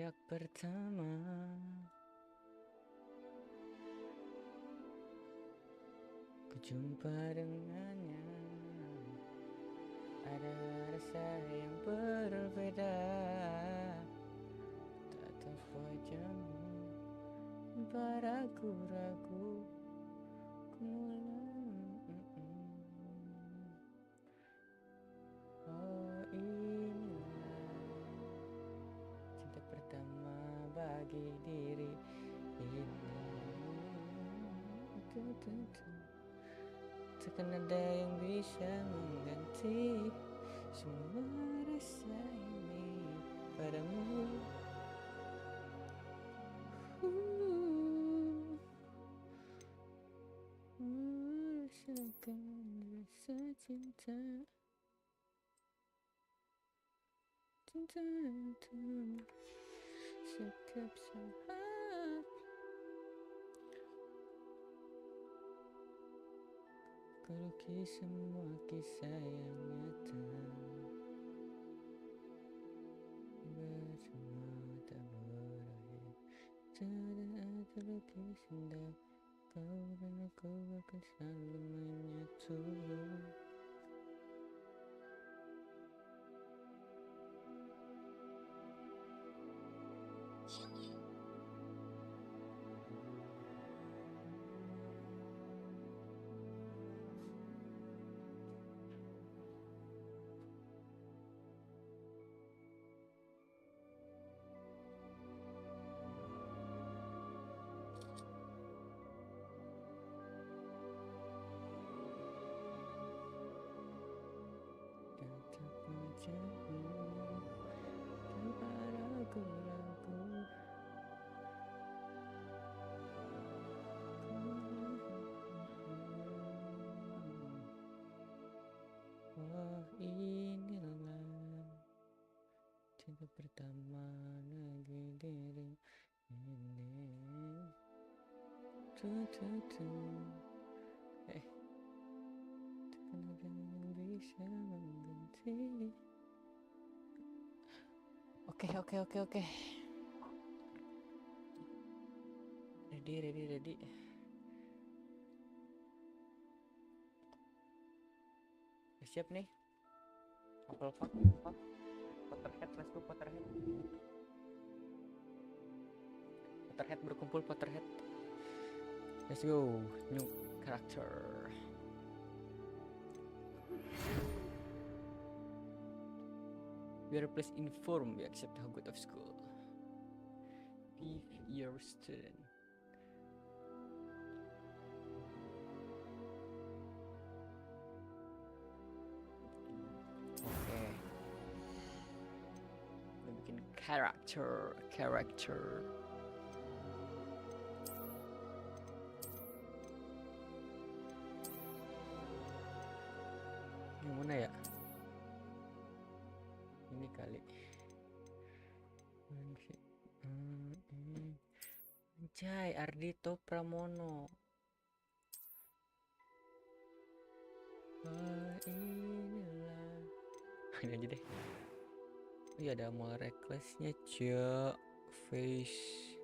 Sejak pertama ku jumpa dengannya, ada rasa yang berbeda. Tatap wajahmu tanpa ragu-ragu, ku mulai oh inilah cinta pertama bagi diri ini. Takkan ada yang bisa mengganti semua rasa ini padamu. Rasakan rasa cinta, cinta itu setiap saat. Ku lukis semua kisah yang nyata bersama tak berakhir. Saat terlukis indah, kau dan aku akan selalu menyatu. Tatap wajahmu tanpa ragu-ragu, oh inilah cinta pertama bagi diri ini. Takkan ada yang bisa mengganti. Oke. Ready. Siap nih. Potterhead, let's go Potterhead. Potterhead berkumpul Potterhead. Let's go, new character. We are please informed we accept how good of school. 5th year student. Oke. Kita bikin character. Yang mana ya? Ini kali. Anjay, Ardito Pramono. Inilah. Ini aja deh. Oh iya, ada mall recklessnya, cek face.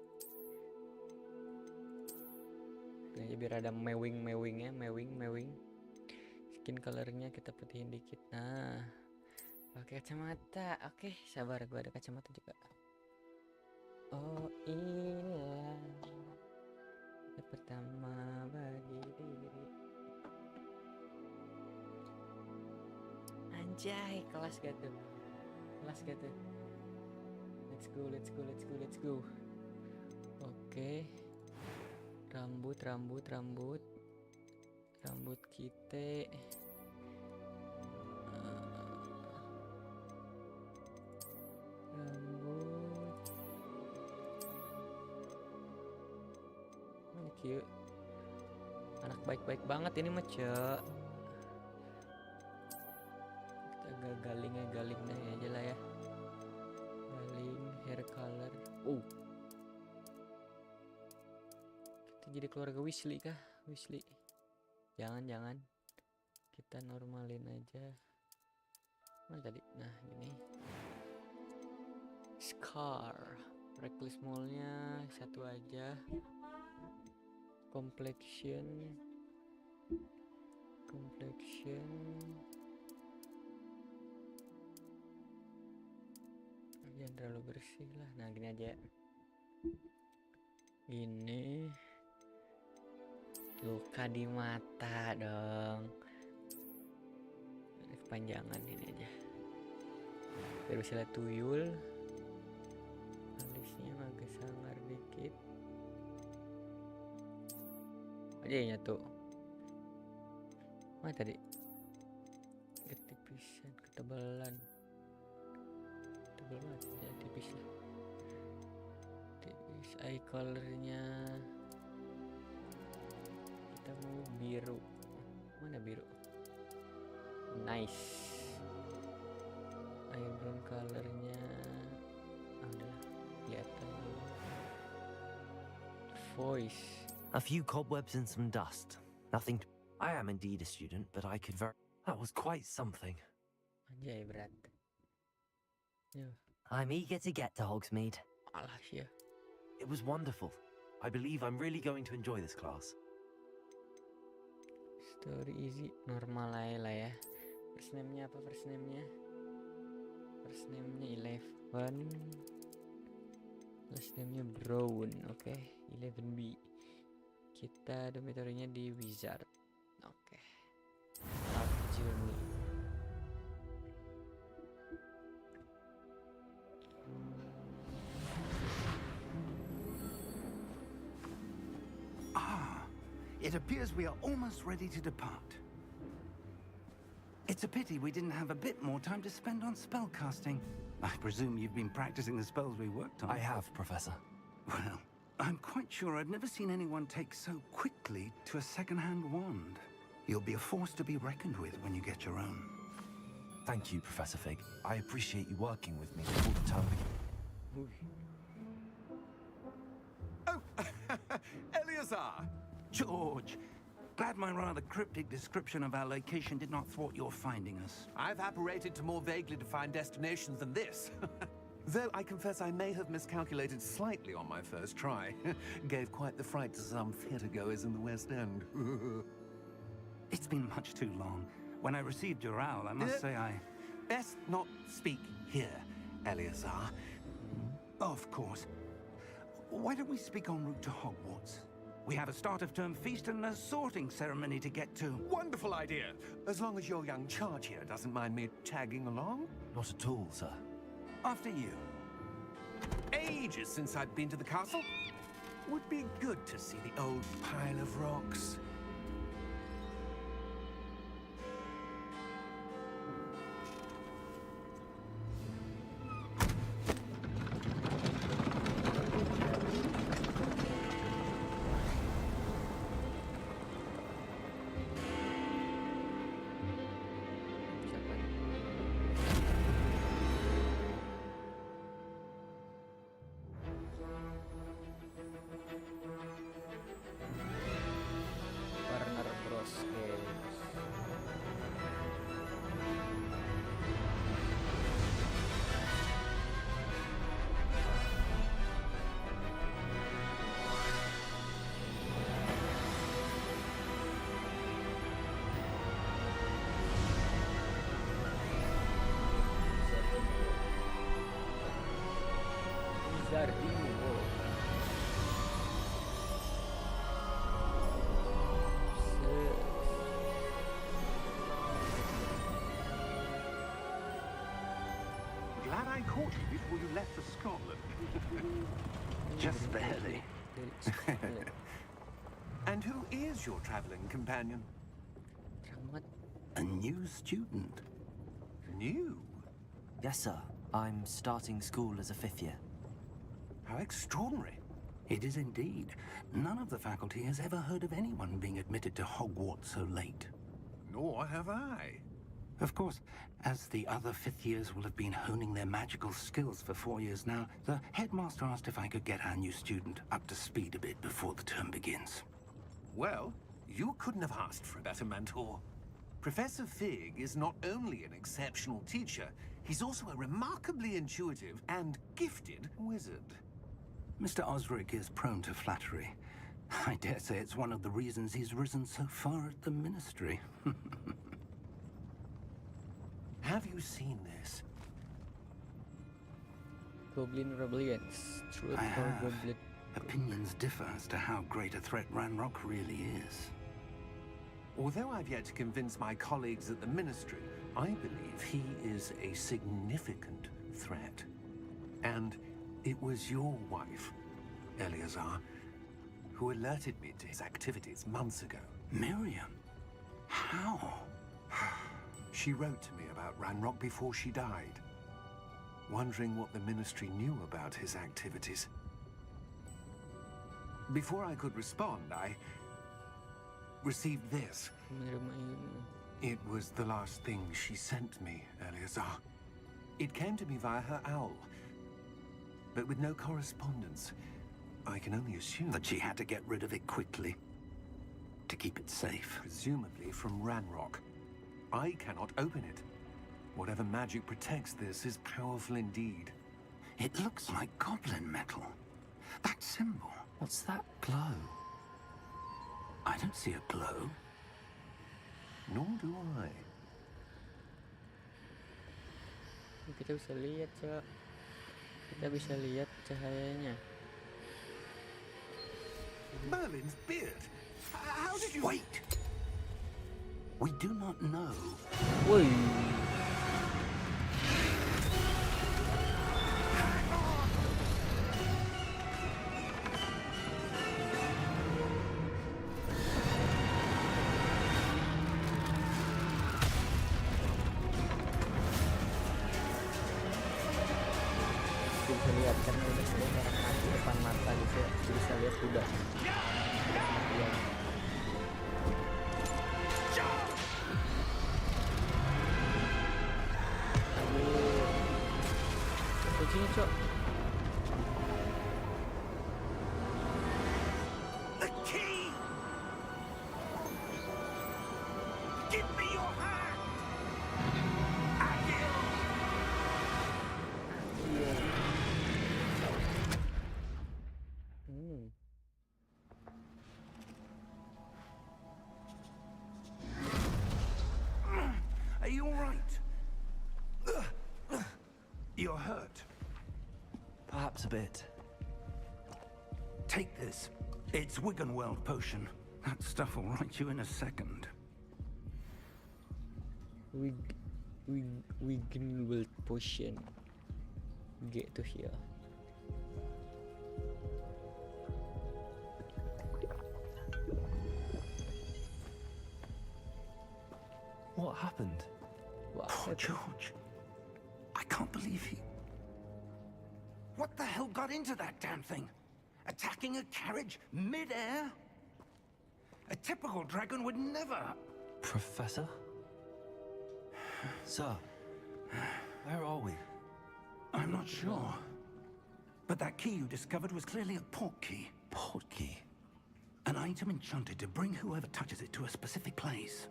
Nah, biar ada mewing. Skin colornya kita putihin dikit. Nah, pakai kacamata. Oke, sabar, gua ada kacamata juga. Oh inilah cinta pertama bagi diri. Anjay, kelas gak tuh? Let's go. Oke. Rambut kita. Mana kieu? Anak baik-baik banget ini mah, Cek. Kita galing aja lah ya. Galing hair color. Oh. Kita jadi keluarga Weasley kah? Jangan. Kita normalin aja. Mana tadi? Nah, gini. Scar. reckless mall-nya satu aja. Complexion jangan terlalu bersih lah. Nah gini aja, ini luka di mata dong, kepanjangan ini aja biar bisa lihat tuyul. Alisnya agak sangar dikit aja ya tuh. Mana tadi? Ketipisan, ketebalan. Tebal banget ya, tipis lah. Tipis. Eye colornya kita mau biru. Mana biru? Nice. Eyebrow colornya ada kelihatan. Voice. A few cobwebs and some dust. Nothing. I am indeed a student, but I could That was quite something. Anjay berat. Yo. I'm eager to get to Hogsmeade. Alah ya. It was wonderful. I believe I'm really going to enjoy this class. Story easy, normal aja lah ya. First name-nya apa? First name-nya 11. Last name-nya Brown. Oke, 11B. Kita dormitory-nya di Wizard. Oke. Start journey. It appears we are almost ready to depart. It's a pity we didn't have a bit more time to spend on spellcasting. I presume you've been practicing the spells we worked on. I have, Professor. Well, I'm quite sure I've never seen anyone take so quickly to a second-hand wand. You'll be a force to be reckoned with when you get your own. Thank you, Professor Fig. I appreciate you working with me before the term begins. Oh, Eleazar! George! Glad my rather cryptic description of our location did not thwart your finding us. I've apparated to more vaguely defined destinations than this. Though I confess I may have miscalculated slightly on my first try. Gave quite the fright to some theatre-goers in the West End. It's been much too long. When I received your owl, I must say I... Best not speak here, Eleazar. Of course. Why don't we speak en route to Hogwarts? We have a start-of-term feast and a sorting ceremony to get to. Wonderful idea! As long as your young charge here doesn't mind me tagging along. Not at all, sir. After you. Ages since I've been to the castle. Would be good to see the old pile of rocks. Warner Bros Games. Wizarding World. Glad I caught you before you left for Scotland. Just barely. And who is your traveling companion? Ramat. A new student. New? Yes, sir. I'm starting school as a 5th year. How extraordinary. It is indeed. None of the faculty has ever heard of anyone being admitted to Hogwarts so late. Nor have I. Of course, as the other 5th years will have been honing their magical skills for 4 years now, the headmaster asked if I could get our new student up to speed a bit before the term begins. Well, you couldn't have asked for a better mentor. Professor Fig is not only an exceptional teacher, he's also a remarkably intuitive and gifted wizard. Mr. Osric is prone to flattery. I dare say it's one of the reasons he's risen so far at the Ministry. Have you seen this? Goblin Rebellions. Truth I or have. Goblin? Opinions differ as to how great a threat Ranrock really is. Although I've yet to convince my colleagues at the Ministry, I believe he is a significant threat. And it was your wife, Eleazar, who alerted me to his activities months ago. Miriam? How? She wrote to me about Ranrock before she died, wondering what the Ministry knew about his activities. Before I could respond, I received this. It was the last thing she sent me, Eleazar. It came to me via her owl, but with no correspondence. I can only assume That she had to get rid of it quickly to keep it safe. presumably from Ranrock. I cannot open it. Whatever magic protects this is powerful indeed. It looks like goblin metal. That symbol. What's that glow? I don't see a glow. Nor do I. Kita bisa lihat, Cok. Kita bisa lihat cahayanya. Merlin's beard. How did you... Wait! We do not know. Woi. Bisa lihat karena udah sudah merah mati depan mata gitu ya. Bisa lihat udah. Iya. Aduh. Kuncinya, Cok. The key! Give me your hand! Agil! Iya. Hmm. Are you all right? You're hurt. Perhaps a bit. Take this. It's Wiggenweld potion. That stuff will right you in a second. Wiggenweld potion. Get to here. What happened? What Poor happened? George. I can't believe he... What the hell got into that damn thing? Attacking a carriage mid-air? A typical dragon would never... Professor? Sir, where are we? I'm not sure. But that key you discovered was clearly a port key. Portkey. An item enchanted to bring whoever touches it to a specific place.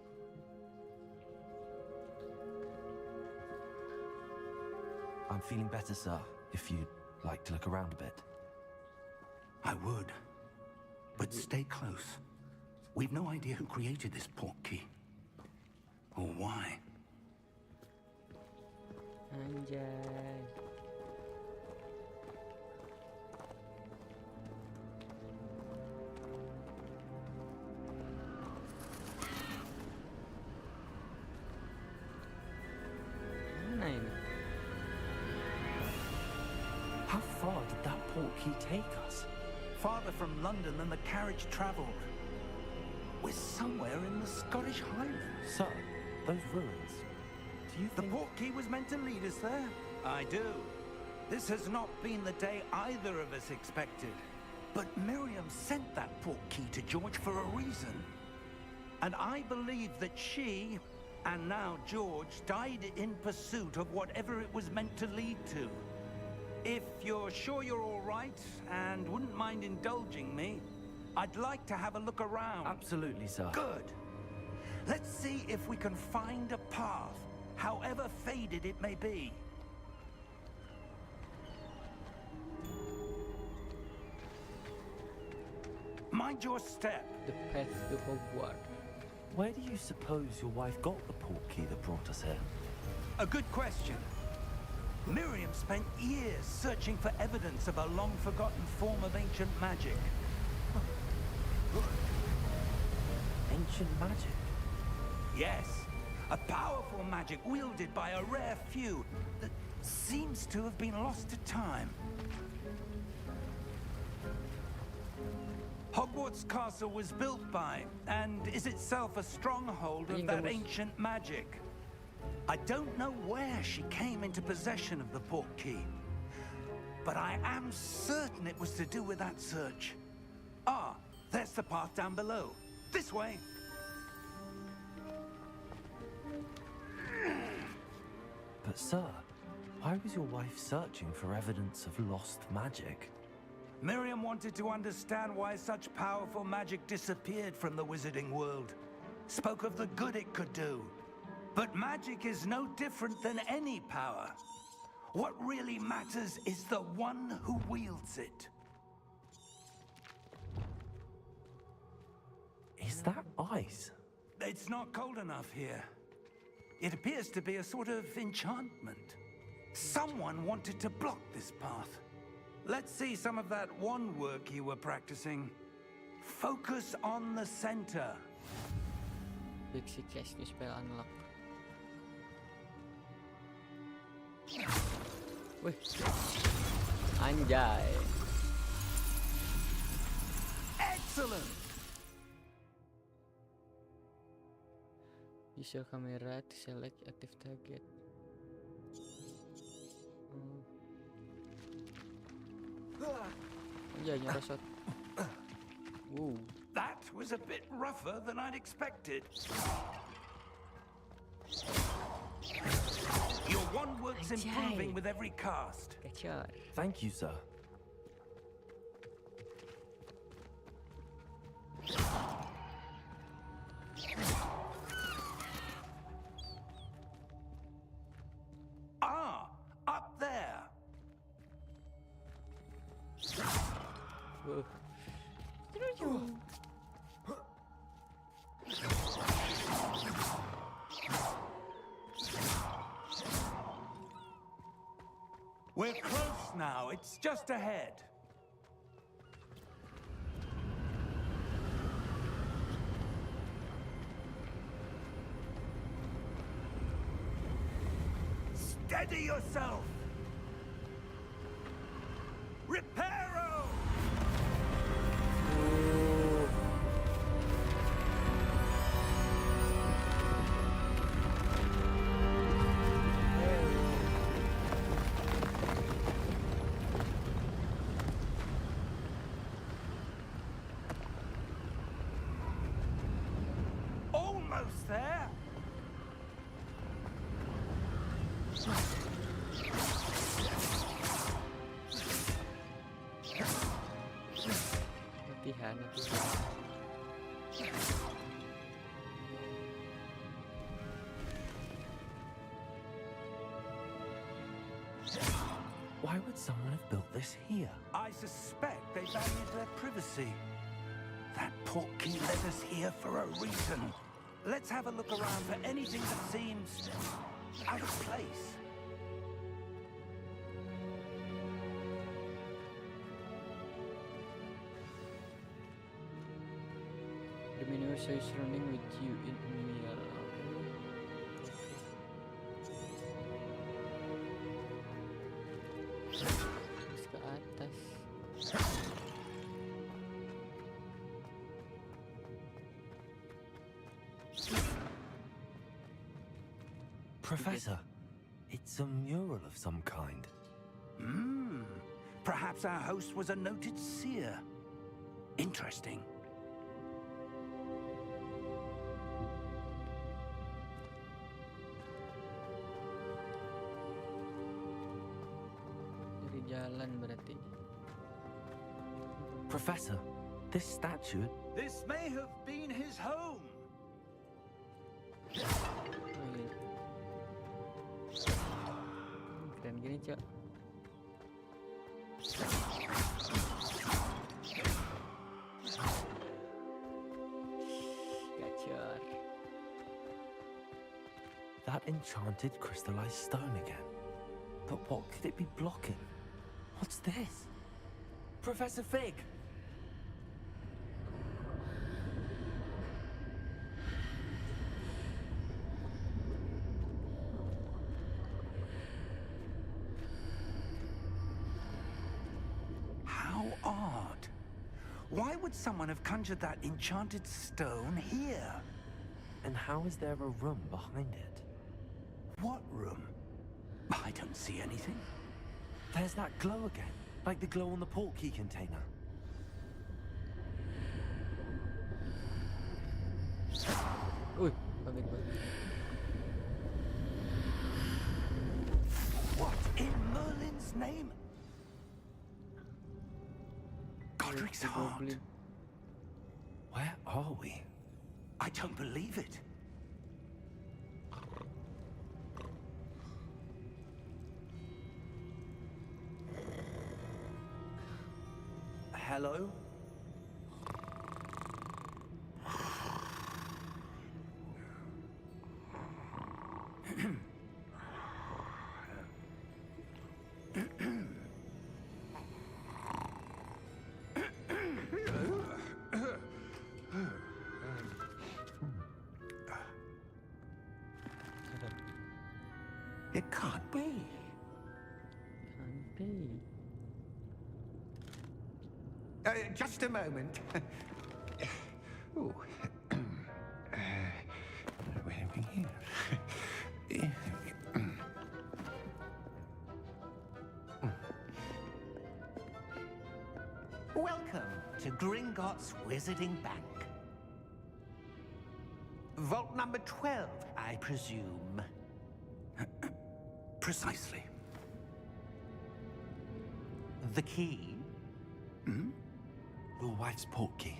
I'm feeling better, sir, if you'd like to look around a bit. I would. But stay close. We've no idea who created this port key. Or why. Anjay. Mana ini? How far did that portkey take us? Farther from London than the carriage traveled. We're somewhere in the Scottish Highlands. Sir, those ruins. Do you The think... port key was meant to lead us there? I do. This has not been the day either of us expected. But Miriam sent that port key to George for a reason. And I believe that she, and now George, died in pursuit of whatever it was meant to lead to. If you're sure you're all right, and wouldn't mind indulging me, I'd like to have a look around. Absolutely, sir. Good. Let's see if we can find a path, however faded it may be. Mind your step. The path to Hogwarts. Where do you suppose your wife got the portkey that brought us here? A good question. Miriam spent years searching for evidence of a long-forgotten form of ancient magic. Ancient magic? Yes, a powerful magic wielded by a rare few that seems to have been lost to time. Hogwarts Castle was built by, and is itself a stronghold of that ancient magic. I don't know where she came into possession of the portkey, but I am certain it was to do with that search. Ah, there's the path down below. This way. But sir, why was your wife searching for evidence of lost magic? Miriam wanted to understand why such powerful magic disappeared from the wizarding world. Spoke of the good it could do. But magic is no different than any power. What really matters is the one who wields it. Is that ice? It's not cold enough here. It appears to be a sort of enchantment. Someone wanted to block this path. Let's see some of that wand work you were practicing. Focus on the center. Pixie Cash new spell unlock. Wih, anjay. Excellent! Use your camera to select active target. Anjay, nyerosot. Woo. That was a bit rougher than I'd expected. Your wand work's improving with every cast. Gacor. Thank you, sir. Ah, up there. Whoa. We're close now. It's just ahead. Steady yourself. Reparo! Almost there. Latihan. Why would someone have built this here? I suspect they valued their privacy. That portkey led us here for a reason. Let's have a look around for anything that seems out of place. The menu is running with you in Emilia. Terus ke atas. Professor, it's a mural of some kind. Perhaps our host was a noted seer. Interesting. Dari jalan berarti. Professor, this statue... This may have been his home. Oh, iya. Keren gini, Cok. enchanted crystallized stone again. But what could it be blocking? What's this? Professor Fig! How odd. Why would someone have conjured that enchanted stone here? And how is there a room behind it? What room? I don't see anything. There's that glow again, like the glow on the portkey container. Wih, kaget banget. What in Merlin's name? Godric's heart. Goblin. Where are we? I don't believe it. Hello? It can't be. Can't be. Just a moment. Ooh. Where are we here? Welcome to Gringotts Wizarding Bank. Vault number 12, I presume. Precisely. The key? Your wife's portkey.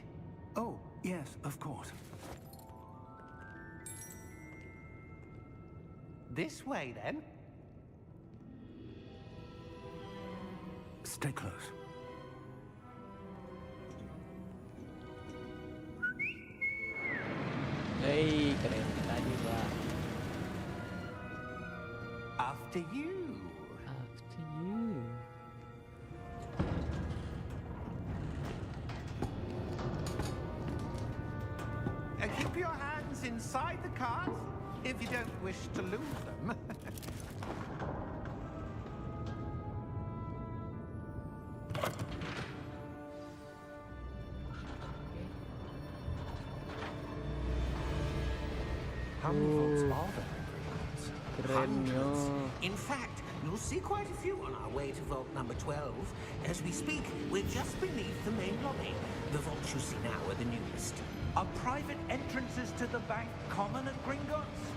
Oh, yes, of course. This way, then. Stay close. Hei, keren tadi, Pak. After you. After you. Keep your hands inside the cart if you don't wish to lose them. How many vaults are there? Kerennya. In fact, you'll see quite a few on our way to vault number 12. As we speak, we're just beneath the main lobby. The vaults you see now are the newest. Are private entrances to the bank common at Gringotts?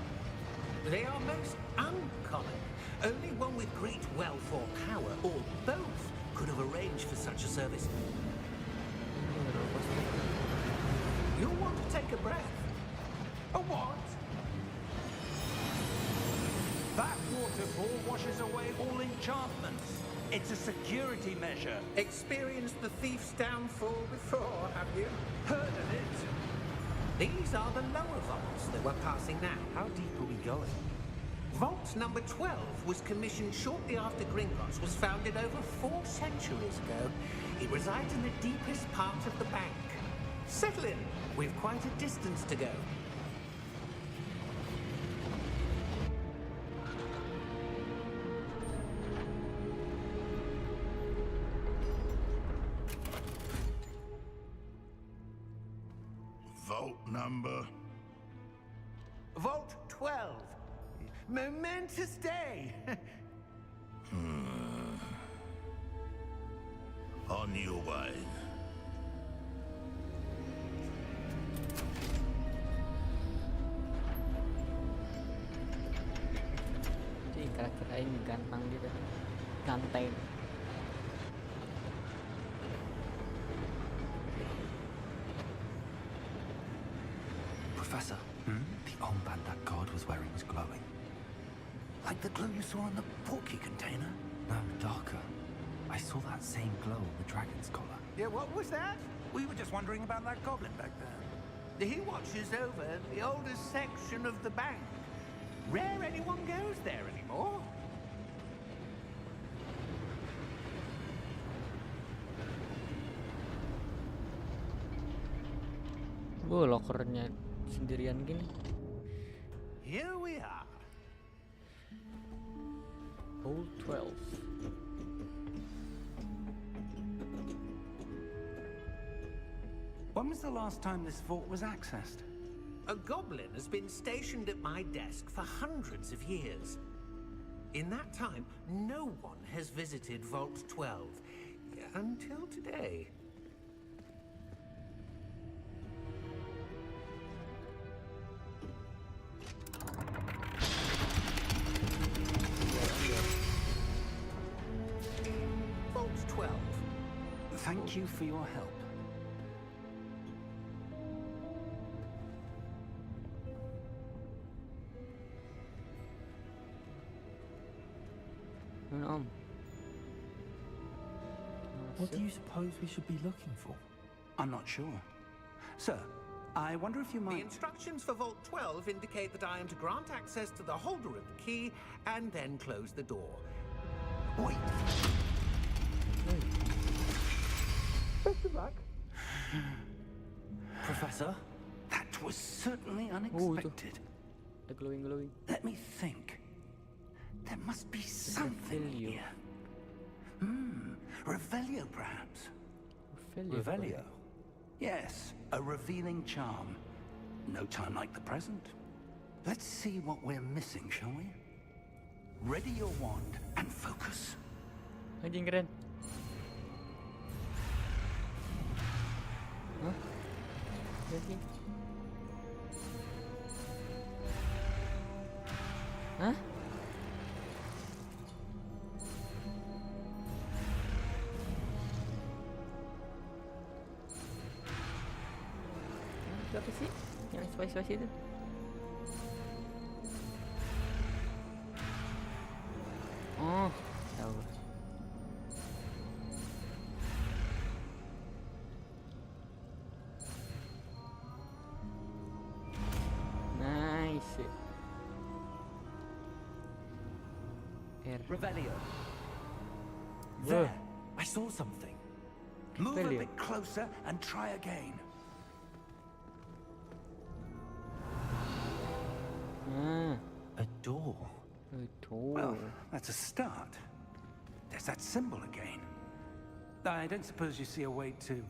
They are most uncommon. Only one with great wealth or power, or both, could have arranged for such a service. You'll want to take a breath. A what? That waterfall washes away all enchantments. It's a security measure. Experienced the thief's downfall before, have you? Heard of it? These are the lower vaults that we're passing now. How deep are we going? Vault number 12 was commissioned shortly after Gringotts was founded over 4 centuries ago. It resides in the deepest part of the bank. Settle in. We've quite a distance to go. Vault number? Vault 12. Momentous day. On your way. Cih, karakter aing ganteng gitu. Ganteng. Professor, the armband that guard was wearing was glowing. Like the glow you saw on the portkey container? No, darker. I saw that same glow on the dragon's collar. Yeah, what was that? We were just wondering about that goblin back there. He watches over the oldest section of the bank. Rare anyone goes there anymore. Lokernya sendirian gini. Here we are. Old 12. When was the last time this vault was accessed? A goblin has been stationed at my desk for hundreds of years. In that time, no one has visited Vault 12 until today. Vault 12. Thank you for your help. Om. What do you suppose we should be looking for? I'm not sure. Sir, I wonder if you The might... instructions for Vault 12 indicate that I am to grant access to the holder of the key and then close the door. Wait. Best of luck. Professor? That was certainly unexpected. The glowing. Let me think. There must be something Revelio. here. Revelio, perhaps. Revelio? Yes, a revealing charm. No time like the present. Let's see what we're missing, shall we? Ready your wand and focus. Anjing keren. Hah? Anjing. Hah? Itu apa sih? Yang spice itu? Oh, tahu. Nice. Revelio. Whoa. There! I saw something. Move a Revelio. bit closer and try again. Ah, A door. itu. Well, that's a start. There's that symbol again. I don't suppose you see a way to...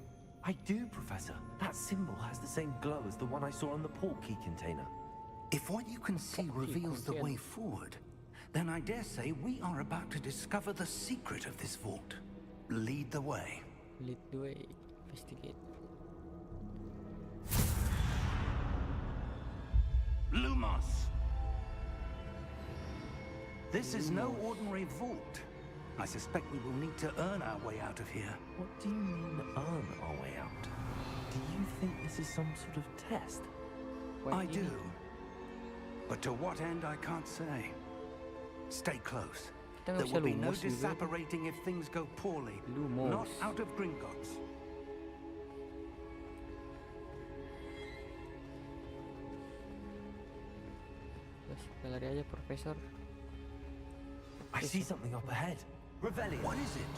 I do, Professor. That symbol has the same glow as the one I saw on the port key container. If what you can see reveals the way forward, then I dare say we are about to discover the secret of this vault. Lead the way. Lead the way. Investigate. Lumos! This is no ordinary vault. I suspect we will need to earn our way out of here. What do you mean, earn our way out? Do you think this is some sort of test? I do. But to what end, I can't say. Stay close. Kita nggak There bisa will be no lumos juga. disapparating if things go poorly. Lumos. Not out of Gringotts. Terus kita lari aja, Profesor. I see something up ahead. Revelio. What is it?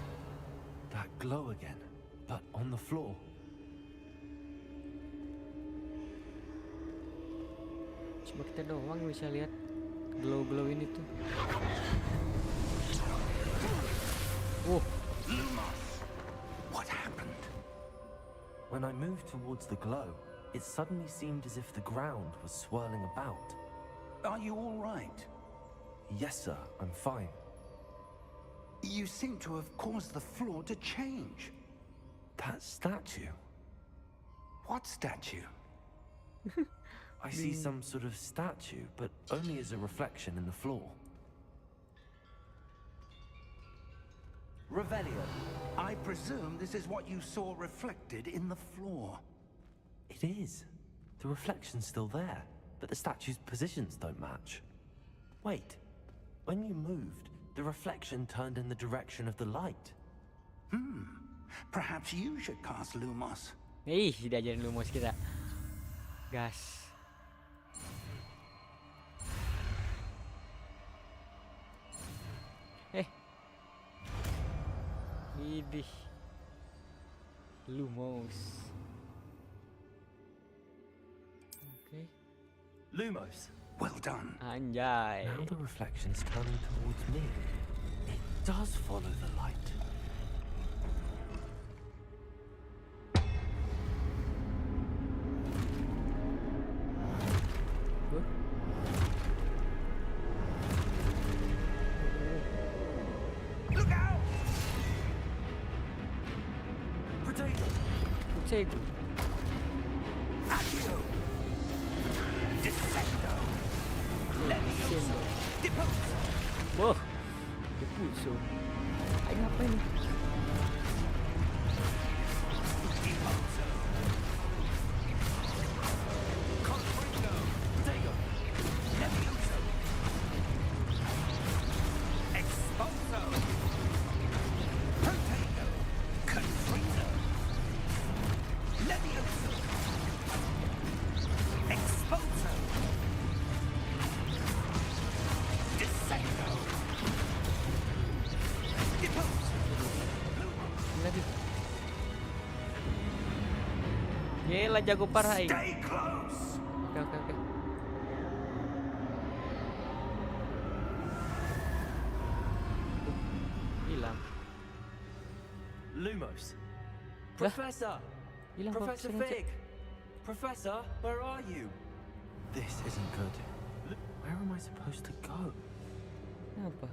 That glow again, but on the floor. Coba kita doang bisa lihat glow ini tuh. Lumos! What happened? When I moved towards the glow, it suddenly seemed as if the ground was swirling about. Are you all right? Yes, sir, I'm fine. You seem to have caused the floor to change. That statue. What statue? I see some sort of statue, but only as a reflection in the floor. Revelio. I presume this is what you saw reflected in the floor. It is. The reflection's still there, but the statue's positions don't match. Wait. When you moved, the reflection turned in the direction of the light. Perhaps you should cast Lumos. Diajarin Lumos kita. Gas. Widih. Lumos. Oke. Lumos. Well done. Anjay. Now the reflection's turning towards me. It does follow the light. Huh? Look out! Potato! Cego. Accio! Descendo! Levioso! Deposo! Wah. Depulso. Ay, apa ini? Deposo! Confringo! Potato! Levioso! Exposo! Protego! Confringo! Levioso! Exposo! Descendo! Deposo! Lagi. Gila jago parah ini. Stay close! Oke. Hilang. Lumos. Professor! Hilang Professor Profesor Cek. Fig! Professor, where are you? This isn't good. Where am I supposed to go? Apa?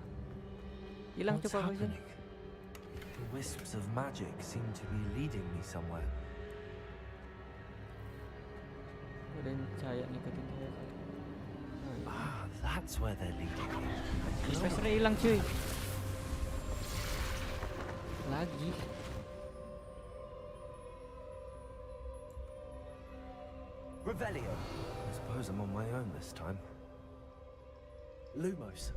Hilang What's coba Profesor. happening? The wisps of magic seem to be leading me somewhere. Ada yang cahaya ngikutin saya. Ah, that's where they're leading me. Profesornya hilang cuy. Lagi. Revelio. I suppose I'm on my own this time. Lumos.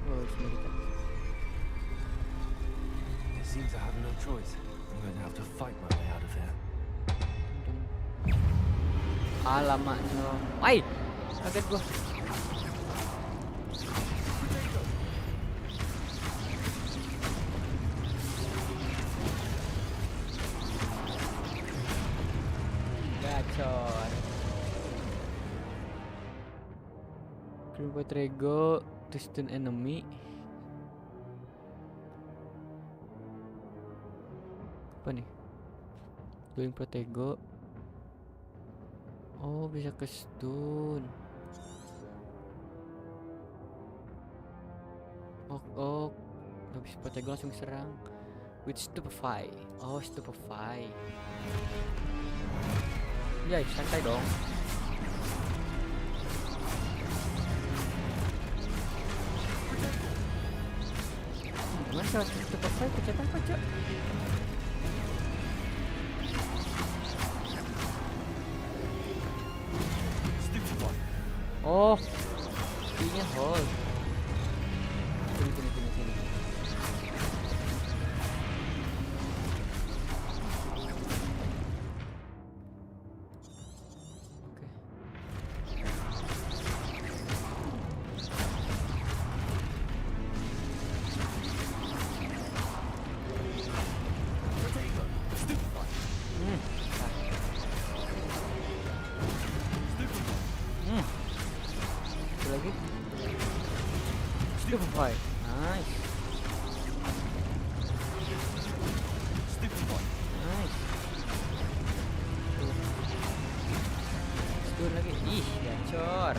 Oh, semua dekat. It seems I have no choice. I'm going to have to fight my way out of here. Alamak no. Ay, kaget gua. Gacor. Green Potrego to stun enemy. Apa nih? Green Protego. Oh, bisa ke stun. Oh. Habis Protego langsung serang. With Stupefy. Oh, Stupefy. Ya, santai dong. Masa Stupefy pencet apa, Cok? Oh, ini hold. Sini. Oke. Satu lagi. Stupefy. Nice. Nice. Stun lagi. Ih, gacor.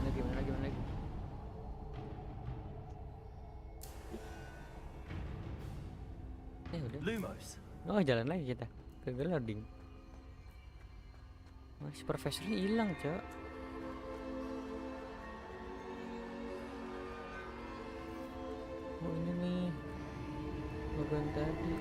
Mana lagi. Udah. Lumos. Oh, jalan lagi kita. Gagal loading. Masih profesornya hilang, Cok. Oh, ini nih. Bagian tadi.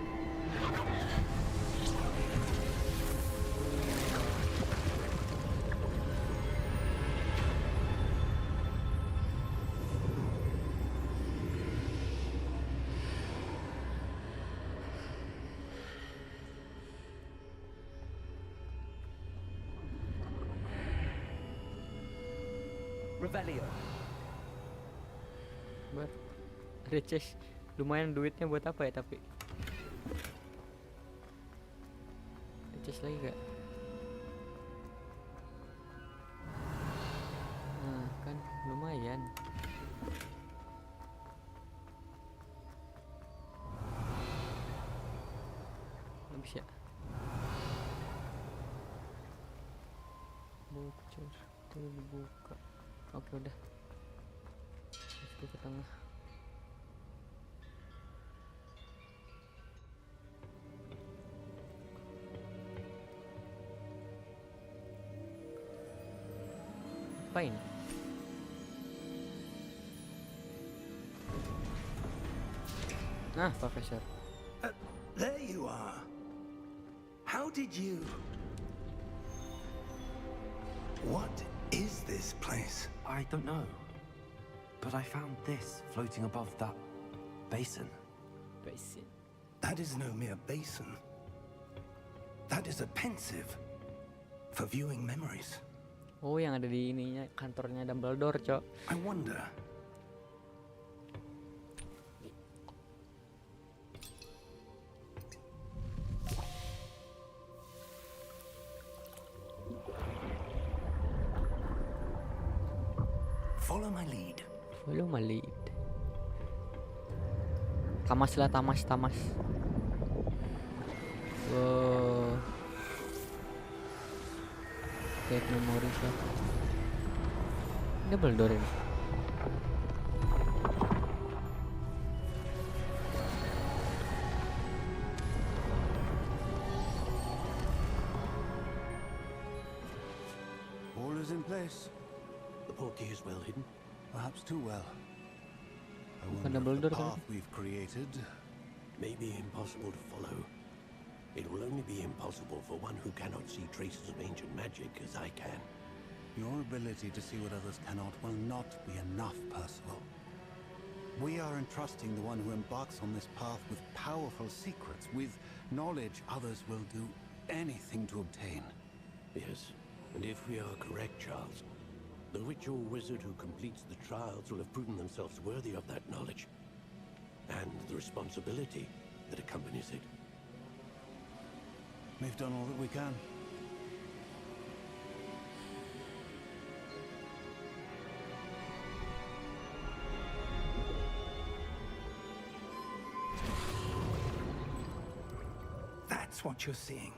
Revelio. Receh. Lumayan duitnya buat apa ya tapi. Receh lagi gak? Nah kan lumayan. Habis ya. Bocor tuh dibuka. Oke udah. Terus ke tengah. Apa ini? Nah, Profesor. There you are. How did you... What is this place? I don't know. But I found this floating above that basin. Basin. That is no mere basin. That is a pensive for viewing memories. Oh, yang ada di ininya kantornya Dumbledore, Cok. I wonder... Follow my lead. Follow my lead. Tamas lah, tamas. Wow. Take memories lah. Dumbledore ini. All is in place. The portkey is well hidden. Perhaps too well. I Bukan wonder if Dumbledore the kan? path we've created. Maybe impossible to follow. It will only be impossible for one who cannot see traces of ancient magic as I can. Your ability to see what others cannot will not be enough, Percival. We are entrusting the one who embarks on this path with powerful secrets, with knowledge others will do anything to obtain. Yes, and if we are correct, Charles, the witch or wizard who completes the trials will have proven themselves worthy of that knowledge, and the responsibility that accompanies it. We've done all that we can. That's what you're seeing.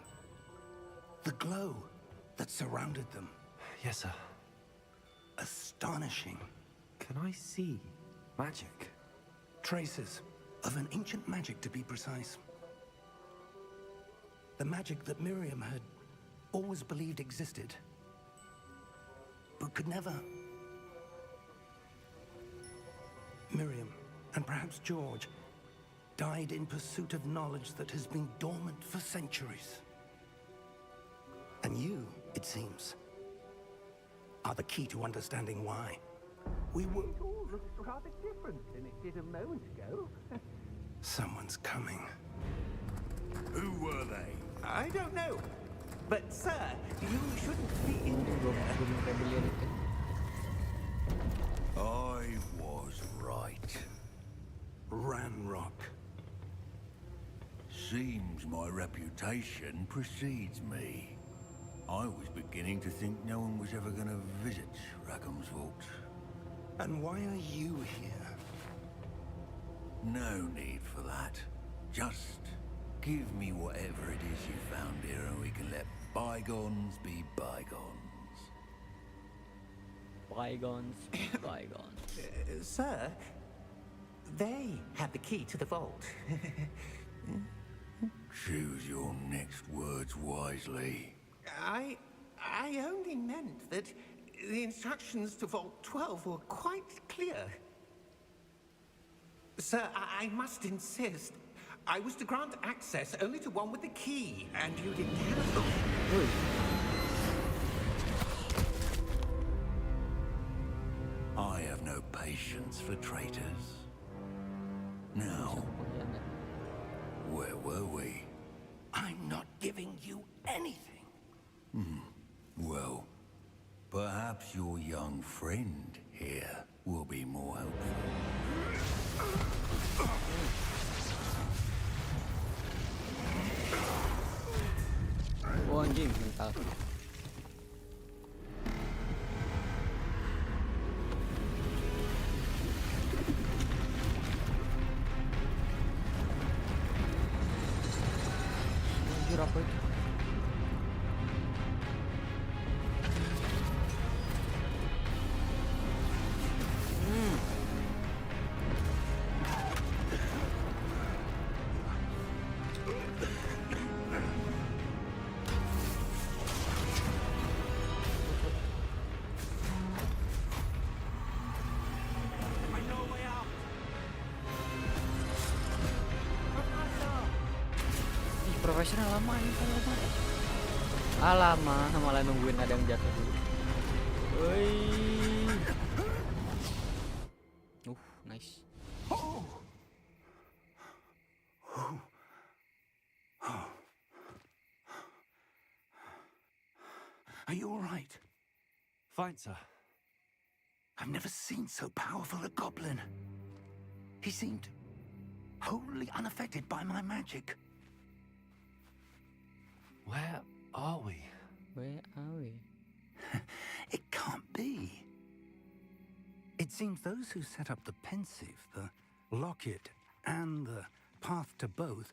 The glow that surrounded them. Yes, sir. Astonishing. Can I see magic? Traces of an ancient magic, to be precise. The magic that Miriam had always believed existed, but could never. Miriam, and perhaps George, died in pursuit of knowledge that has been dormant for centuries. And you, it seems, are the key to understanding why. We were... It all looks rather different than it did a moment ago. Someone's coming. Who were they? I don't know. But, sir, you shouldn't be in Belum rebellion itu. I was right. Ranrock. Seems my reputation precedes me. I was beginning to think no one was ever going to visit Rackham's Vault. And why are you here? No need for that. Just give me whatever it is you found here and we can let bygones be bygones. Bygones, bygones. Sir, they have the key to the vault. Choose your next words wisely. I only meant that the instructions to Vault 12 were quite clear. Sir, I must insist. I was to grant access only to one with the key, and you didn't have it. I have no patience for traitors. Now, where were we? I'm not giving you anything. Well, Perhaps your young friend here will be more helpful. Oh anjing, mental. Anjir apa itu? Ih, profesional lama ini kan lama. Lama malah nungguin ada yang jatuh dulu. Woi. Nice. Are you all right? Fine, sir. I've never seen so powerful a goblin. He seemed wholly unaffected by my magic. Where are we? Where are we? It can't be. It seems those who set up the Pensive, the Locket, and the Path to Both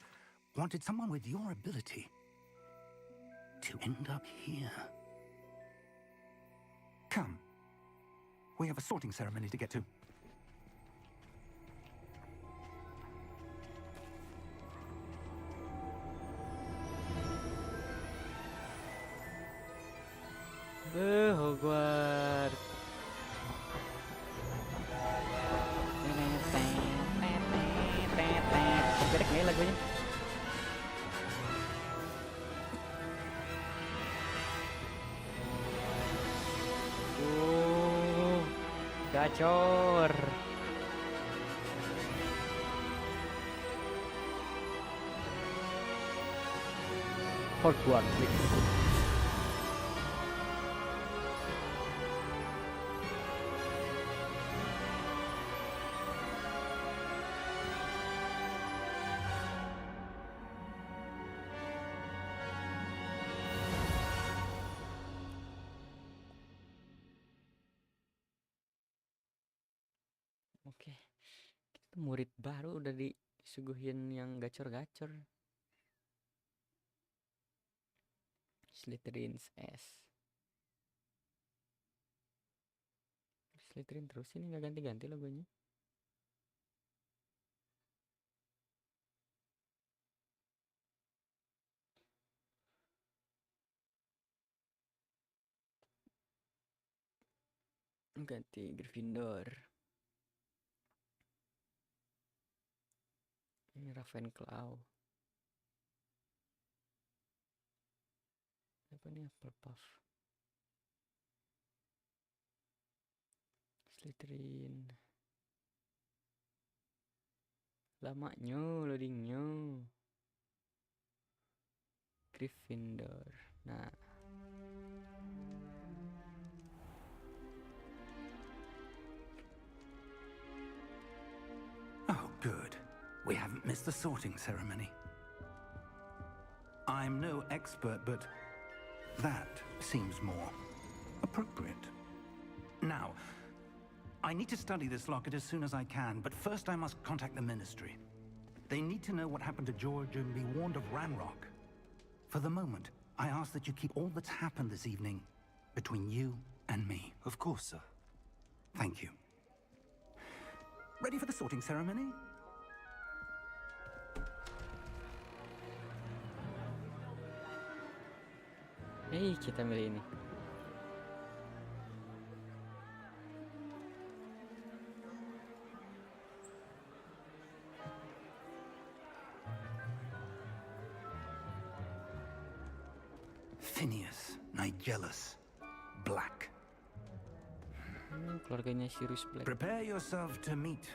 wanted someone with your ability to end up here. Come. We have a sorting ceremony to get to. Hogwarts. Beda nih lagunya. Gacor. Hogwarts. Oke, kita murid baru udah disuguhin yang gacor-gacor. Slytherin's S. Slytherin terus ini nggak ganti-ganti logonya. Ganti Gryffindor. Ini Ravenclaw. Apa nih Hufflepuff? Slytherin. Lamanya loadingnya. Gryffindor. Nah. Oh, good. We haven't missed the sorting ceremony. I'm no expert, but that seems more appropriate. Now, I need to study this locket as soon as I can, but first I must contact the Ministry. They need to know what happened to George and be warned of Ranrock. For the moment, I ask that you keep all that's happened this evening between you and me. Of course, sir. Thank you. Ready for the sorting ceremony? Kita milih ini. Phineas, Nigellus, Black. Keluarganya Sirius Black. Prepare yourself to meet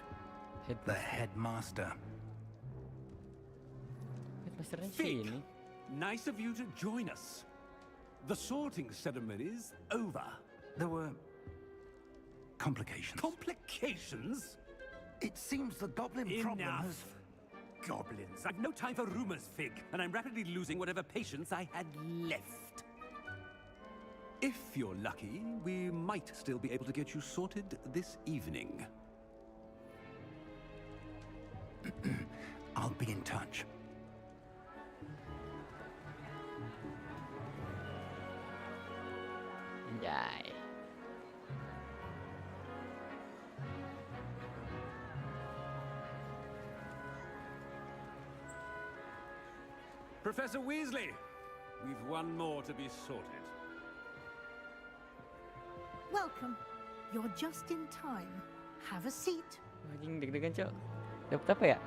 the headmaster. Headmasternya Fig. sini. Nice of you to join us. The sorting ceremony's over. There were complications. Complications? It seems the goblin problem Enough. has... Goblins. I've no time for rumors, Fig, and I'm rapidly losing whatever patience I had left. If you're lucky, we might still be able to get you sorted this evening. I'll be in touch. Anjay. Professor Weasley, we've one more to be sorted. Welcome. You're just in time. Have a seat. Anjing deg-degan, Cok. Dapat apa ya?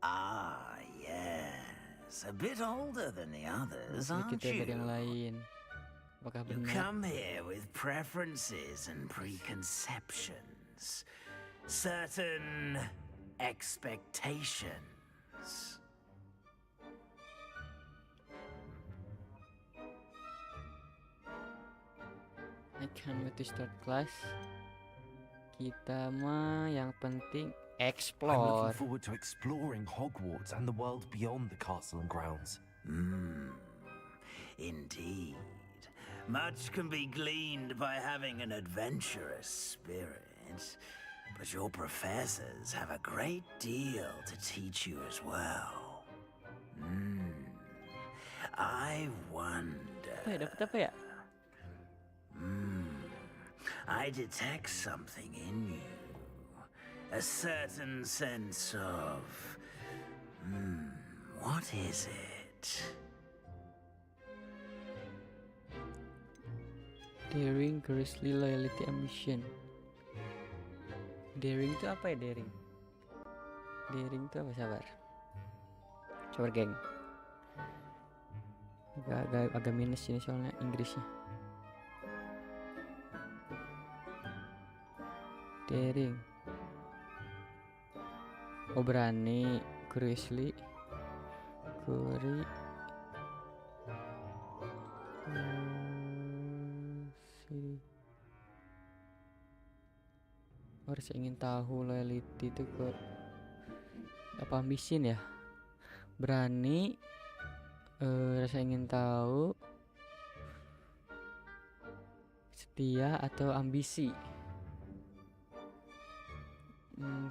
Ah, yes. A bit older than the others, Sedikit aren't ya dari yang you? lain. Apakah You benar? come here with preferences and preconceptions. Certain expectations. I can't wait to start class. Kita mah yang penting I'm explore. looking forward to exploring Hogwarts and the world beyond the castle and grounds. Indeed. Much can be gleaned by having an adventurous spirit. But your professors have a great deal to teach you as well. I wonder... Apa ya? Dapat apa ya? I detect something in you. A certain sense of... what is it? Daring, curiously, loyalty, ambition. Daring itu apa ya, daring? Daring itu apa, sabar? Sabar, geng. Agak minus ini soalnya Inggrisnya. Daring. Oh, berani, curiously, rasa ingin tahu, loyalty itu ke apa, ambition ya, berani, rasa ingin tahu, setia atau ambisi.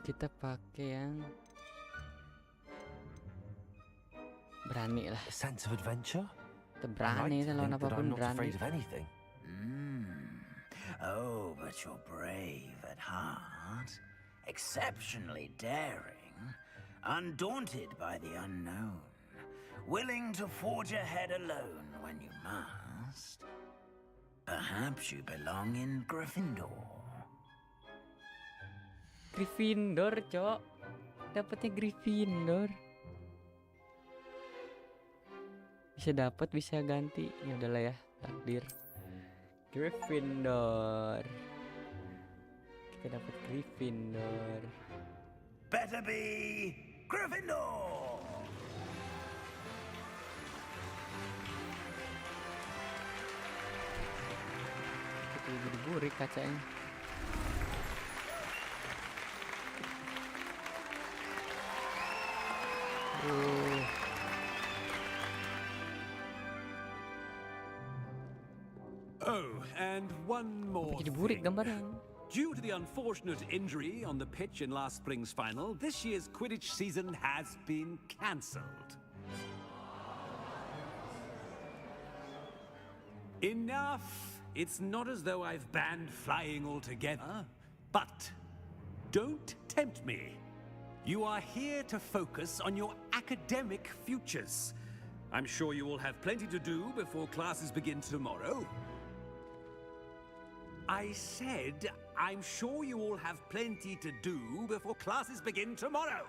Kita pakai yang berani lah. A sense of adventure? Kita I berani, like to lawan think that apapun I'm not berani. afraid of anything. Oh, but you're brave at heart, exceptionally daring, undaunted by the unknown, willing to forge ahead alone when you must. Perhaps you belong in Gryffindor. Gryffindor, Cok. Dapatnya Gryffindor. Bisa dapat, bisa ganti. Ya udahlah ya, takdir. Gryffindor. Kita dapat Gryffindor. Better be Gryffindor! Kita jadi burik kacanya. Oh, and one more Jadi burik thing. gambarnya. Due to the unfortunate injury on the pitch in last spring's final, this year's Quidditch season has been cancelled. Enough! It's not as though I've banned flying altogether, but don't tempt me. You are here to focus on your academic futures. I'm sure you will have plenty to do before classes begin tomorrow. I said, I'm sure you all have plenty to do before classes begin tomorrow.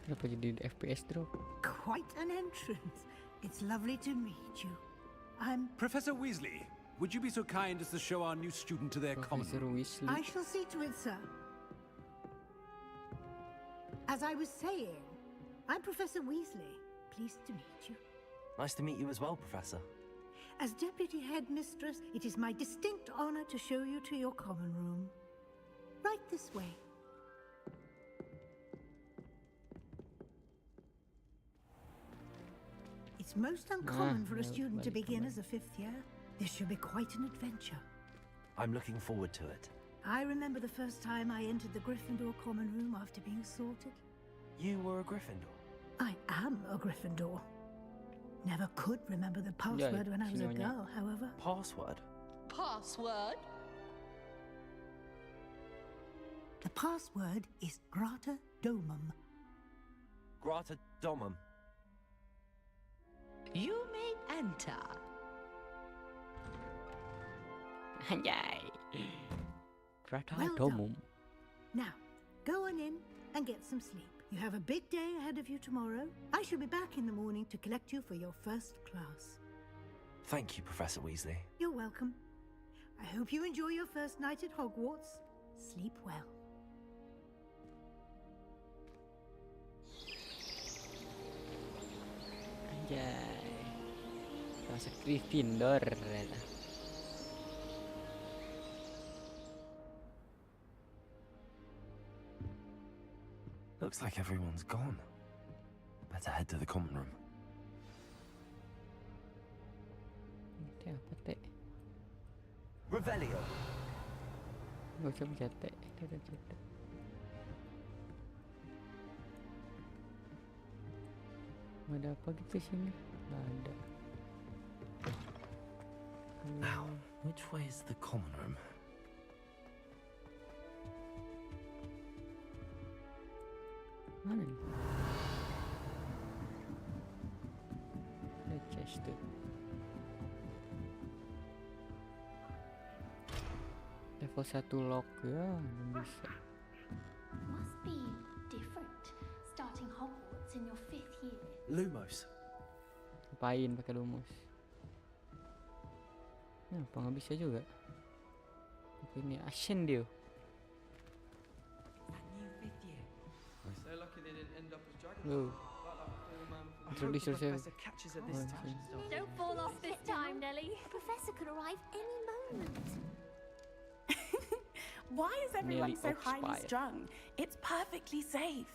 Kenapa jadi FPS drop? Quite an entrance. It's lovely to meet you. I'm... Professor Weasley, would you be so kind as to show our new student to their common Professor room? Weasley. I shall see to it, sir. As I was saying, I'm Professor Weasley. Pleased to meet you. Nice to meet you as well, Professor. As Deputy Headmistress, it is my distinct honor to show you to your common room. Right this way. It's most uncommon for a no, student to welcome begin back. as a 5th year. This should be quite an adventure. I'm looking forward to it. I remember the first time I entered the Gryffindor common room after being sorted. You were a Gryffindor. I am a Gryffindor. Never could remember the password when I was a señorita. girl, however. Password? Password? The password is Grata Domum. Grata Domum. You may enter. Anjay. Grata Well done. Domum. Now, go on in and get some sleep. You have a big day ahead of you tomorrow. I shall be back in the morning to collect you for your first class. Thank you, Professor Weasley. You're welcome. I hope you enjoy your first night at Hogwarts. Sleep well. Anjay. Profesor Gryffindor. ternyata. Looks like everyone's gone. Better head to the common room. Itu apa teh? Revelio. Gak usah pencet teh. Itu udah cetak. Ada apa gitu sini? Nggak ada. Now, which way is the common room? Mana nih? Ada chest tuh. Level 1 lock ya, belum bisa. Must be different starting Hogwarts in your 5th year. Lumos. Ngapain pakai lumus? Nah, apa nggak bisa juga? Tapi ini Ascendio. Whoa. Introduce yourself. Don't fall off this time, Nellie. A professor could arrive any moment. Why is everyone Nearly so highly Oxfire. strung? It's perfectly safe.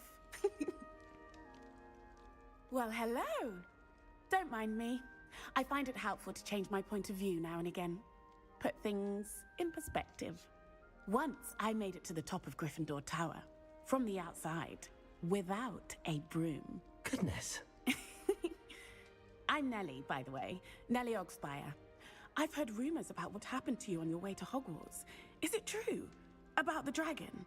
Well, hello. Don't mind me. I find it helpful to change my point of view now and again. Put things in perspective. Once I made it to the top of Gryffindor Tower, from the outside, without a broom. Goodness. I'm Nellie, by the way. Nellie Oxfire. I've heard rumors about what happened to you on your way to Hogwarts. Is it true? About the dragon?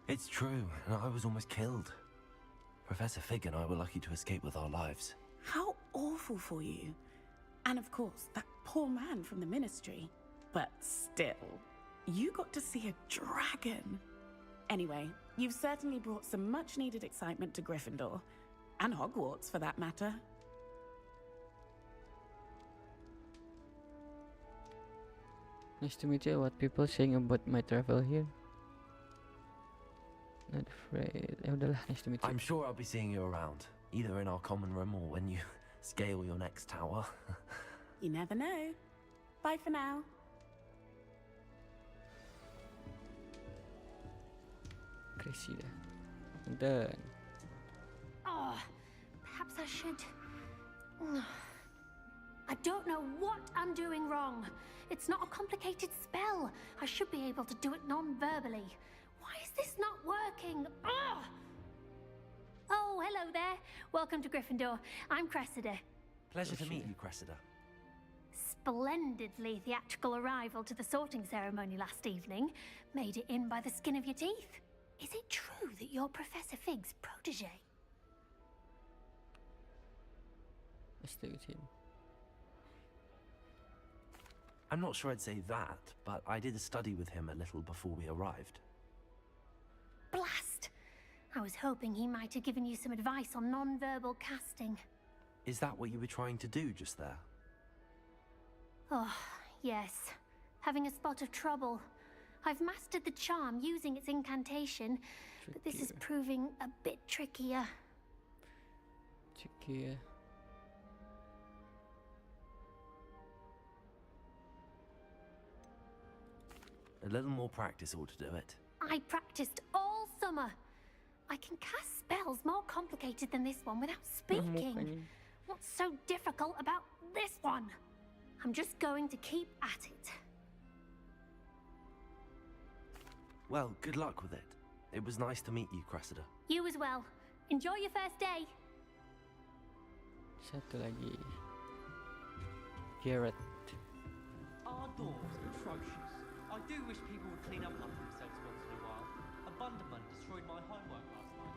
It's true, and I was almost killed. Professor Fig and I were lucky to escape with our lives. How awful for you. And of course, that poor man from the Ministry. But still, you got to see a dragon. Anyway, you've certainly brought some much-needed excitement to Gryffindor. And Hogwarts, for that matter. Nice to meet you. What people saying about my travel here? Not afraid. Udahlah, nice to meet you. I'm sure I'll be seeing you around, either in our common room or when you scale your next tower. You never know. Bye for now. Crazy dah. Done. Oh, perhaps I should. I don't know what I'm doing wrong. It's not a complicated spell. I should be able to do it non-verbally. Why is this not working? Oh, hello there. Welcome to Gryffindor. I'm Cressida. Pleasure to meet you, Cressida. Splendidly theatrical arrival to the sorting ceremony last evening. Made it in by the skin of your teeth. Is it true that you're Professor Fig's protege? Nice to meet him. I'm not sure I'd say that, but I did study with him a little before we arrived. Blast! I was hoping he might have given you some advice on non-verbal casting. Is that what you were trying to do just there? Oh, yes. Having a spot of trouble. I've mastered the charm using its incantation, but this is proving a bit trickier. Trickier. A little more practice ought to do it. I practiced all summer. I can cast spells more complicated than this one without speaking. What's so difficult about this one? I'm just going to keep at it. Well, good luck with it. It was nice to meet you, Cressida. You as well. Enjoy your first day. Satu lagi. Garrett. Our doors are atrocious. I do wish people would clean up after themselves once in a while. A Bunderman destroyed my homework last night.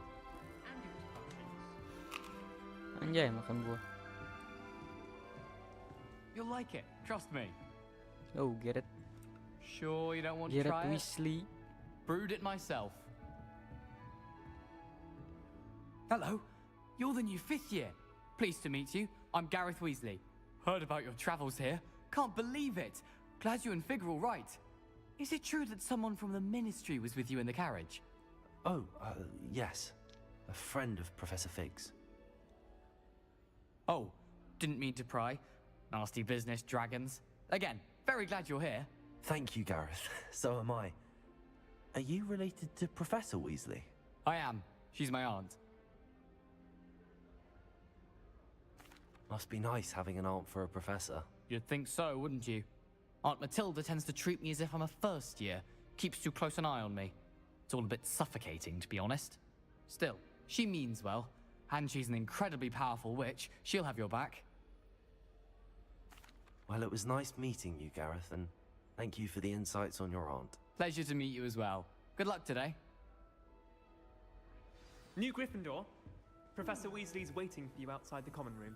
And it was potions. Anjay, makan buah. You'll like it, trust me. Oh, Garrett. Sure you don't want to Garrett try it? Weasley. Brewed it myself. Hello, you're the new 5th year. Pleased to meet you. I'm Gareth Weasley. Heard about your travels here. Can't believe it. Glad you and Fig are all right. Is it true that someone from the Ministry was with you in the carriage? Oh, yes. A friend of Professor Fig's. Oh, didn't mean to pry. Nasty business, dragons. Again, very glad you're here. Thank you, Gareth. So am I. Are you related to Professor Weasley? I am. She's my aunt. Must be nice having an aunt for a professor. You'd think so, wouldn't you? Aunt Matilda tends to treat me as if I'm a first year. Keeps too close an eye on me. It's all a bit suffocating, to be honest. Still, she means well. And she's an incredibly powerful witch. She'll have your back. Well, it was nice meeting you, Gareth, and thank you for the insights on your aunt. Pleasure to meet you as well. Good luck today. New Gryffindor. Professor Weasley's waiting for you outside the common room.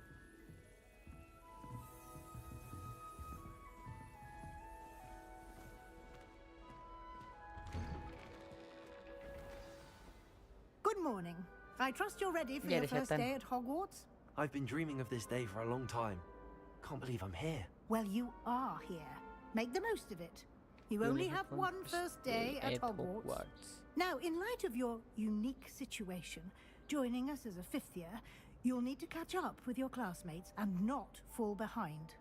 Good morning. I trust you're ready for your first day at Hogwarts? I've been dreaming of this day for a long time. Can't believe I'm here. Well, you are here. Make the most of it. You only have one first day at Hogwarts. Now, in light of your unique situation, joining us as a 5th year, you'll need to catch up with your classmates and not fall behind.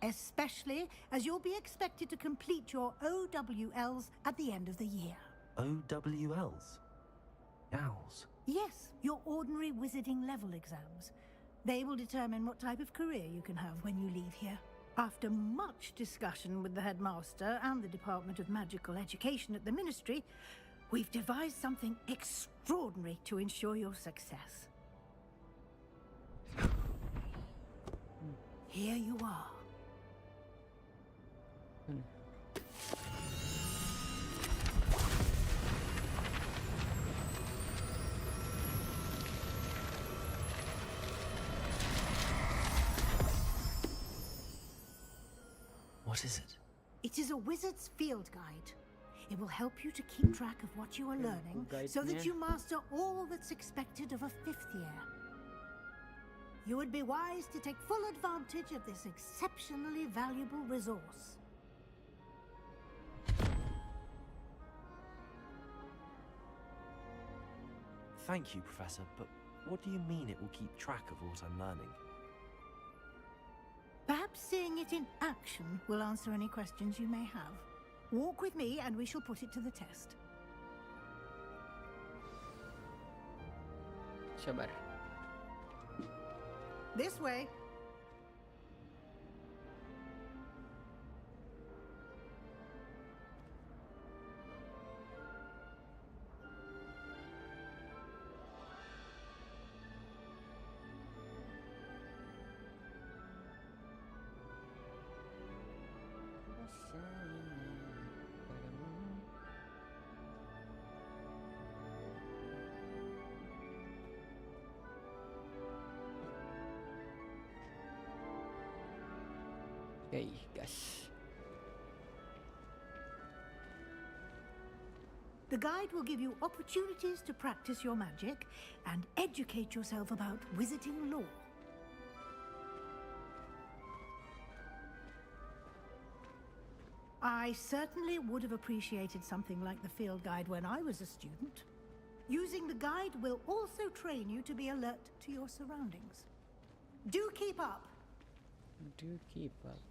Especially as you'll be expected to complete your OWLs at the end of the year. OWLs? Owls? Yes, your ordinary wizarding level exams. They will determine what type of career you can have when you leave here. After much discussion with the headmaster and the Department of Magical Education at the Ministry, we've devised something extraordinary to ensure your success. Here you are. What is it? It is a wizard's field guide. It will help you to keep track of what you are learning so that you master all that's expected of a 5th year. You would be wise to take full advantage of this exceptionally valuable resource. Thank you, Professor, but what do you mean it will keep track of what I'm learning? Perhaps seeing it in action will answer any questions you may have. Walk with me and we shall put it to the test. Sabar. This way. Okay, gas. The guide will give you opportunities to practice your magic and educate yourself about wizarding lore. I certainly would have appreciated something like the field guide when I was a student. Using the guide will also train you to be alert to your surroundings. Do keep up. Do keep up.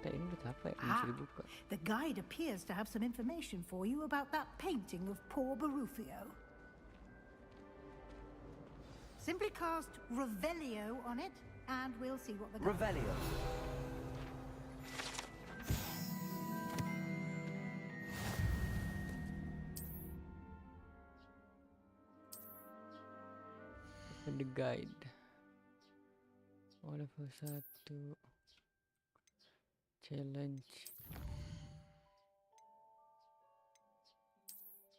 Ini apa ya? Bisa dibuka. The guide appears to have some information for you about that painting of poor Barufio. Simply cast Revelio on it, and we'll see what the guide... Revelio. The guide. Level 1 challenge.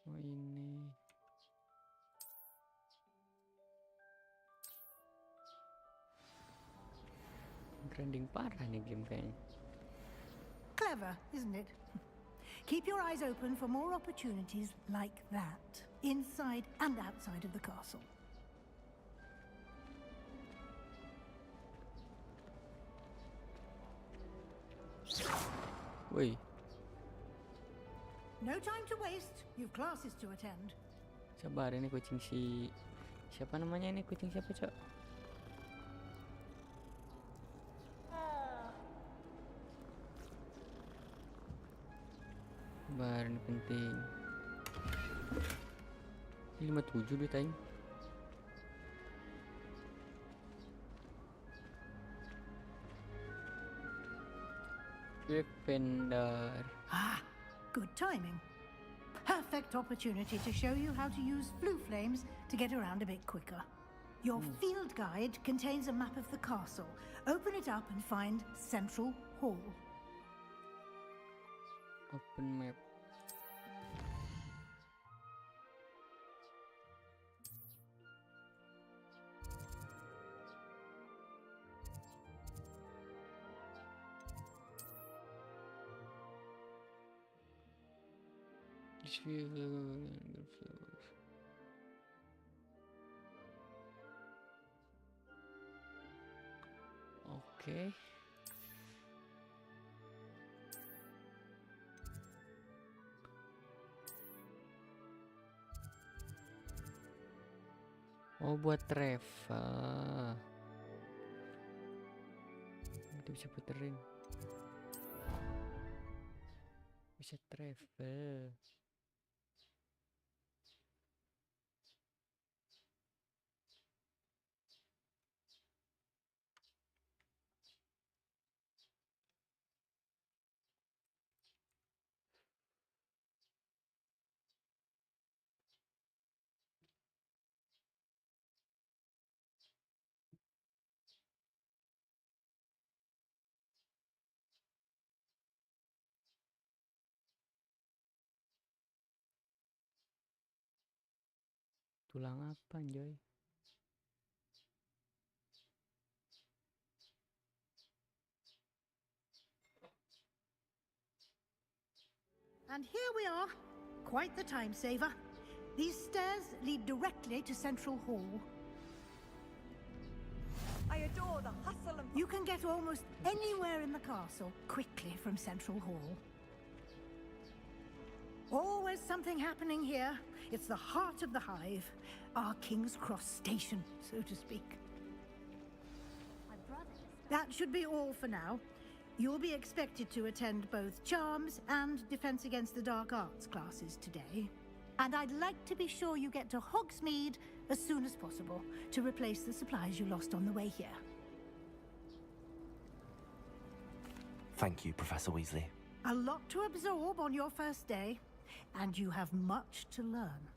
Oh ini. Grinding parah nih game kayaknya. Clever, isn't it? Keep your eyes open for more opportunities like that, inside and outside of the castle. Woi. No time to waste. You've classes to attend. Sabar, ini kucing si... Siapa namanya ini? Kucing siapa, Cok? Sabar, ini penting. 57 duit aing. Defender. Ah, good timing. Perfect opportunity to show you how to use flue flames to get around a bit quicker. Your field guide contains a map of the castle. Open it up and find Central Hall. Open map. Okay. Oh, buat travel. Itu bisa puterin. Bisa travel. Tulang apa, Joy? And here we are. Quite the time saver. These stairs lead directly to Central Hall. I adore the hustle and... You can get almost anywhere in the castle quickly from Central Hall. Always something happening here. It's the heart of the hive. Our King's Cross station, so to speak. That should be all for now. You'll be expected to attend both Charms and Defense Against the Dark Arts classes today. And I'd like to be sure you get to Hogsmeade as soon as possible to replace the supplies you lost on the way here. Thank you, Professor Weasley. A lot to absorb on your first day, and you have much to learn.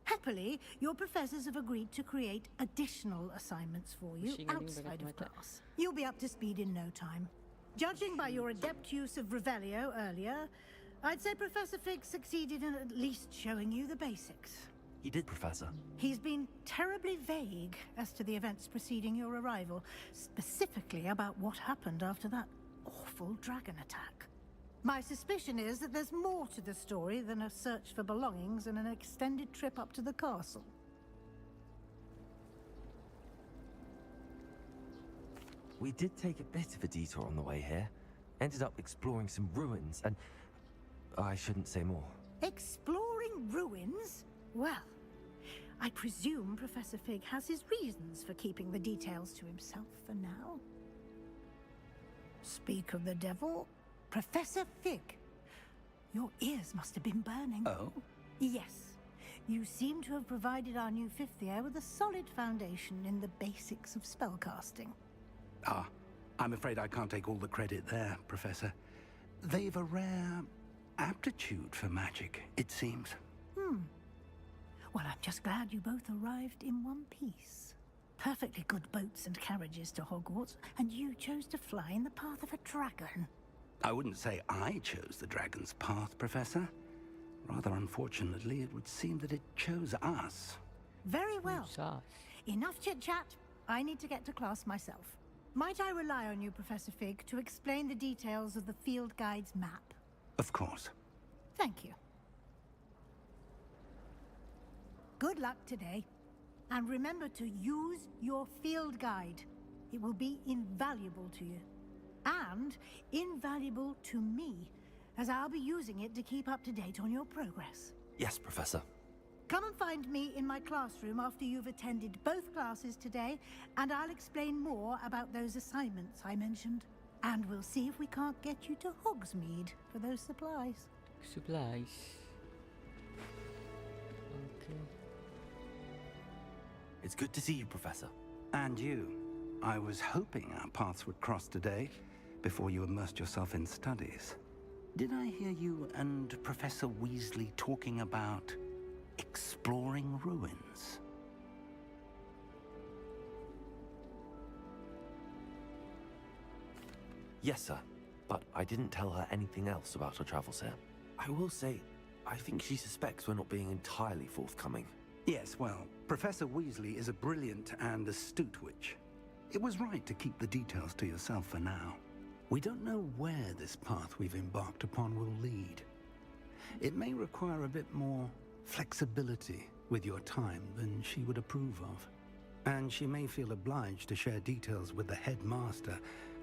Happily, your professors have agreed to create additional assignments for you outside of class. You'll be up to speed in no time. Judging by your adept use of Revelio earlier, I'd say Professor Fig succeeded in at least showing you the basics. He did, Professor. He's been terribly vague as to the events preceding your arrival, specifically about what happened after that awful dragon attack. My suspicion is that there's more to the story than a search for belongings and an extended trip up to the castle. We did take a bit of a detour on the way here. Ended up exploring some ruins and... I shouldn't say more. Exploring ruins? Well, I presume Professor Fig has his reasons for keeping the details to himself for now. Speak of the devil, Professor Fig. Your ears must have been burning. Oh? Yes. You seem to have provided our new fifth year with a solid foundation in the basics of spellcasting. Ah, I'm afraid I can't take all the credit there, Professor. They've a rare aptitude for magic, it seems. Well, I'm just glad you both arrived in one piece. Perfectly good boats and carriages to Hogwarts, and you chose to fly in the path of a dragon. I wouldn't say I chose the dragon's path, Professor. Rather unfortunately, it would seem that it chose us. Very well. Enough chit-chat. I need to get to class myself. Might I rely on you, Professor Fig, to explain the details of the field guide's map? Of course. Thank you. Good luck today. And remember to use your field guide. It will be invaluable to you. And invaluable to me, as I'll be using it to keep up to date on your progress. Yes, Professor. Come and find me in my classroom after you've attended both classes today, and I'll explain more about those assignments I mentioned. And we'll see if we can't get you to Hogsmeade for those supplies. Supplies. Okay. It's good to see you, Professor. And you. I was hoping our paths would cross today, before you immersed yourself in studies. Did I hear you and Professor Weasley talking about exploring ruins? Yes, sir. But I didn't tell her anything else about our travels here. I will say, I think she suspects we're not being entirely forthcoming. Yes, well, Professor Weasley is a brilliant and astute witch. It was right to keep the details to yourself for now. We don't know where this path we've embarked upon will lead. It may require a bit more flexibility with your time than she would approve of. And she may feel obliged to share details with the headmaster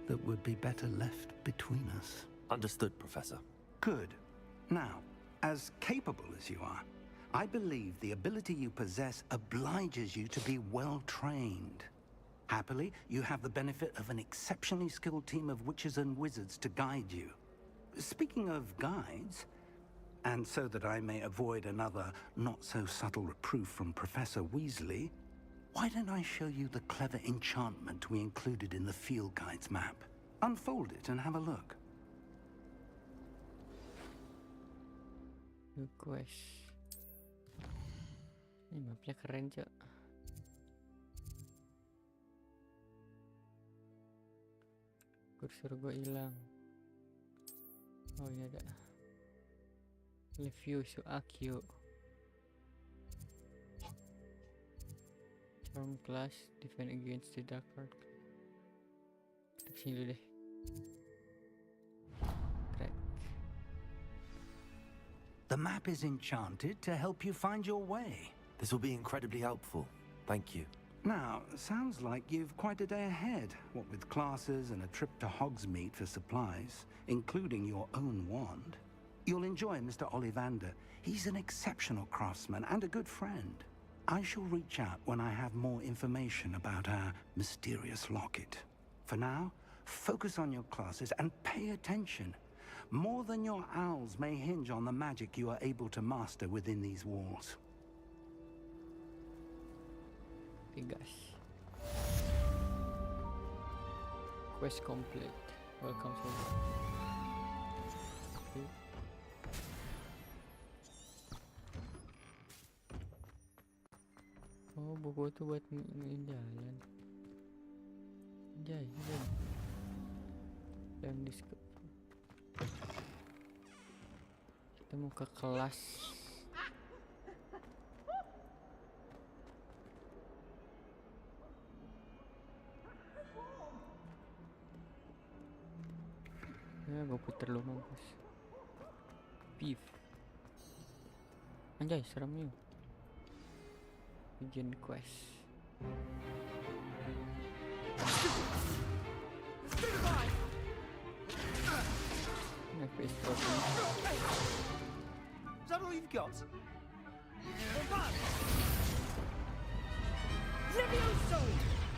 that would be better left between us. Understood, Professor. Good. Now, as capable as you are, I believe the ability you possess obliges you to be well trained. Happily, you have the benefit of an exceptionally skilled team of witches and wizards to guide you. Speaking of guides, and so that I may avoid another not-so-subtle reproof from Professor Weasley, why don't I show you the clever enchantment we included in the field guide's map? Unfold it and have a look. Request. Ini mapnya keren, Cok. Kursor gue hilang. Oh, ini ada. Levioso Accio. Charm class, defend against the dark art. Klik sini dulu deh. Crack. The map is enchanted to help you find your way. This will be incredibly helpful. Thank you. Now, sounds like you've quite a day ahead, what with classes and a trip to Hogsmeade for supplies, including your own wand. You'll enjoy Mr. Ollivander. He's an exceptional craftsman and a good friend. I shall reach out when I have more information about our mysterious locket. For now, focus on your classes and pay attention. More than your owls may hinge on the magic you are able to master within these walls. Gas. Quest complete. Welcome to. Okay. Oh, buku itu buat ngin jalan. Jalan. Dan diskep. Kita mau ke kelas. Ya, gue puter lu mampus. beef. Anjay, seremnya. Begin quest. Is that all you've got? Levioso!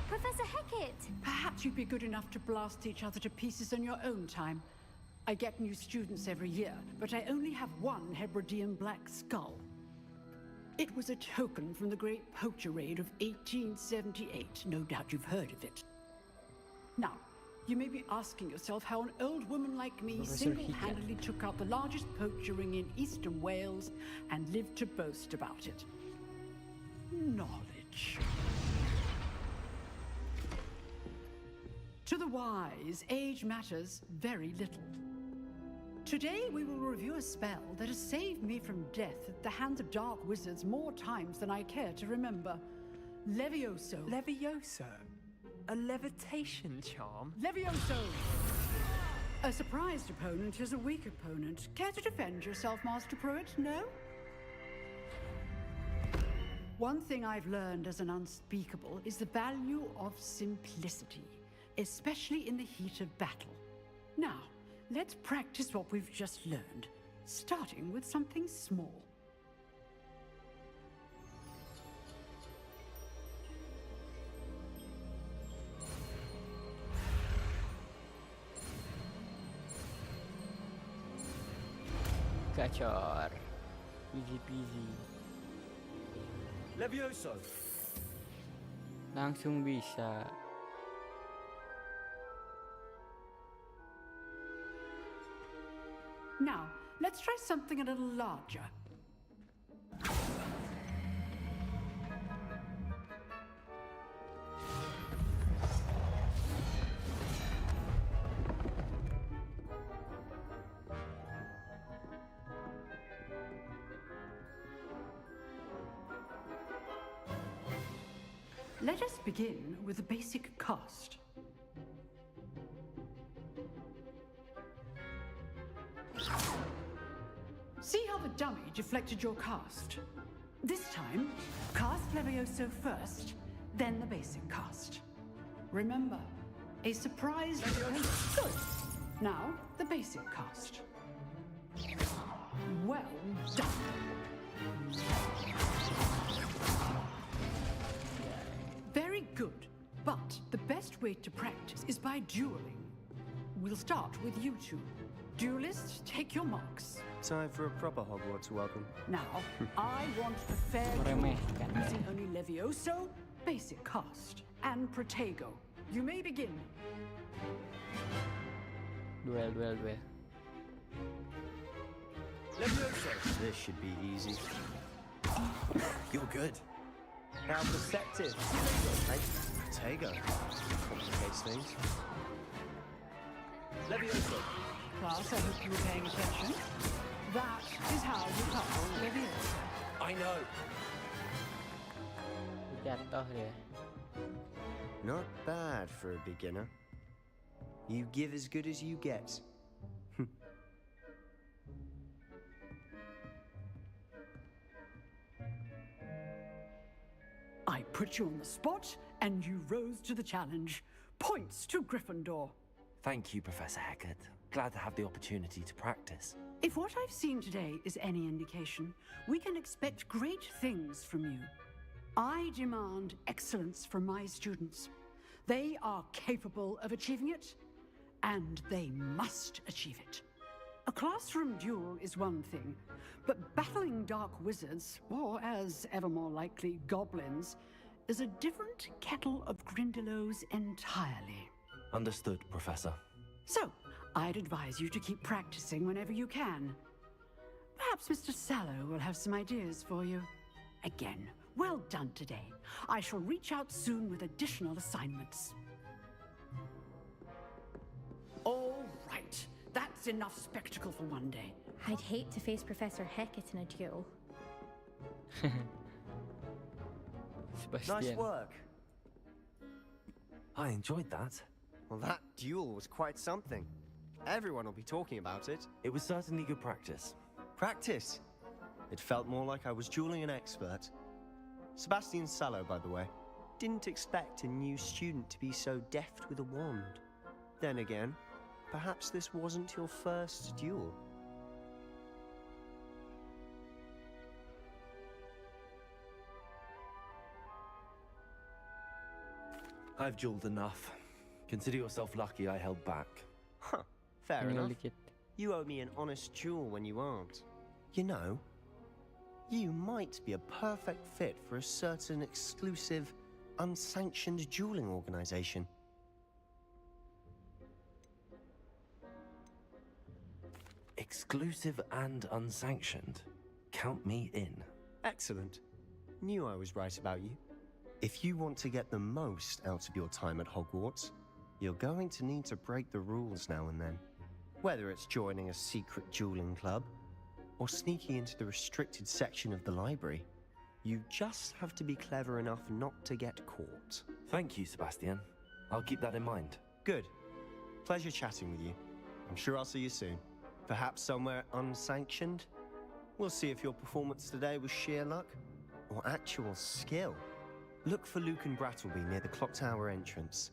Professor Hecat! Perhaps you'd be good enough to blast each other to pieces in your own time. I get new students every year, but I only have one Hebridean black skull. It was a token from the Great Poacher Raid of 1878. No doubt you've heard of it. Now, you may be asking yourself how an old woman like me single-handedly took out the largest poacher ring in eastern Wales and lived to boast about it. Knowledge. To the wise, age matters very little. Today we will review a spell that has saved me from death at the hands of dark wizards more times than I care to remember. Levioso. Levioso? A levitation charm? Levioso! A surprised opponent is a weak opponent. Care to defend yourself, Master Pruitt? No? One thing I've learned as an unspeakable is the value of simplicity, especially in the heat of battle. Now, let's practice what we've just learned, starting with something small. Gacor. Easy peasy. Levioso. Langsung bisa. Now, let's try something a little larger. Let us begin with the basic cast. See how the dummy deflected your cast? This time, cast Levioso first, then the basic cast. Remember, a surprise... Good. Now, the basic cast. Well done. Very good, but the best way to practice is by dueling. We'll start with you two. Duelists, take your marks. Time for a proper Hogwarts welcome. Now, I want a fair duel using only Levioso, basic cast, and Protego. You may begin. Duel. Levioso. This should be easy. You're good. How perceptive. Protego. Complicates things. Levioso. Class, I hope you were paying attention. That is how you cast Levioso. I know. Jatuh dia. Not bad for a beginner. You give as good as you get. I put you on the spot, and you rose to the challenge. Points to Gryffindor. Thank you, Professor Hecat. Glad to have the opportunity to practice. If what I've seen today is any indication, we can expect great things from you. I demand excellence from my students. They are capable of achieving it, and they must achieve it. A classroom duel is one thing, but battling dark wizards, or as ever more likely, goblins, is a different kettle of Grindylows entirely. Understood, Professor. So, I'd advise you to keep practicing whenever you can. Perhaps Mr. Sallow will have some ideas for you. Again, well done today. I shall reach out soon with additional assignments. All right. That's enough spectacle for one day. I'd hate to face Professor Hecat in a duel. Nice work. I enjoyed that. Well, that duel was quite something. Everyone will be talking about it. It was certainly good practice. Practice. It felt more like I was dueling an expert. Sebastian Sallow, by the way. Didn't expect a new student to be so deft with a wand. Then again, perhaps this wasn't your first duel. I've dueled enough. Consider yourself lucky I held back. Huh, fair Tinggal enough. dikit. You owe me an honest duel when you aren't. You know, you might be a perfect fit for a certain exclusive, unsanctioned dueling organization. Exclusive and unsanctioned. Count me in. Excellent. Knew I was right about you. If you want to get the most out of your time at Hogwarts, you're going to need to break the rules now and then. Whether it's joining a secret dueling club, or sneaking into the restricted section of the library, you just have to be clever enough not to get caught. Thank you, Sebastian. I'll keep that in mind. Good. Pleasure chatting with you. I'm sure I'll see you soon. Perhaps somewhere unsanctioned? We'll see if your performance today was sheer luck or actual skill. Look for Lucan Brattleby near the Clock Tower entrance.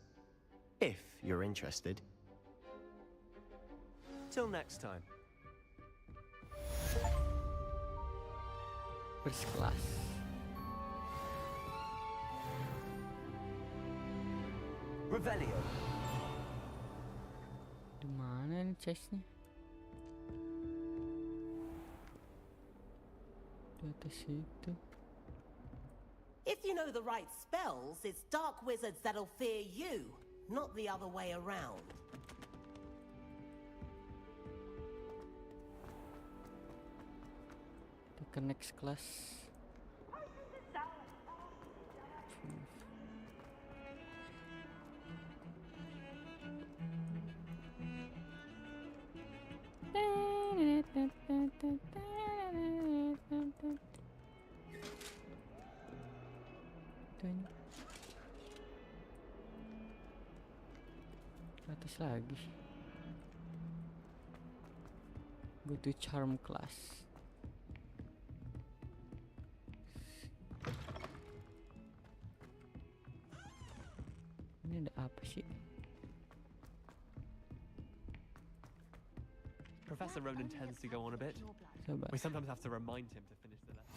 If you're interested. Till next time. First class. Revelio. Di mana nih chestnya? Di atas itu. If you know the right spells, it's dark wizards that'll fear you, not the other way around. Ke next class. Ke atas lagi. Go to charm class. Ini ada apa sih? Professor Ronan tends to go on a bit. We sometimes have to remind him to finish the lesson.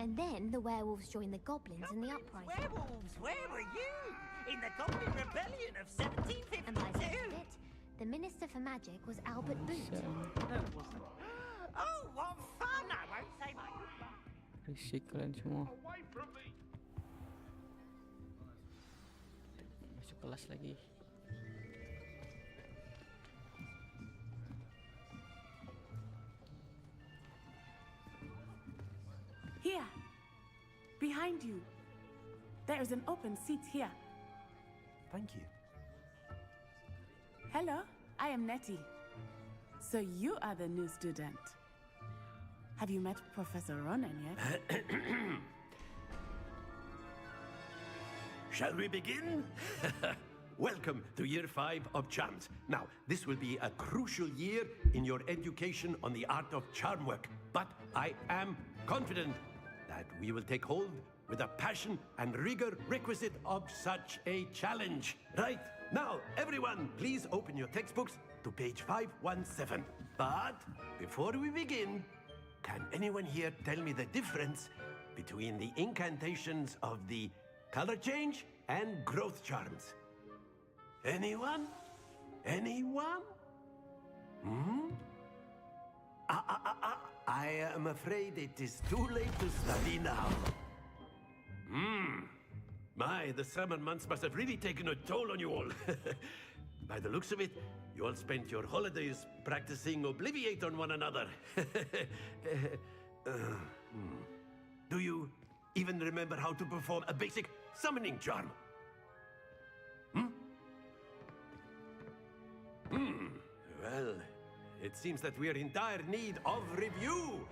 And then the werewolves joined the goblins in the uprising. Werewolves, where were you? In the Goblin Rebellion of 1752? And by the end of it, the Minister for Magic was Albert Boot. No, it wasn't. Oh, what fun! I won't say my Risik kalian semua. Masuk kelas lagi. Here. Behind you. There is an open seat here. Thank you. Hello, I am Nettie. So you are the new student. Have you met Professor Ronan yet? Shall we begin? Welcome to Year 5 of Charms. Now, this will be a crucial year in your education on the art of charm work. But I am confident that we will take hold with the passion and rigor requisite of such a challenge. Right, now, everyone, please open your textbooks to page 517. But before we begin, can anyone here tell me the difference between the incantations of the color change and growth charms? Anyone? Anyone? Hmm? I am afraid it is too late to study now. My, the summer months must have really taken a toll on you all. By the looks of it, you all spent your holidays practicing Obliviate on one another. Do you even remember how to perform a basic summoning charm? Well, it seems that we are in dire need of review.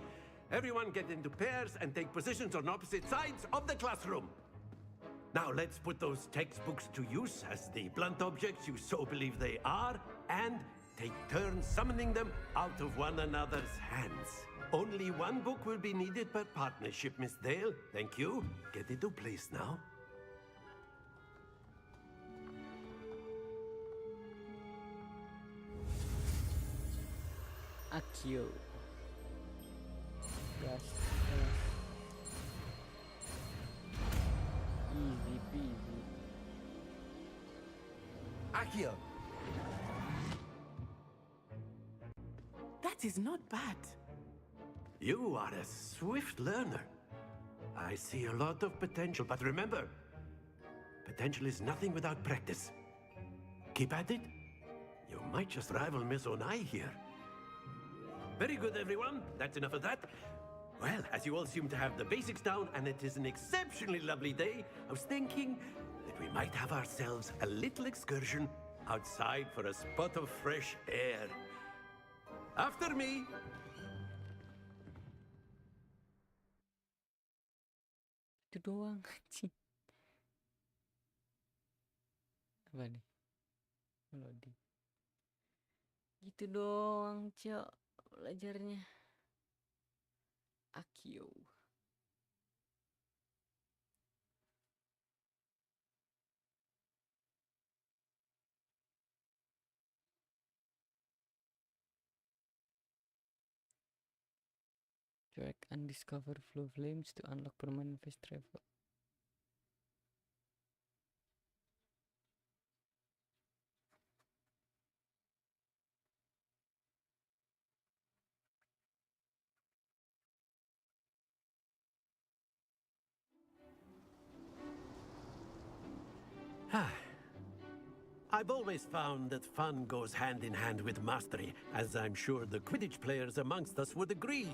Everyone get into pairs and take positions on opposite sides of the classroom. Now let's put those textbooks to use as the blunt objects you so believe they are, and take turns summoning them out of one another's hands. Only one book will be needed per partnership, Miss Dale. Thank you. Get into place now. Accio. Yes. Easy peasy. Accio. That is not bad. You are a swift learner. I see a lot of potential, but remember, potential is nothing without practice. Keep at it. You might just rival Miss Onai here. Very good, everyone. That's enough of that. Well, as you all seem to have the basics down, and it is an exceptionally lovely day, I was thinking that we might have ourselves a little excursion outside for a spot of fresh air. After me. Itu doang anjing. Apa nih? Loading. Gitu doang, Cok. Belajarnya. Accio. Track undiscovered flow flames to unlock permanent fast travel. I've always found that fun goes hand in hand with mastery, as I'm sure the Quidditch players amongst us would agree.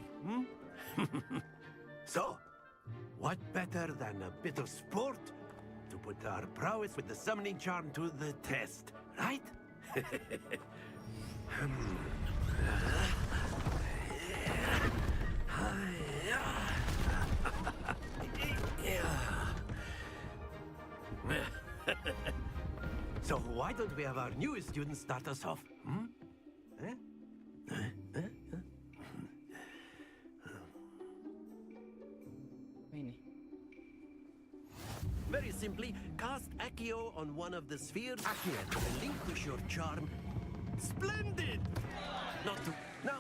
So, what better than a bit of sport to put our prowess with the summoning charm to the test, right? So why don't we have our newest student start us off? Very simply, cast Accio on one of the spheres and relinquish your charm. Splendid! Not to... Now,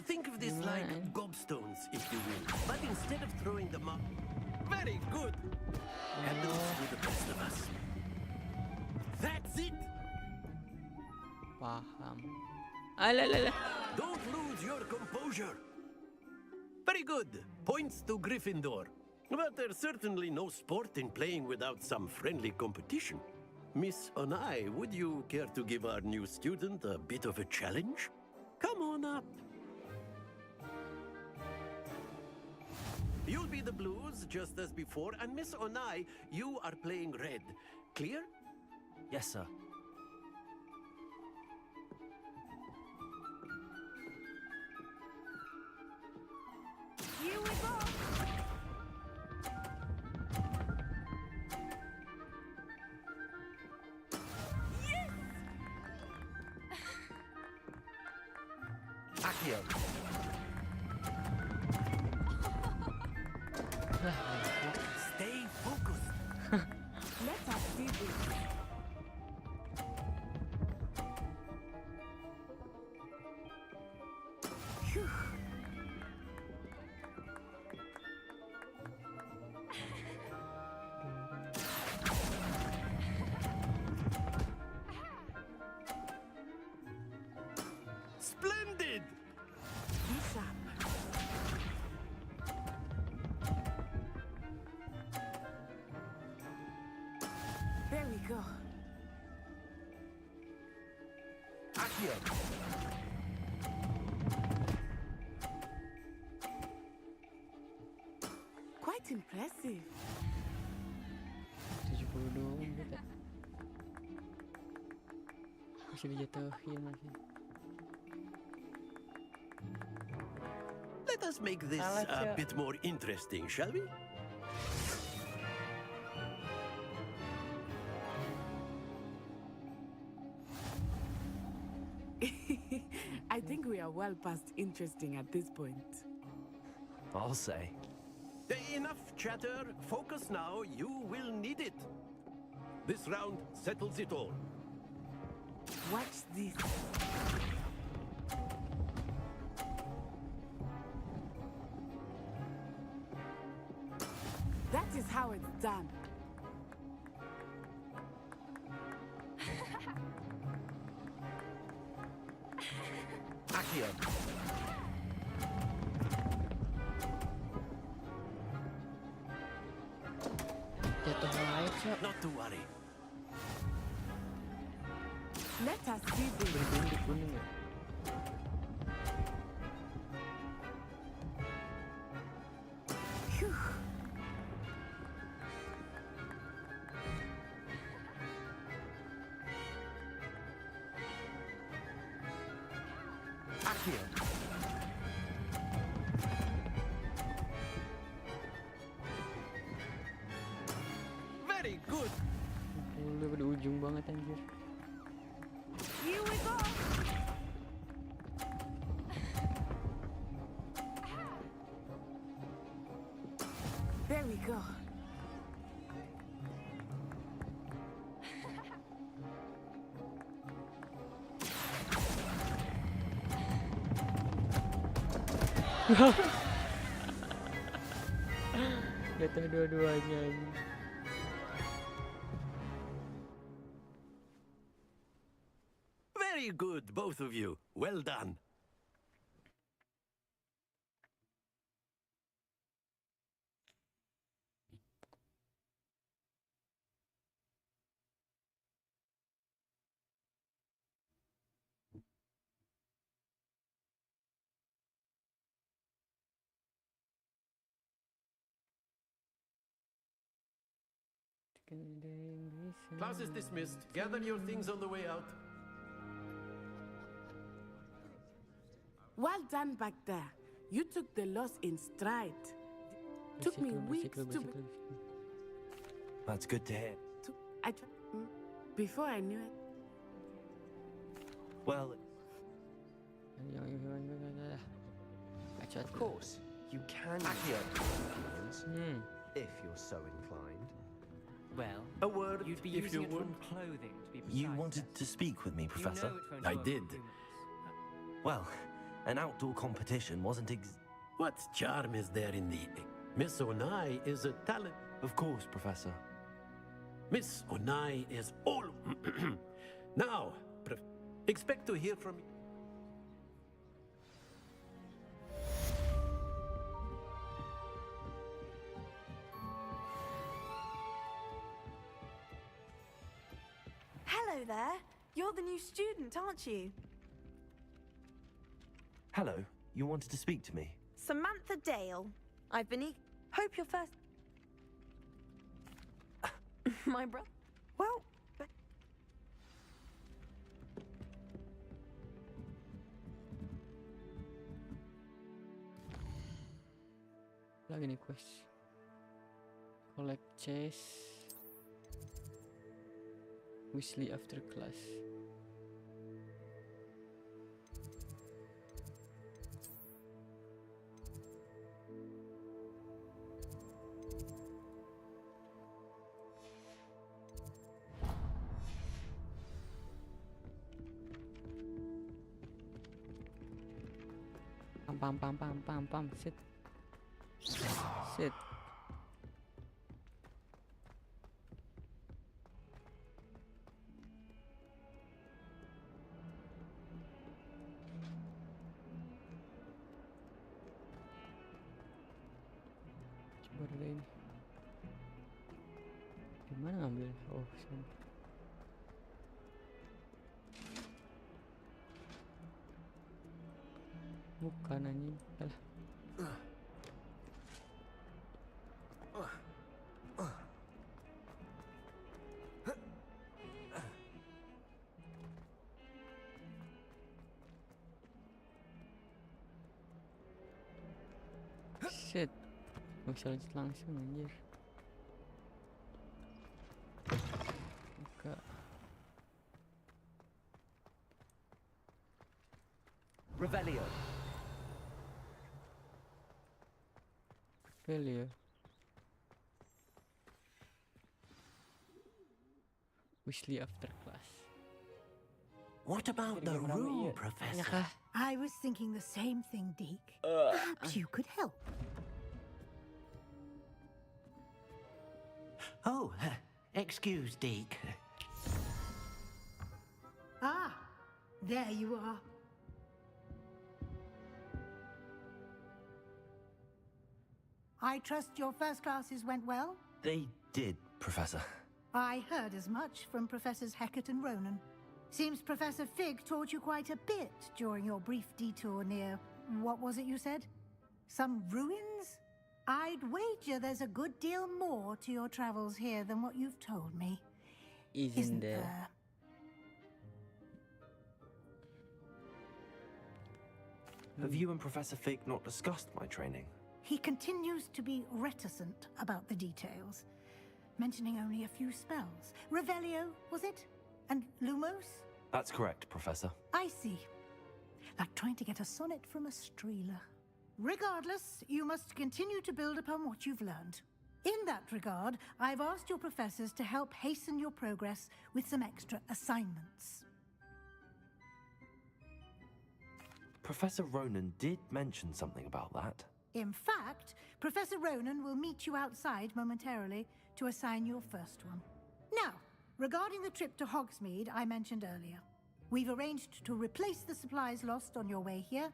think of this like gobstones, if you will. But instead of throwing them up... Very good! Happens to the best of us. That's it! Paham. Alalala. Don't lose your composure. Very good. Points to Gryffindor. But there's certainly no sport in playing without some friendly competition. Miss Onai, would you care to give our new student a bit of a challenge? Come on up. You'll be the blues, just as before, and Miss Onai, you are playing red. Clear? Yes, sir. Here we go. Accio. Stay focused. Let us do this. Phew. Splendid! Bishop. There we go. Accio. Quite impressive. 70 doang kita. Masih dijatuhin lagi. Let us make this a bit more interesting, shall we? are well past interesting at this point. I'll say. Enough chatter. Focus now. You will need it. This round settles it all. Watch this. That is how it's done. Accio. Jatuh wae, Cok. Not to worry. Let us see this. Berbundik kuning ya. Phew. Accio. Very good. Udah pada ujung banget anjir. Here we go. There we go. Jatuh dua-duanya anjing. Very good, both of you. Well done. Class is dismissed. Gather your things on the way out. Well done back there. You took the loss in stride. Took me weeks to... That's good to hear. Before I knew it. Well, of course, you can use if you're so inclined. Well, a word you'd be if using you it would. from clothing, to be precise. You wanted to speak with me, Professor? You know it won't I work did. with humans. Well, an outdoor competition wasn't What charm is there in the... Miss Onai is a talent. Of course, Professor. Miss Onai is all... Now, expect to hear from... Hello there. You're the new student, aren't you? Hello, you wanted to speak to me? Samantha Dale. I've been hope you're first... My brother... Well... Lagi nih quest. Collect chest. Weasley after class. Pam. Sit. Coba dulu ini. Gimana ngambil? Oh, sini. Bukan anjing. Alah. Shit. Gak bisa lanjut langsung anjir. Buka. Revelio. Revelio. Weasley after class. What about the room, Professor? I was thinking the same thing, Deke. Perhaps you could help. Oh, excuse, Deke. Ah, there you are. I trust your first classes went well? They did, Professor. I heard as much from Professors Hecat and Ronan. Seems Professor Fig taught you quite a bit during your brief detour near... what was it you said? Some ruins? I'd wager there's a good deal more to your travels here than what you've told me. Isn't there? Have you and Professor Fig not discussed my training? He continues to be reticent about the details, mentioning only a few spells. Revelio, was it? And Lumos? That's correct, Professor. I see. Like trying to get a sonnet from a streeler. Regardless, you must continue to build upon what you've learned. In that regard, I've asked your professors to help hasten your progress with some extra assignments. Professor Ronan did mention something about that. In fact, Professor Ronan will meet you outside momentarily to assign your first one. Now, regarding the trip to Hogsmeade I mentioned earlier, we've arranged to replace the supplies lost on your way here,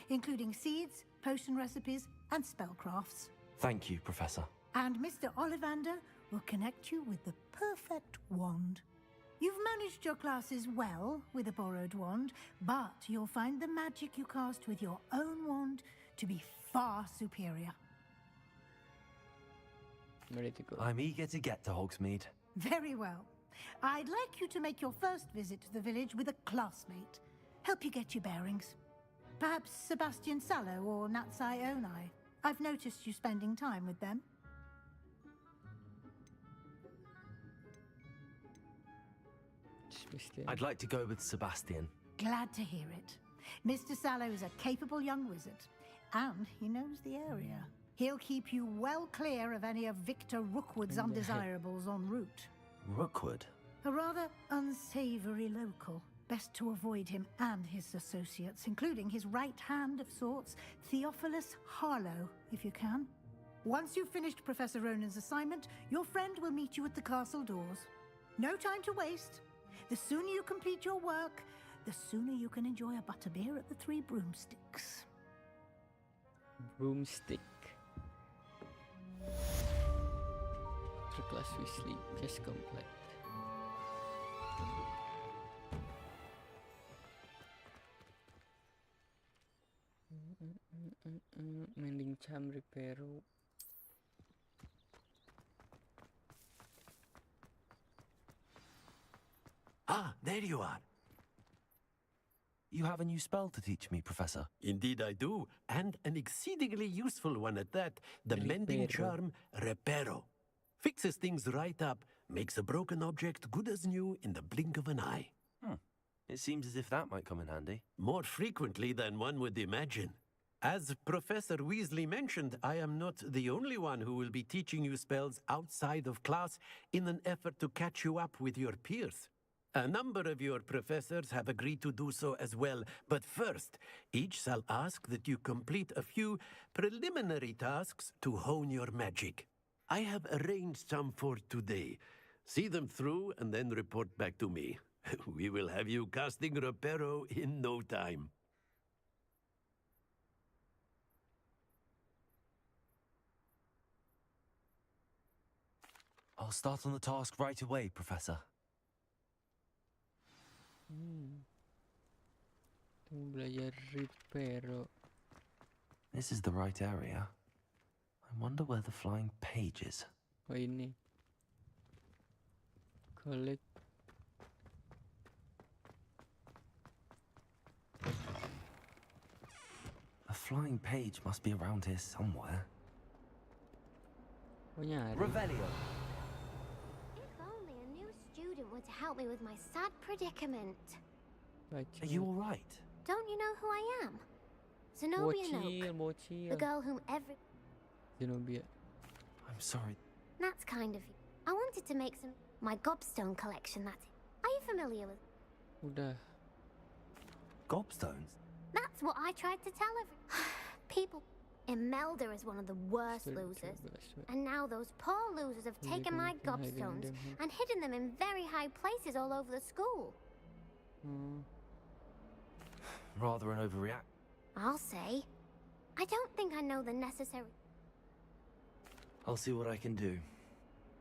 including seeds, potion recipes, and spellcrafts. Thank you, Professor. And Mr. Ollivander will connect you with the perfect wand. You've managed your classes well with a borrowed wand, but you'll find the magic you cast with your own wand to be far superior. Ready to go. I'm eager to get to Hogsmeade. Very well. I'd like you to make your first visit to the village with a classmate. Help you get your bearings. Perhaps Sebastian Sallow or Natsai Onai. I've noticed you spending time with them. I'd like to go with Sebastian. Glad to hear it. Mr. Sallow is a capable young wizard, and he knows the area. He'll keep you well clear of any of Victor Rookwood's undesirables en route. Rookwood? A rather unsavory local. Best to avoid him and his associates, including his right hand of sorts, Theophilus Harlow, if you can. Once you've finished Professor Ronan's assignment, your friend will meet you at the castle doors. No time to waste. The sooner you complete your work, the sooner you can enjoy a butterbeer at the Three Broomsticks. Broomstick. Class Weasley, just complete. Mending Charm Reparo. Ah, there you are. You have a new spell to teach me, Professor. Indeed I do, and an exceedingly useful one at that. The Mending Charm Reparo. Fixes things right up, makes a broken object good as new in the blink of an eye. It seems as if that might come in handy. More frequently than one would imagine. As Professor Weasley mentioned, I am not the only one who will be teaching you spells outside of class in an effort to catch you up with your peers. A number of your professors have agreed to do so as well, but first, each shall ask that you complete a few preliminary tasks to hone your magic. I have arranged some for today. See them through and then report back to me. We will have you casting Reparo in no time. I'll start on the task right away, Professor. Belajar Reparo. This is the right area. I wonder where the flying page is. Oh, ini. Collect. A flying page must be around here somewhere. Revelio. If only a new student were to help me with my sad predicament. Are you all right? Don't you know who I am? Zenobia Noak. Bocil. The girl whom Zenobia. I'm sorry. That's kind of you. I wanted to make my gobstone collection, that's it. Are you familiar with... Udah. Gobstones? That's what I tried to tell people. Imelda is one of the worst losers. And now those poor losers have taken my gobstones and hidden them in very high places all over the school. Rather an overreact. I'll say. I don't think I know the necessary... I'll see what I can do.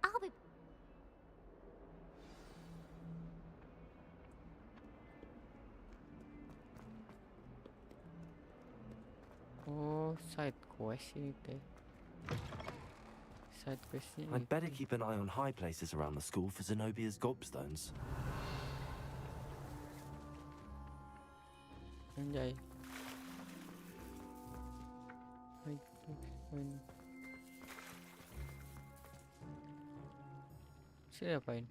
I'll be... Oh, side quest ini teh. Side questnya. I'd better keep an eye on high places around the school for Zenobia's gobstones. Anjay. Sini apain?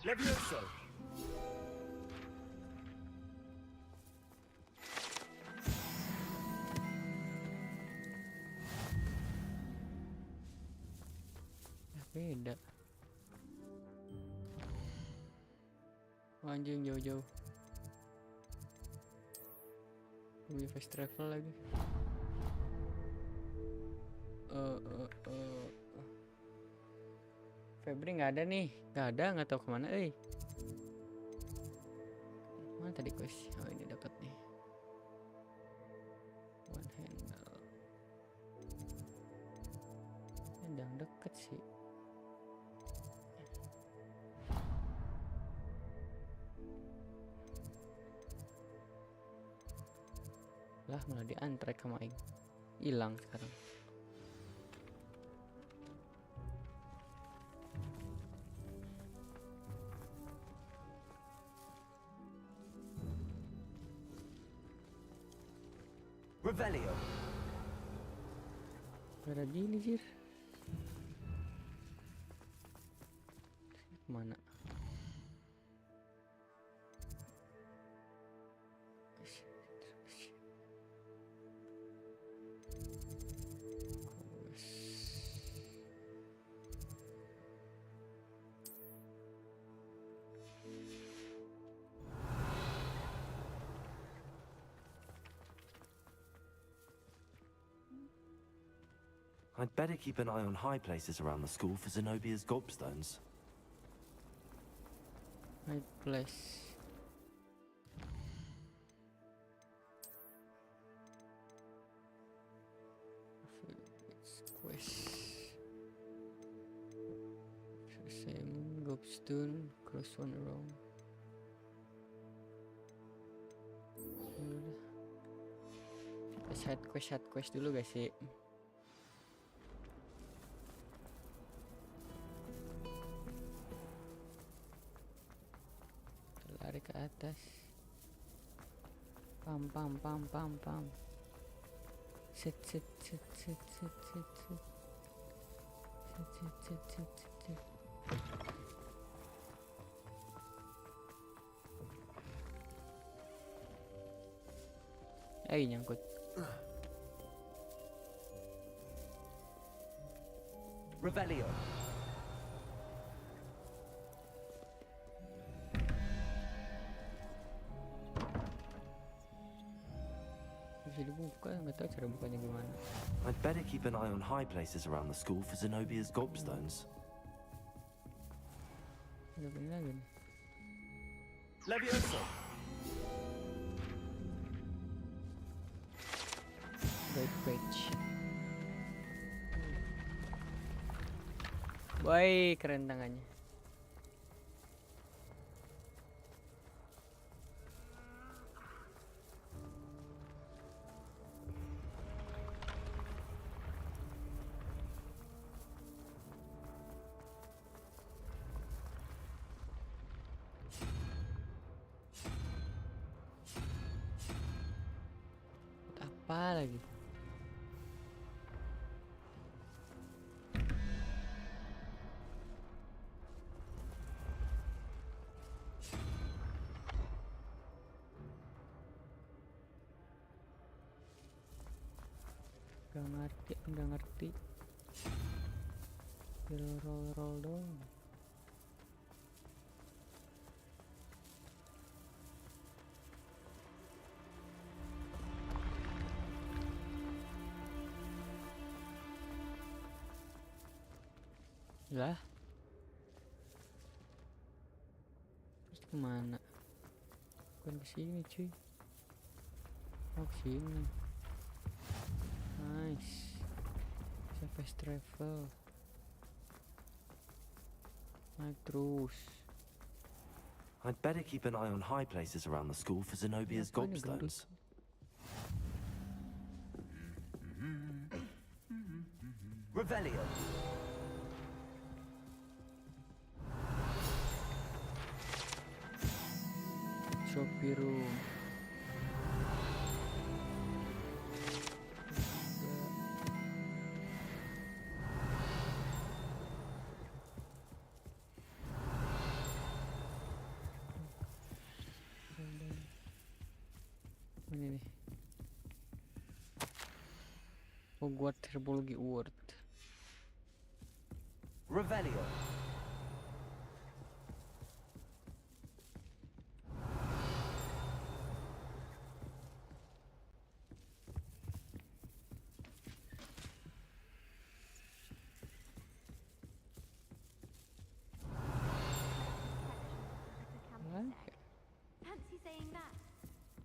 Levioso! Beda. Oh, anjing jauh-jauh. Lebih fast travel lagi. Febri nggak ada nih, nggak tahu kemana. Mana tadi quest? Oh, ini dekat nih. One handle. Yang deket sih. Lah malah diantrek sama Aing. Hilang sekarang. Revelio. Ada gini jir. Mana? I'd better keep an eye on high places around the school for Zenobia's gobstones. High place. Quest. Same gobstone, cross one around. Kita side quest dulu guys sih. Lari ke atas. Pam. Sit. Nyangkut. Revelio. Bisa dibuka, nggak tahu cara bukanya gimana. I'd better keep an eye on high places around the school for Zenobia's gobstones. Udah bener lagi. Levioso. Baik page. Baik, keren tangannya. Apa lagi? Nggak ngerti. Roll dong. Lah. Terus kemana? Bukan kesini cuy. Oh kesini. Nice. Bisa fast travel. Naik terus. I'd better keep an eye on high places around the school for Zenobia's gobstones. Revelio. Shopee room. Ini nih. Hogwarts Herbology Award. Revelio. Fancy saying that?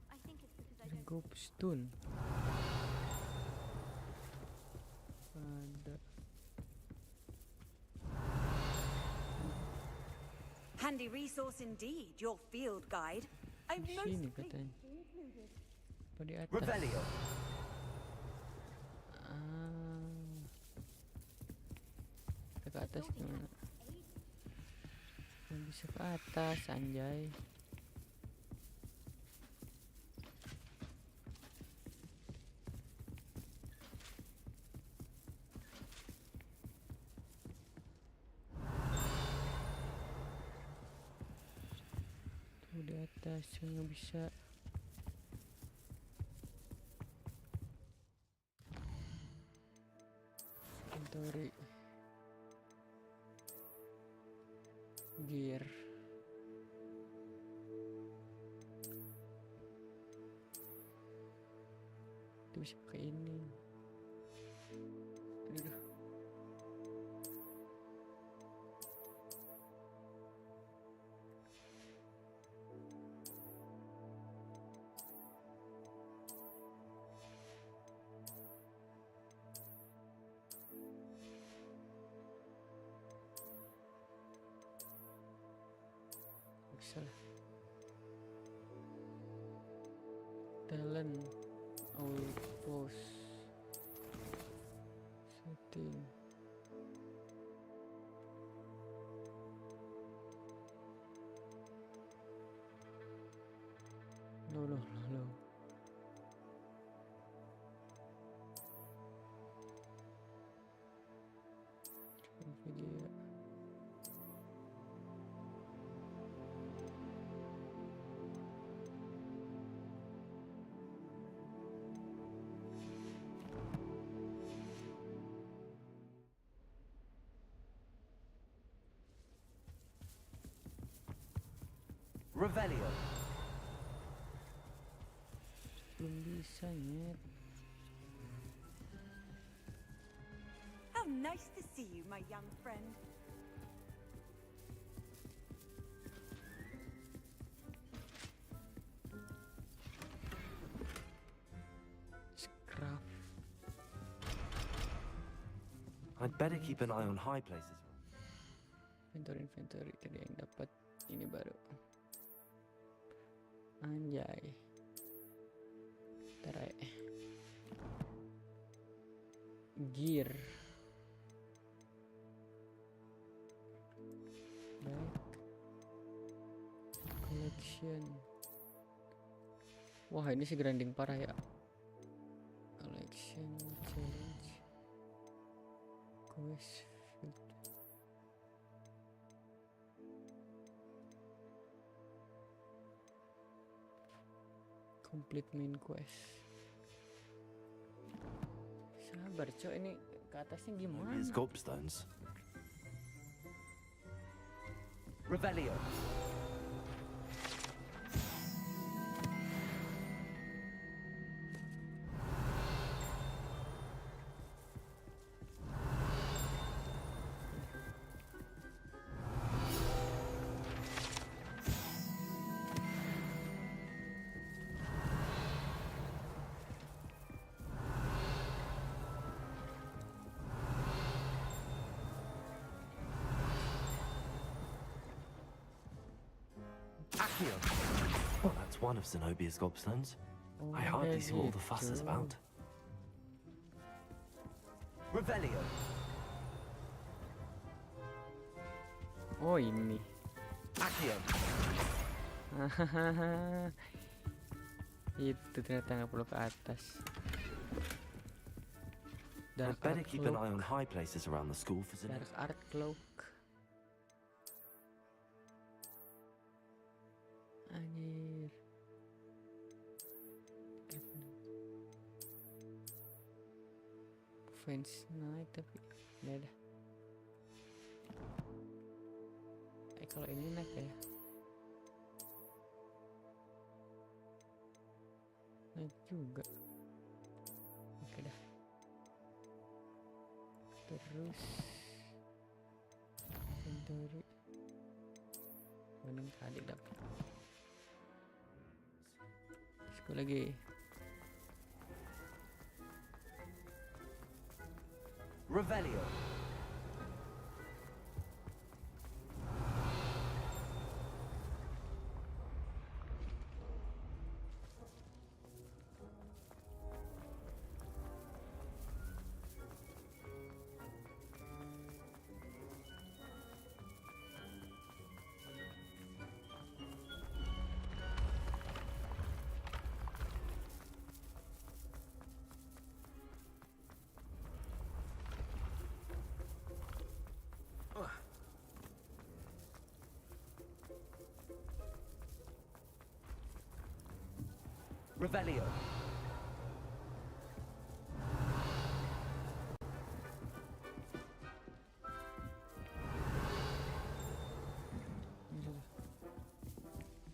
I think it's because I don't. Gobstone. Ada. Handy resource indeed, your field guide. I'm Di most sini pleased katanya. to be included. Apa di atas? Revelio. Kita ke atas gimana? Nggak bisa ke atas, anjay. Tuh di atas nggak bisa. Inventory. Gear. Itu bisa pakai ini. Aduh. Bisa. Talent all close setting. Loh. Video. Revelio. Belum bisa nyet. How nice to see you, my young friend. Scrap. I'd better keep an eye on high places. Inventory tadi yang dapat ini baru. Anjay. Tarai. Gear. Back. Collection. Wah, ini sih grinding parah ya. Collection challenge. Quest field. Complete main quest. Sabar cok, ini ke atasnya gimana? These gobstones. Revelio. Accio. Well, that's one of Zenobia's gobstones. I hardly see what all the fuss is about. Revelio. Oh ini. Accio. Itu ternyata nggak perlu ke atas. I'd better keep an eye on high places around the school for Zenobia. Dark Art Cloak. Anjir. Fans naik tapi udah dah. Kalau ini naik ya. Naik juga. Oke dah. Terus inventory. Mending tadi dapat. Sekali lagi. Revelio. Revelio.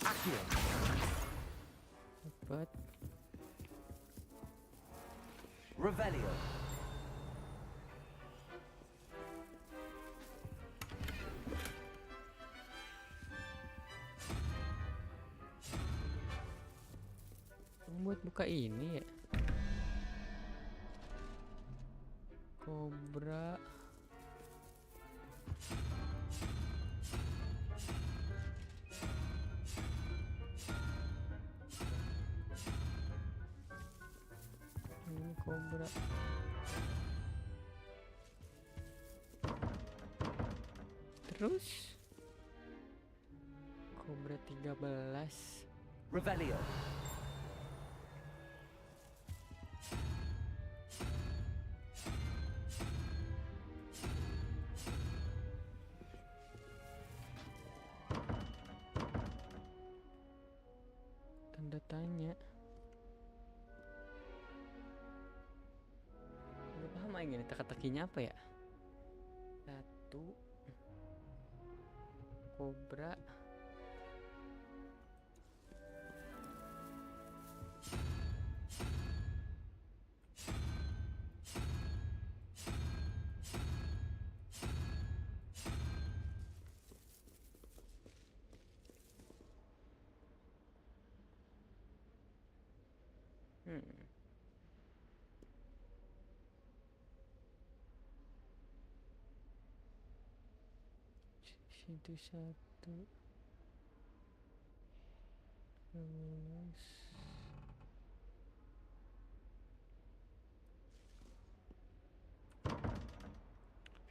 Accio. Dapat. Revelio. Buat buka ini ya. Cobra. Ini Cobra. Terus Cobra 13. Revelio. Tanda tanya. Gak paham aja nih teka-tekinya apa ya? Satu Cobra. Situ satu. Terus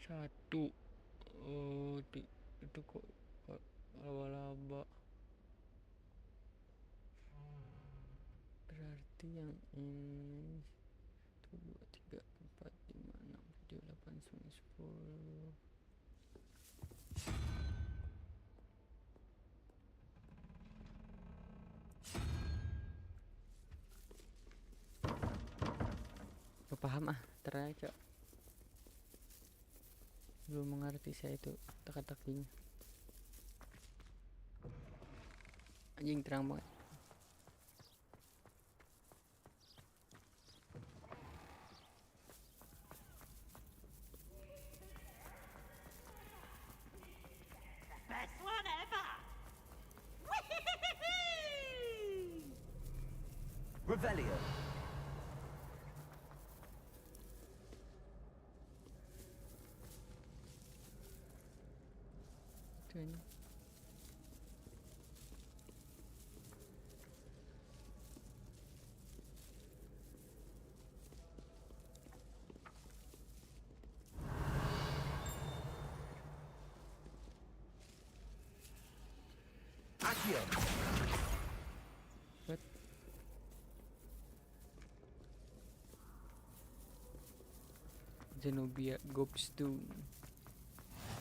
satu. Oh, itu kok laba-laba. Berarti yang ini 1, 2, 3, 4, 5, 6, 7, 8, 9, 10. Gak paham ah. letternya, Cok. Belum mengerti saya itu teka-tekinya. Anjing terang banget. Best one ever! Revelio. Tuh. Accio. What? Zenobia Gobstone.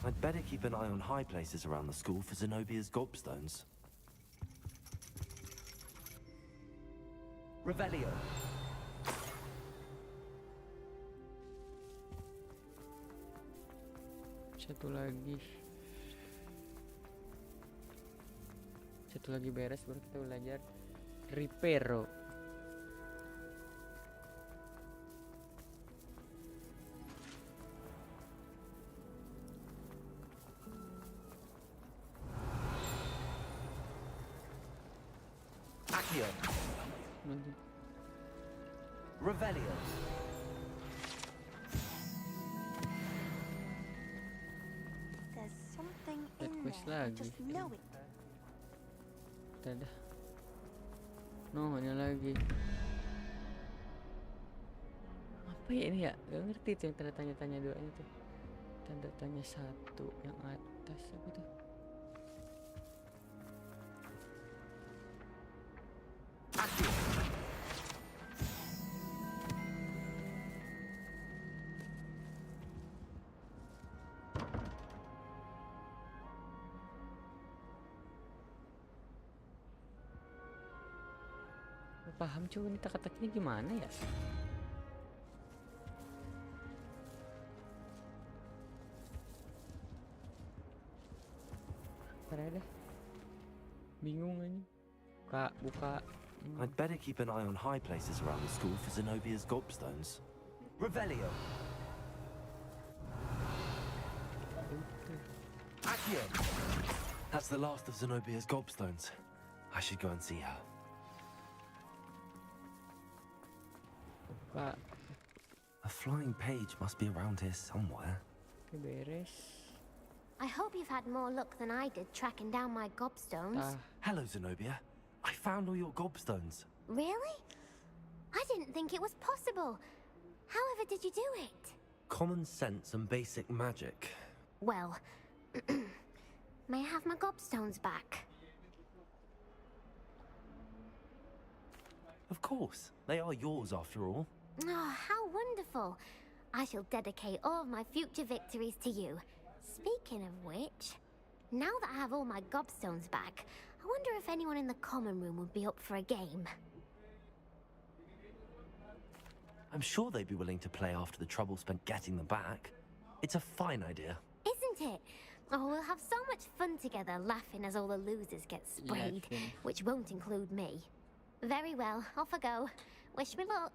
I'd better keep an eye on high places around the school for Zenobia's gobstones. Revelio. Satu lagi beres baru kita belajar Reparo. Accio. Revelio. There's something Lihat in quest there. I lagi. just know it. Ada. No, ini lagi. Apa ya ini ya? Gak ngerti tuh yang tanda tanya-tanya doanya tuh. Tanda tanya satu yang atas apa tuh? Paham cuy, ini teka-tekinya gimana ya? Parah deh. Bingung aja. Buka. I'd better keep an eye on high places around the school for Zenobia's gobstones. Revelio. Accio. That's the last of Zenobia's gobstones. I should go and see her. Pak. A flying page must be around here somewhere. Beres. I hope you've had more luck than I did tracking down my gobstones. Hello, Zenobia. I found all your gobstones. Really? I didn't think it was possible. However did you do it? Common sense and basic magic. Well, may I have my gobstones back? Of course. They are yours after all. Oh, how wonderful. I shall dedicate all of my future victories to you. Speaking of which, now that I have all my gobstones back, I wonder if anyone in the common room would be up for a game. I'm sure they'd be willing to play after the trouble spent getting them back. It's a fine idea. Isn't it? Oh, we'll have so much fun together laughing as all the losers get sprayed, which won't include me. Very well, off I go. Wish me luck.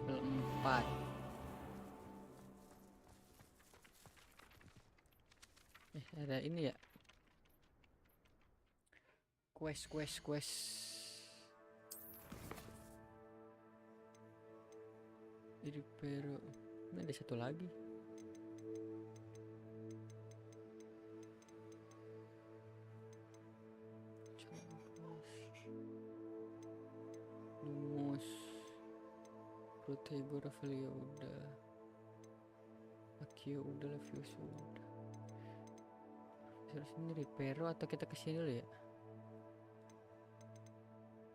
Level 4. Ada ini ya. Quest. Jadi pero ini ada satu lagi. Lumos. Protego Rafaelio udah. Akio udah, Levius udah. Terus ini Reparo atau kita kesini dulu ya?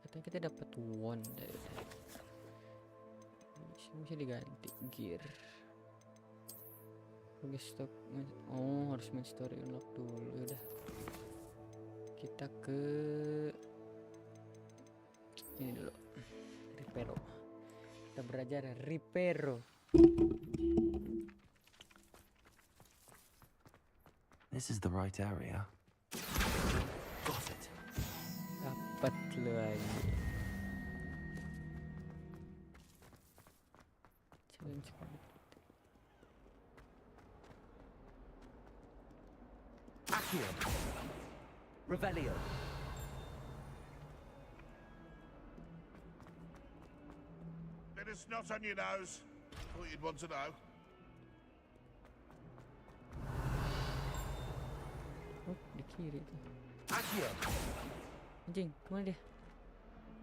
Katanya kita dapat wand dari bisa diganti gear. Stok. Oh, harus main story unlock dulu. Udah. Kita ke ini dulu. Ripero. Kita belajar Ripero. This is the right area. Got it. Dapat lagi. Challenge. Accio. Revelio. Bit of snot on your nose. Thought you'd want to know. Oh, di kiri tuh. Accio. Anjing, kemana dia?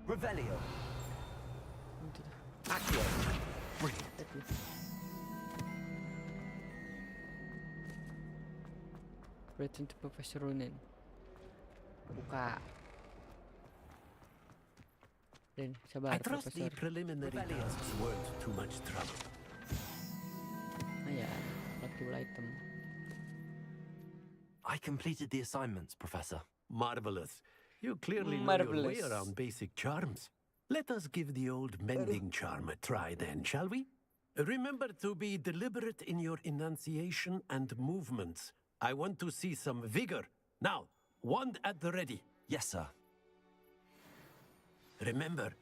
Revelio. Itu tuh. Accio. Return to Professor Ronen. Buka. Dan sabar, I trust the Profesor. preliminary tasks weren't too much trouble. Ayan, collectible item. I completed the assignments, Professor. Marvelous. You clearly know your way Marvelous. around basic charms. Let us give the old mending charm a try then, shall we? Remember to be deliberate in your enunciation and movements. I want to see some vigor. Now, wand at the ready. Yes, sir. Remember,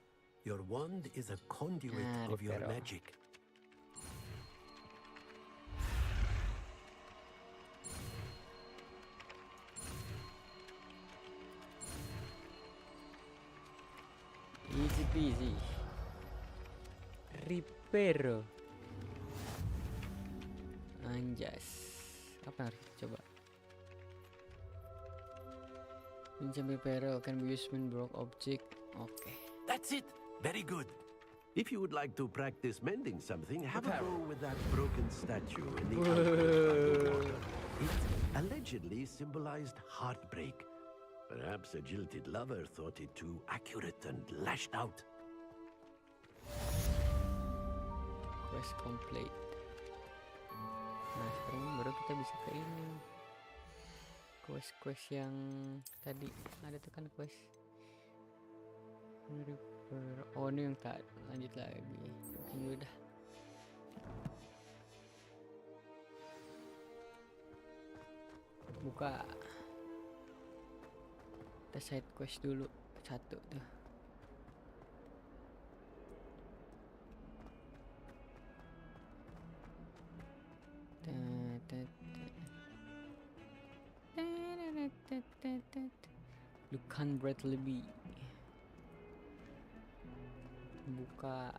your wand is a conduit of your Ripero. magic. Easy peasy. Ripero. Anjas. Apa yang harus kita coba? Pinjam Ripero can be used when broke object. Oke. That's it. Very good. If you would like to practice mending something, have a go with that broken statue in the underwater. It allegedly symbolized heartbreak. Perhaps a jilted lover thought it too accurate and lashed out. Quest complete. Nah, sekarang baru kita bisa ke ini. Quest yang tadi ada tuh kan quest. Oh, ini yang tak lanjut lagi. Ini udah. Buka. Kita side quest dulu satu tuh. Lucan Bradley. Buka.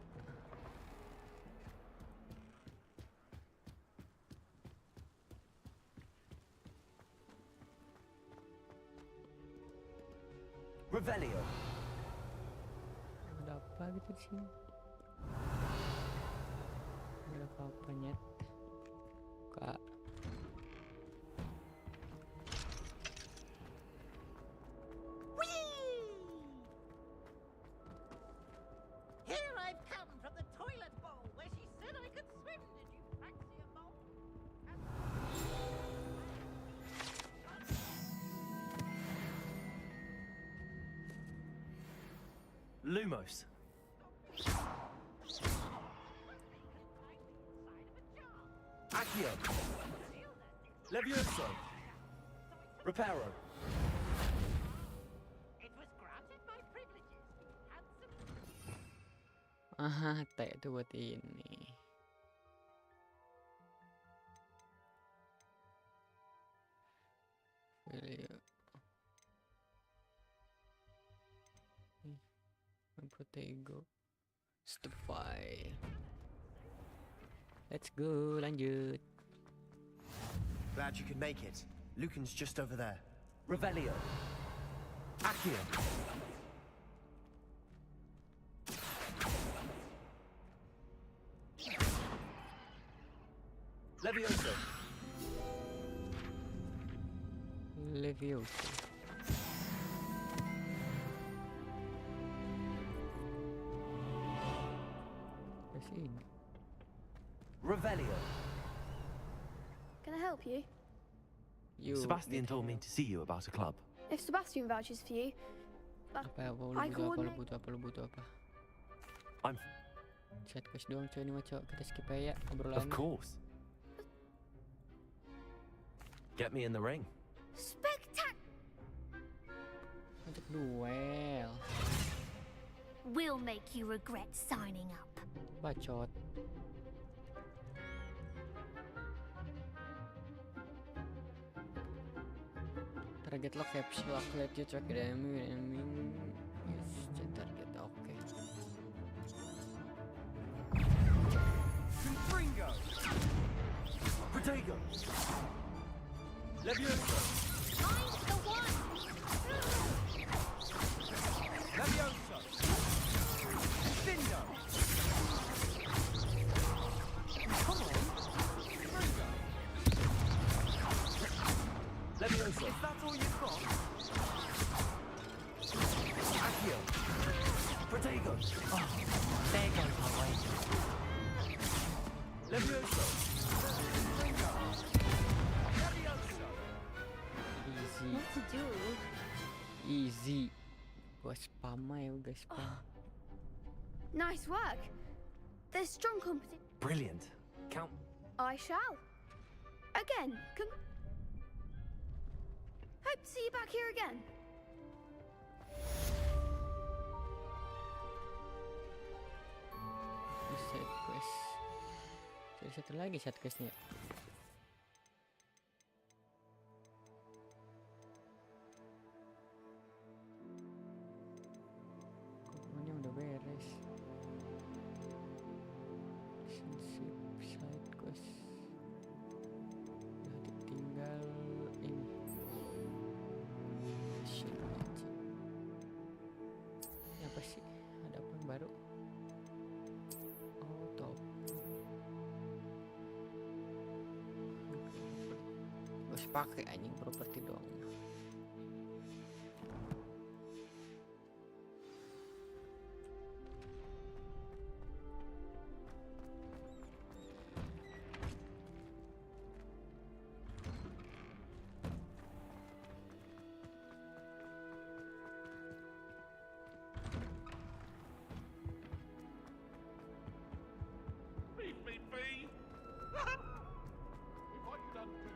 Revelio. Ada apa gitu di sini? Ada apa-apa nyet? Buka. Here I've come from the toilet bowl where she said I could swim. Did you fancy a bowl? Lumos. Accio. Levioso. Reparo. It was granted my privileges. Aha, tak itu buat ini. Value. Protego. Stupefy. Let's go, lanjut. Glad you could make it. Lucan's just over there. Revelio. Accio. Levioso. Levioso. Revelio. help you? Sebastian told me to see you about a club. If Sebastian vouches for you, I coordinate. Lu butuh apa? I'm... Chat quest doang coy ini mah cok. Kita skip aja ya obrolannya. Of course. Get me in the ring. Ajak duel. We'll make you regret signing up. Bacot. Target lo capsule let you track the enemy. Yes, target oke. Confringo! Protego! Levioso! I'm the one! Levioso! Infindo! Come on! Confringo! Levioso! Is that all you've got? Accio! Protego! Oh, there goes my way. Levioso! Confringo! Easy. What to do? Easy. Gua spam aja udah spam. Nice work. There's strong competition. Brilliant. Count. I shall. Again. Hope to see you back here again. Set quest. Jadi satu lagi set questnya. Pokoknya udah beres. Relationship side quest. Udah tinggal ini. Shit aja. Ini apa sih? Ada apa yang baru? Oh, top. Harus pakai anjing properti doang. Beep. What you done to?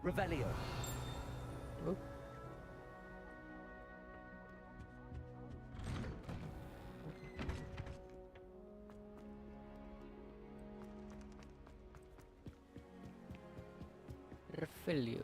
Revelio. Oh. Revelio.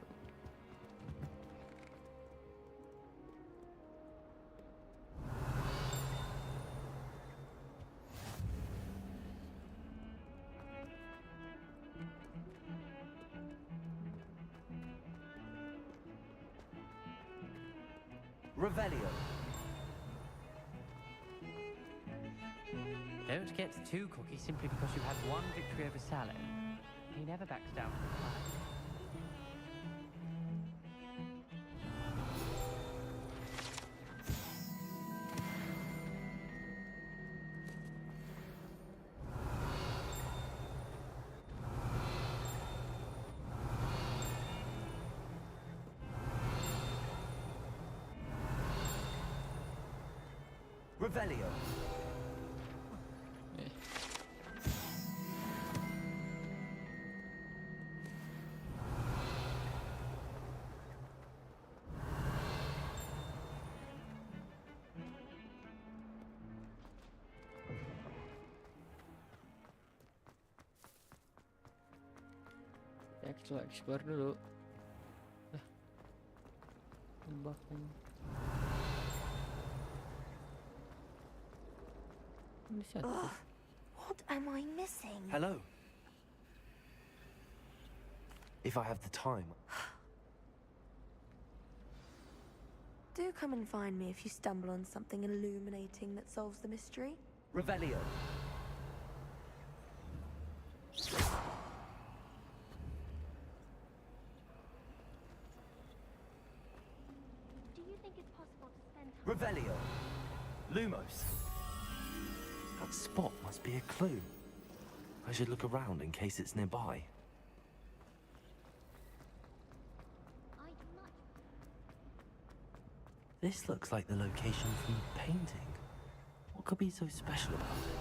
Revelio. Don't get too cocky simply because you had one victory over Sallow. He never backs down from the fight. Revelio. Explore dulu. Bahkan What am I missing? Hello. If I have the time. Do come and find me if you stumble on something illuminating that solves the mystery. Revelio. Do you think it's possible to spend time? Revelio. Lumos. That spot must be a clue. I should look around in case it's nearby. This looks like the location from the painting. What could be so special about it?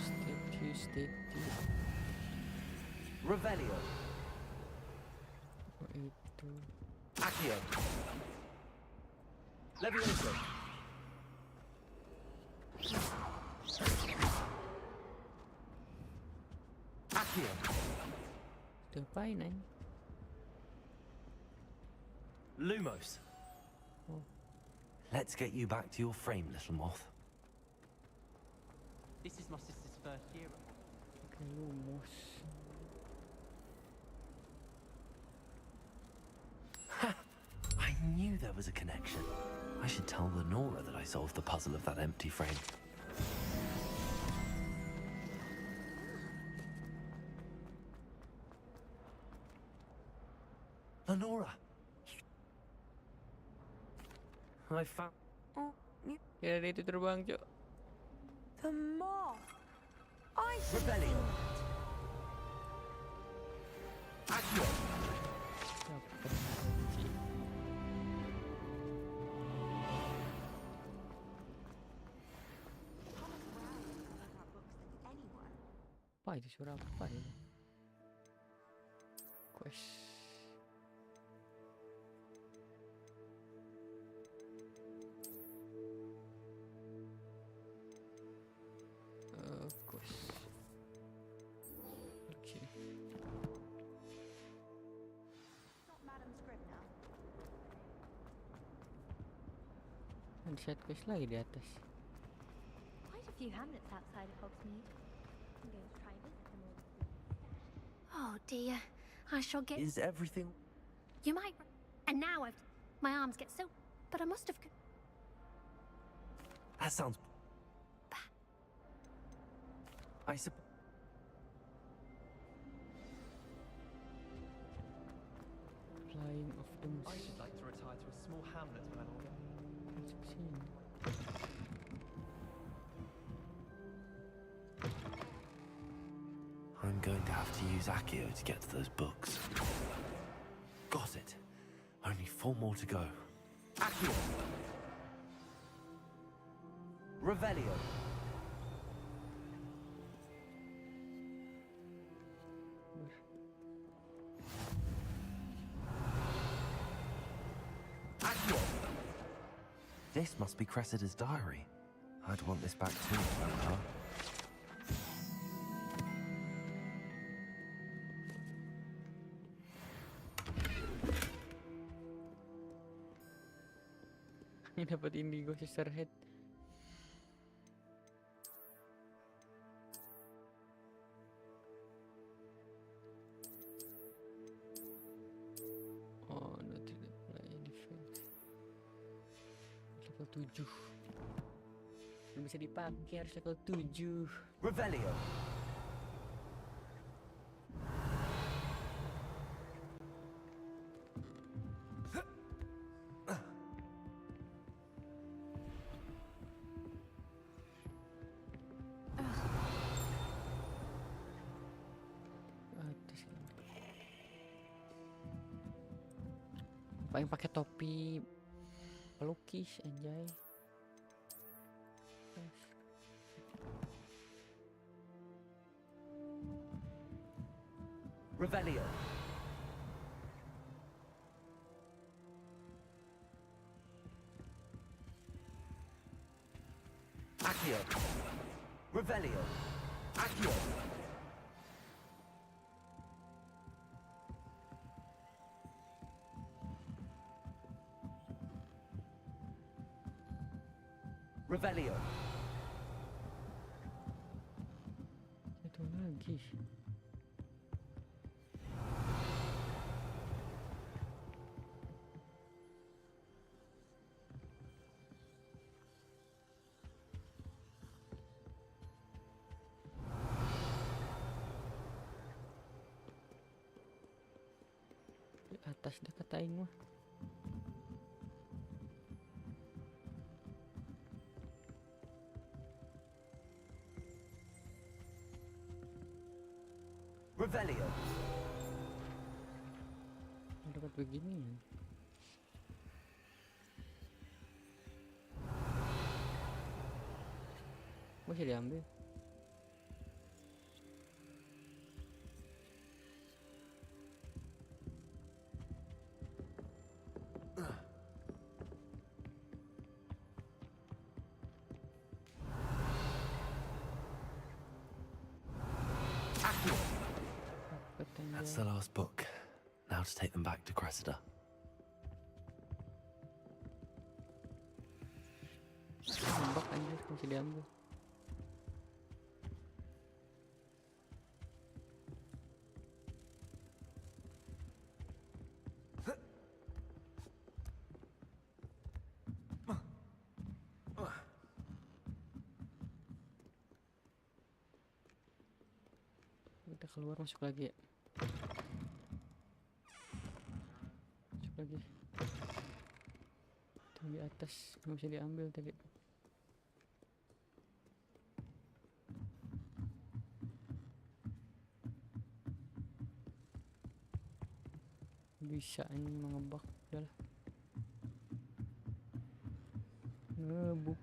Step 2. Revelio. Oh, itu. Accio. Levioso. Accio. Diapain eh? Lumos. Oh. Let's get you back to your frame, little moth. This is my sister's first year. Lumos. I knew there was a connection. I should tell Lenora that I solved the puzzle of that empty frame. Lenora! I found... Oh, you... Kira dia itu terbang, Cok. The moth. I should have Rebellion. seen that. Accio. Apa itu suara apa ini? Quest. Quest. Okay. Ada side quest lagi di atas. Quite a few hamlets outside of Hogsmeade. I'm going to try and visit them all. Oh dear, I shall get. Is everything... You might. And now I've. My arms get so. But I must have. That sounds... I suppose... Flying of the I should like to retire to a small hamlet when I'm older. I'm going to have to use Accio to get to those books. Got it. Only 4 more to go. Accio. Revelio. Accio. This must be Cressida's diary. I'd want this back too, won't I? Ini dapat indigo sisterhead. Oh, no tidak play defense. Level 7. Belum bisa dipakai, harus level 7. Revelio. Paling pakai topi pelukis anjay. Revelio. Accio. Revelio. Accio. Revelio. Satu lagi. Di atas dekat aing mah. Revelio. Dapat begini ya. Bisa diambil. That's the last book. Now to take them back to Cressida. Nembak anjir, masih diambil. Kita keluar, masuk lagi ya. Masuk lagi. Di atas nggak bisa diambil tadi. Bisa ini mengebak, udahlah. Ngebuk.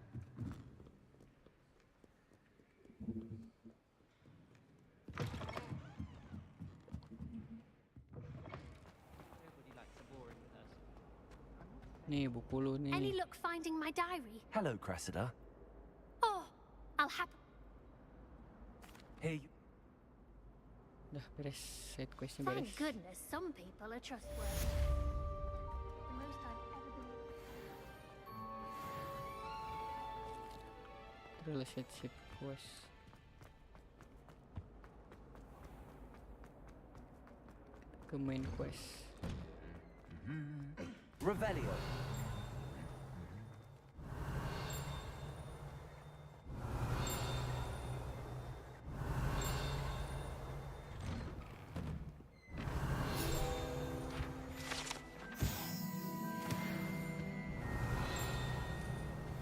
Nih buku lu nih. Any luck finding my diary? Hello, Cressida. Oh, I'll have. Here you... Dah beres, side questnya Thank beres. goodness some people are trustworthy. The most I've ever been. Relationship quest. Ke main quest. Revelio.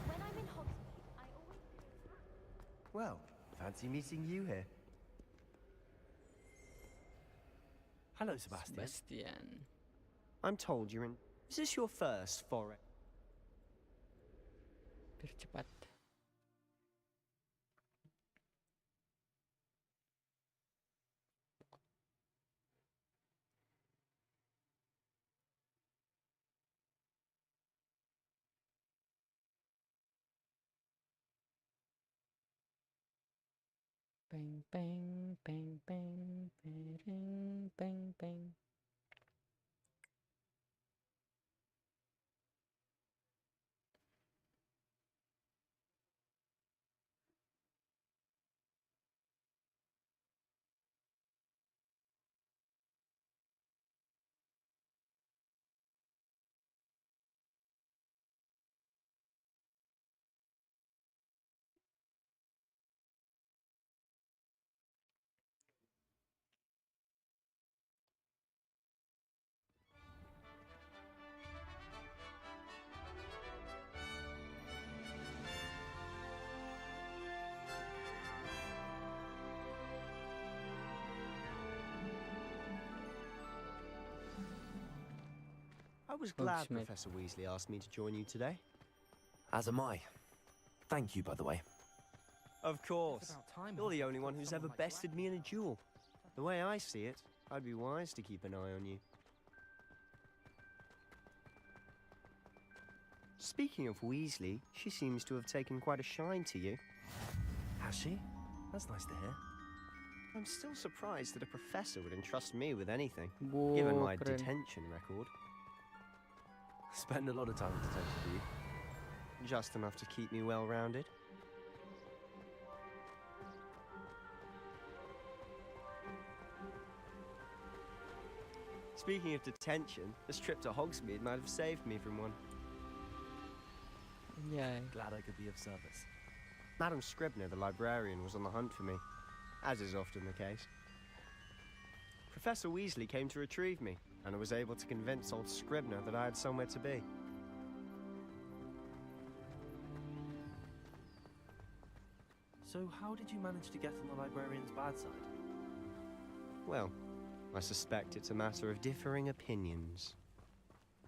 When I'm in Hogsmeade, I always. Well, fancy meeting you here. Hello, Sebastian. Sebastian. I'm told you're in. Is this your first foray? Biar cepat. Peng peng peng peng peng peng peng. I was glad Hogsmeade. Professor Weasley asked me to join you today. As am I. Thank you, by the way. Of course. You're the only one who's ever bested me in a duel. The way I see it, I'd be wise to keep an eye on you. Speaking of Weasley, she seems to have taken quite a shine to you. Has she? That's nice to hear. I'm still surprised that a professor would entrust me with anything, given my detention record. Spend a lot of time in detention, do you? Just enough to keep me well-rounded. Speaking of detention, this trip to Hogsmeade might have saved me from one. Yeah. Glad I could be of service. Madam Scribner, the librarian, was on the hunt for me, as is often the case. Professor Weasley came to retrieve me, and I was able to convince old Scribner that I had somewhere to be. So how did you manage to get on the librarian's bad side? Well, I suspect it's a matter of differing opinions.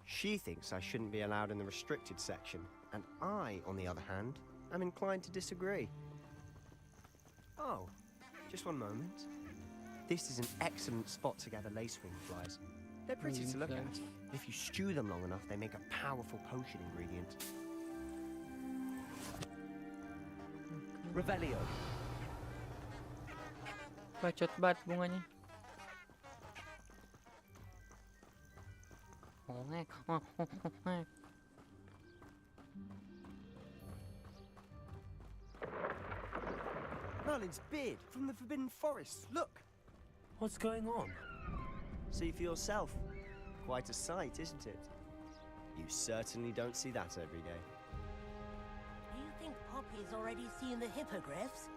She thinks I shouldn't be allowed in the restricted section, and I, on the other hand, am inclined to disagree. Oh, just one moment. This is an excellent spot to gather lacewing flies. They're pretty to look at. If you stew them long enough, they make a powerful potion ingredient. Revelio. Bacot banget bunganya. Merlin's beard from the Forbidden Forest. Look. What's going on? See for yourself. Quite a sight, isn't it? You certainly don't see that every day. Do you think Poppy's already seen the hippogriffs?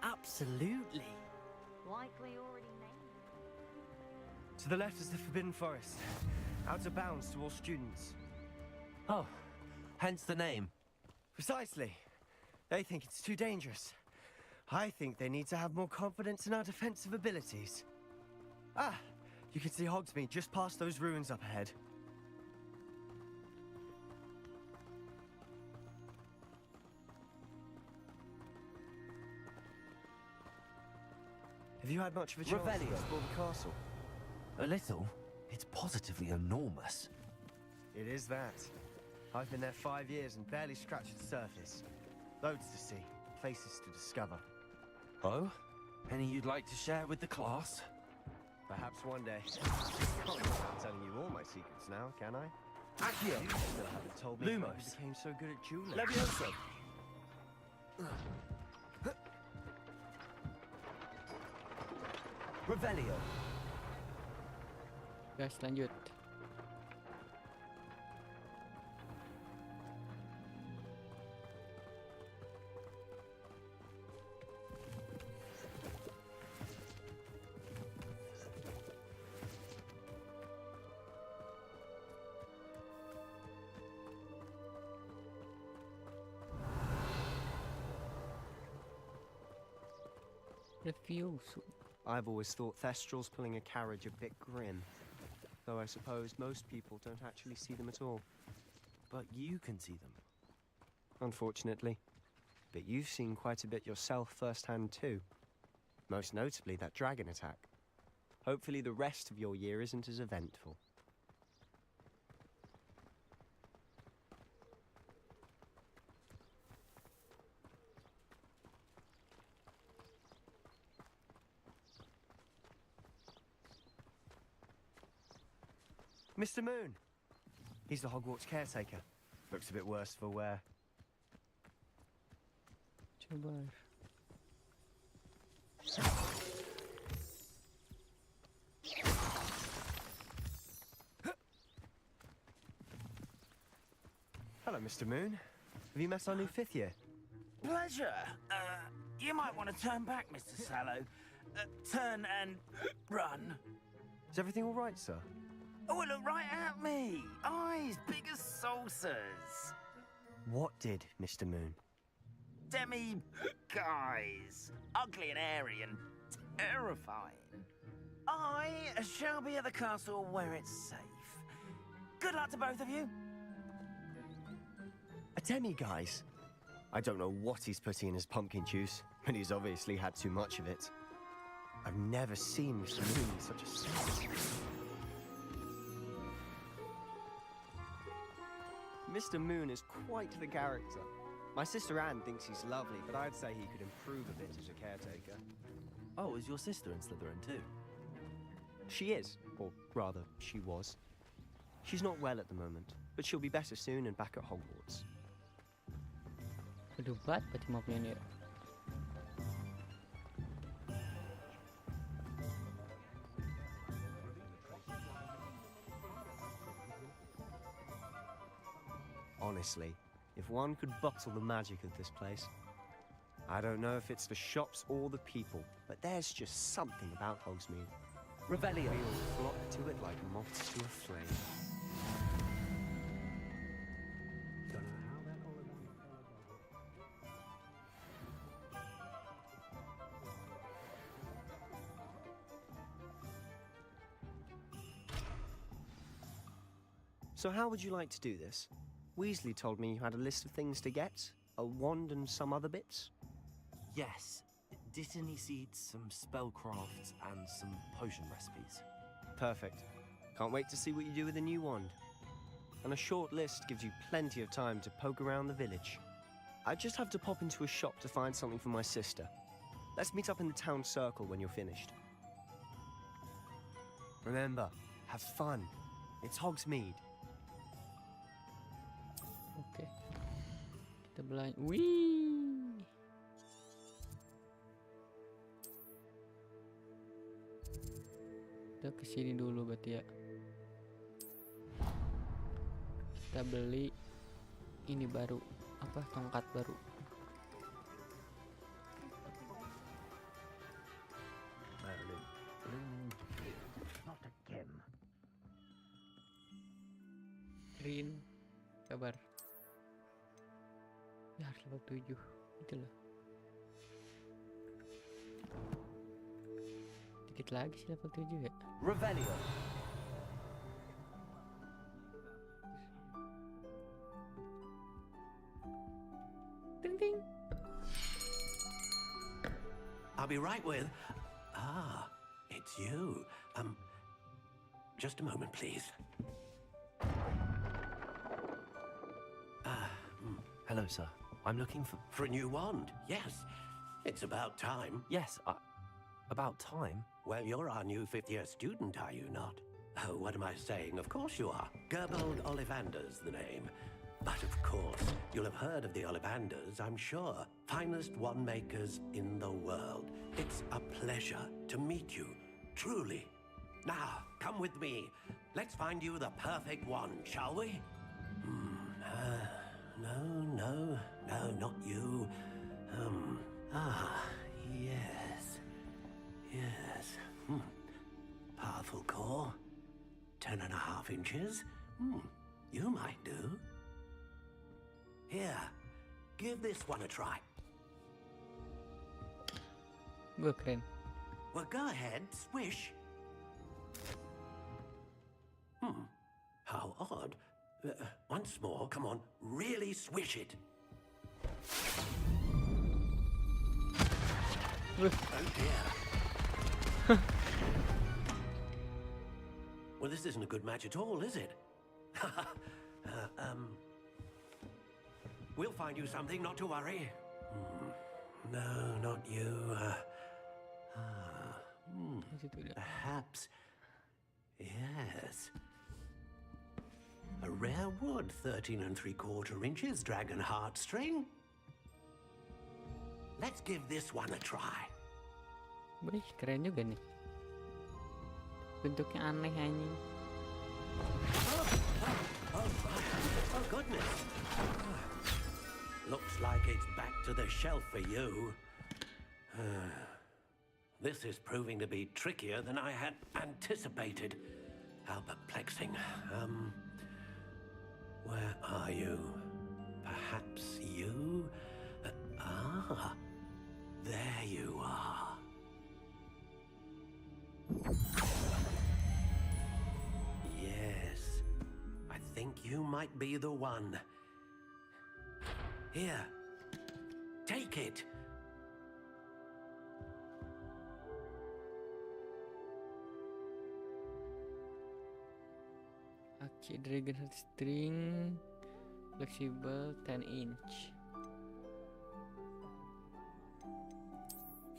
Absolutely. Likely already named. To the left is the Forbidden Forest. Out of bounds to all students. Oh, hence the name. Precisely. They think it's too dangerous. I think they need to have more confidence in our defensive abilities. Ah, you can see Hogsmeade just past those ruins up ahead. Have you had much of a chance to explore the castle? A little. It's positively enormous. It is that. I've been there 5 years and barely scratched the surface. Loads to see, places to discover. Oh? Any you'd like to share with the class? Perhaps one day. Can't be I'm telling you all my secrets now, can I? Accio. You still haven't told me how you Lumos. became so good at dueling. Levioso. Revelio. Guys, lanjut. Refuse. I've always thought Thestrals pulling a carriage a bit grim. Though I suppose most people don't actually see them at all. But you can see them. Unfortunately. But you've seen quite a bit yourself firsthand too. Most notably that dragon attack. Hopefully the rest of your year isn't as eventful. Mr. Moon! He's the Hogwarts caretaker. Looks a bit worse for wear. Coba. Hello, Mr. Moon. Have you met our new 5th year? Pleasure. You might want to turn back, Mr. Sallow. Turn and run. Is everything all right, sir? Oh, look right at me. Eyes big as saucers. What did, Mr. Moon? Guys. Ugly and airy and terrifying. I shall be at the castle where it's safe. Good luck to both of you. A demi-guise? I don't know what he's putting in his pumpkin juice, but he's obviously had too much of it. I've never seen Mr. Moon in such a state. Mr. Moon is quite the character. My sister Anne thinks he's lovely, but I'd say he could improve a bit as a caretaker. Oh, is your sister in Slytherin too? She is, or rather, she was. She's not well at the moment, but she'll be better soon and back at Hogwarts. Berdebat berarti 50 menit. Honestly, if one could bottle the magic of this place. I don't know if it's the shops or the people, but there's just something about Hogsmeade. Revelio. We all flock to it like moths to a flame. So how would you like to do this? Weasley told me you had a list of things to get, a wand and some other bits. Yes. Dittany seeds, some spellcrafts, and some potion recipes. Perfect. Can't wait to see what you do with the new wand. And a short list gives you plenty of time to poke around the village. I just have to pop into a shop to find something for my sister. Let's meet up in the town circle when you're finished. Remember, have fun. It's Hogsmeade. Oke. Kita belanja. Wih. Kita kesini dulu berarti ya. Kita beli ini baru, apa, tongkat baru. Not again. Rin, kabar? Ya harus level 7 itu loh. Dikit lagi sih level 7 ya. Revelio. Ding ding. I'll be right with... Ah, it's you. Just a moment, please. Hello, sir. I'm looking for... For a new wand, yes. It's about time. Yes, about time? Well, you're our new fifth-year student, are you not? Oh, what am I saying? Of course you are. Gerbold Ollivander's the name. But of course, you'll have heard of the Ollivanders, I'm sure. Finest wand makers in the world. It's a pleasure to meet you, truly. Now, come with me. Let's find you the perfect wand, shall we? No, not you. Yes. Powerful core. 10.5 inches. You might do. Here, give this one a try. Keren. Well, go ahead, swish. How odd. Once more, come on, really swish it. Oh dear. Well, this isn't a good match at all, is it? We'll find you something, not to worry. No, not you. Perhaps. Yes. A rare wood, 13 3/4 inches, dragon heartstring. Let's give this one a try. Wih, keren juga nih. Bentuknya aneh anjing. Oh goodness. Looks like it's back to the shelf for you. This is proving to be trickier than I had anticipated. How perplexing. Where are you? Perhaps you? There you are. Yes, I think you might be the one. Here, take it. Aki Dragon Heartstring, flexible 10 inch.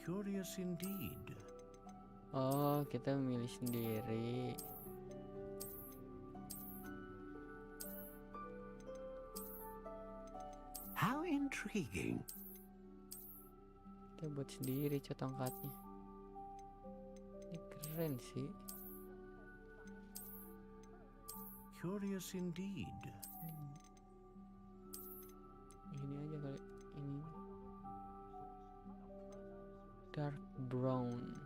Curious indeed. Oh, kita milih sendiri. How intriguing. Kita buat sendiri tongkatnya. Ini keren sih. Curious indeed. Ini aja kali, ini dark brown.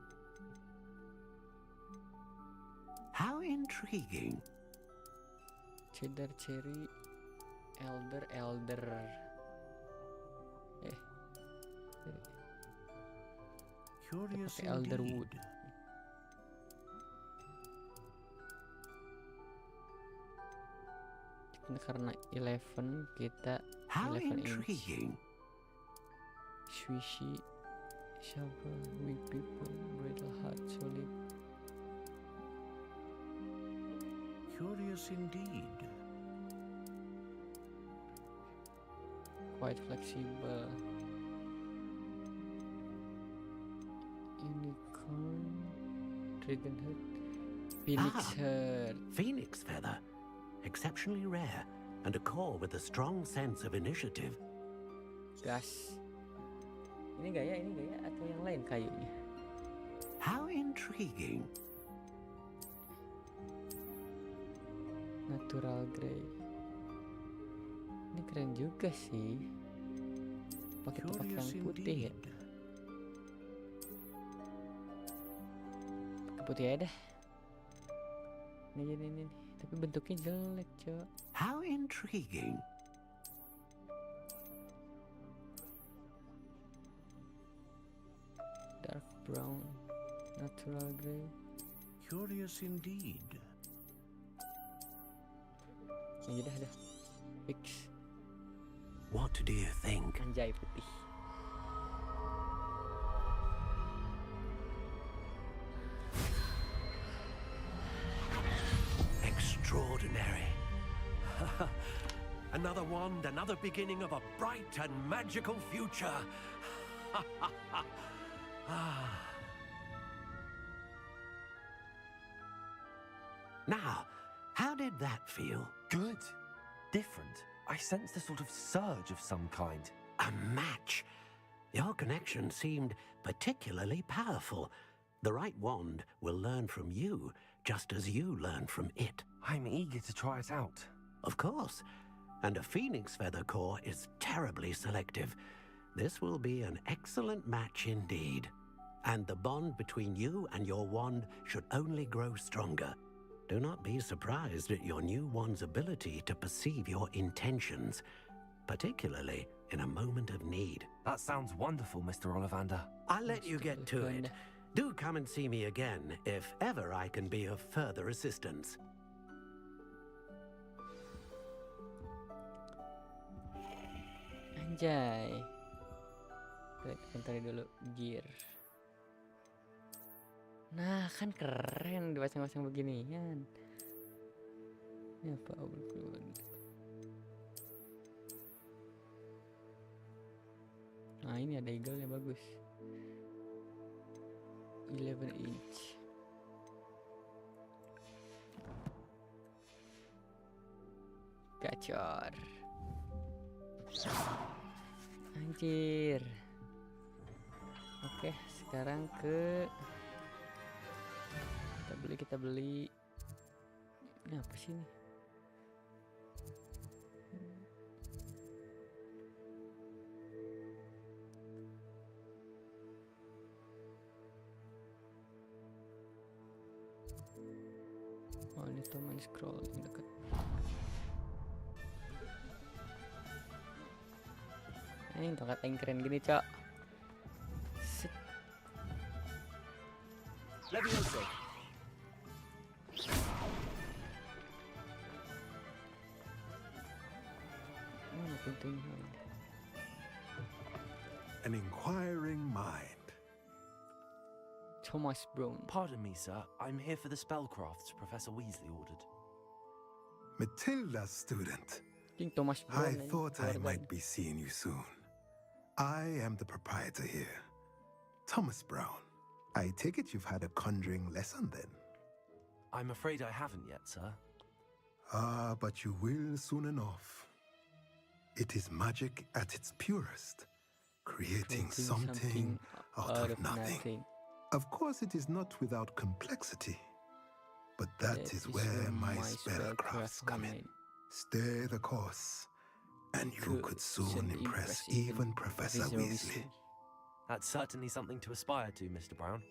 How intriguing. Cheddar cherry, elder. Curious elder indeed. wood. mungkin karena 11 kita How 11 intriguing. Swishy, shovel, weak people, brittle heart, solid. Curious indeed. Quite flexible. Unicorn, dragon head, phoenix head. Phoenix feather. Exceptionally rare, and a core with a strong sense of initiative. Gas. Ini gaya atau yang lain kayunya? How intriguing. Natural grey. Ini keren juga sih. Pakai topak yang putih ya. Pakai putih aja dah. Ini. Tapi bentuknya jelek, Cok. How intriguing. Dark brown, natural grey. Curious indeed. Ini dah. Fix. What do you think? Anjay putih. Extraordinary. Another wand, another beginning of a bright and magical future. Now, how did that feel? Good. Different. I sensed a sort of surge of some kind. A match. Your connection seemed particularly powerful. The right wand will learn from you, just as you learn from it. I'm eager to try it out. Of course. And a phoenix feather core is terribly selective. This will be an excellent match indeed. And the bond between you and your wand should only grow stronger. Do not be surprised at your new wand's ability to perceive your intentions, particularly in a moment of need. That sounds wonderful, Mr. Ollivander. I'll let you get to it. Do come and see me again if ever I can be of further assistance. Anjay. Kita inventory dulu gear. Nah, kan keren dipasang-pasang beginian. Ini apa? Nah, ini ada eagle-nya bagus. 11 inch. Gacor. Anjir. Oke, sekarang ke kita beli. Ini apa sih ini? Oh, ini teman scroll yang dekat. Ini tongkat yang keren gini, Cok. Levioso. An inquiring mind. Thomas Brown. Pardon me, sir. I'm here for the spellcrafts Professor Weasley ordered. Matilda's student. King Thomas Brown. I thought I might be seeing you soon. I am the proprietor here, Thomas Brown. I take it you've had a conjuring lesson then? I'm afraid I haven't yet, sir. Ah, but you will soon enough. It is magic at its purest, creating something out of nothing. Of course, it is not without complexity, but that is where my spellcrafts come in. Stay the course, and you could soon impress even Professor Weasley. That's certainly something to aspire to, Mr. Brown.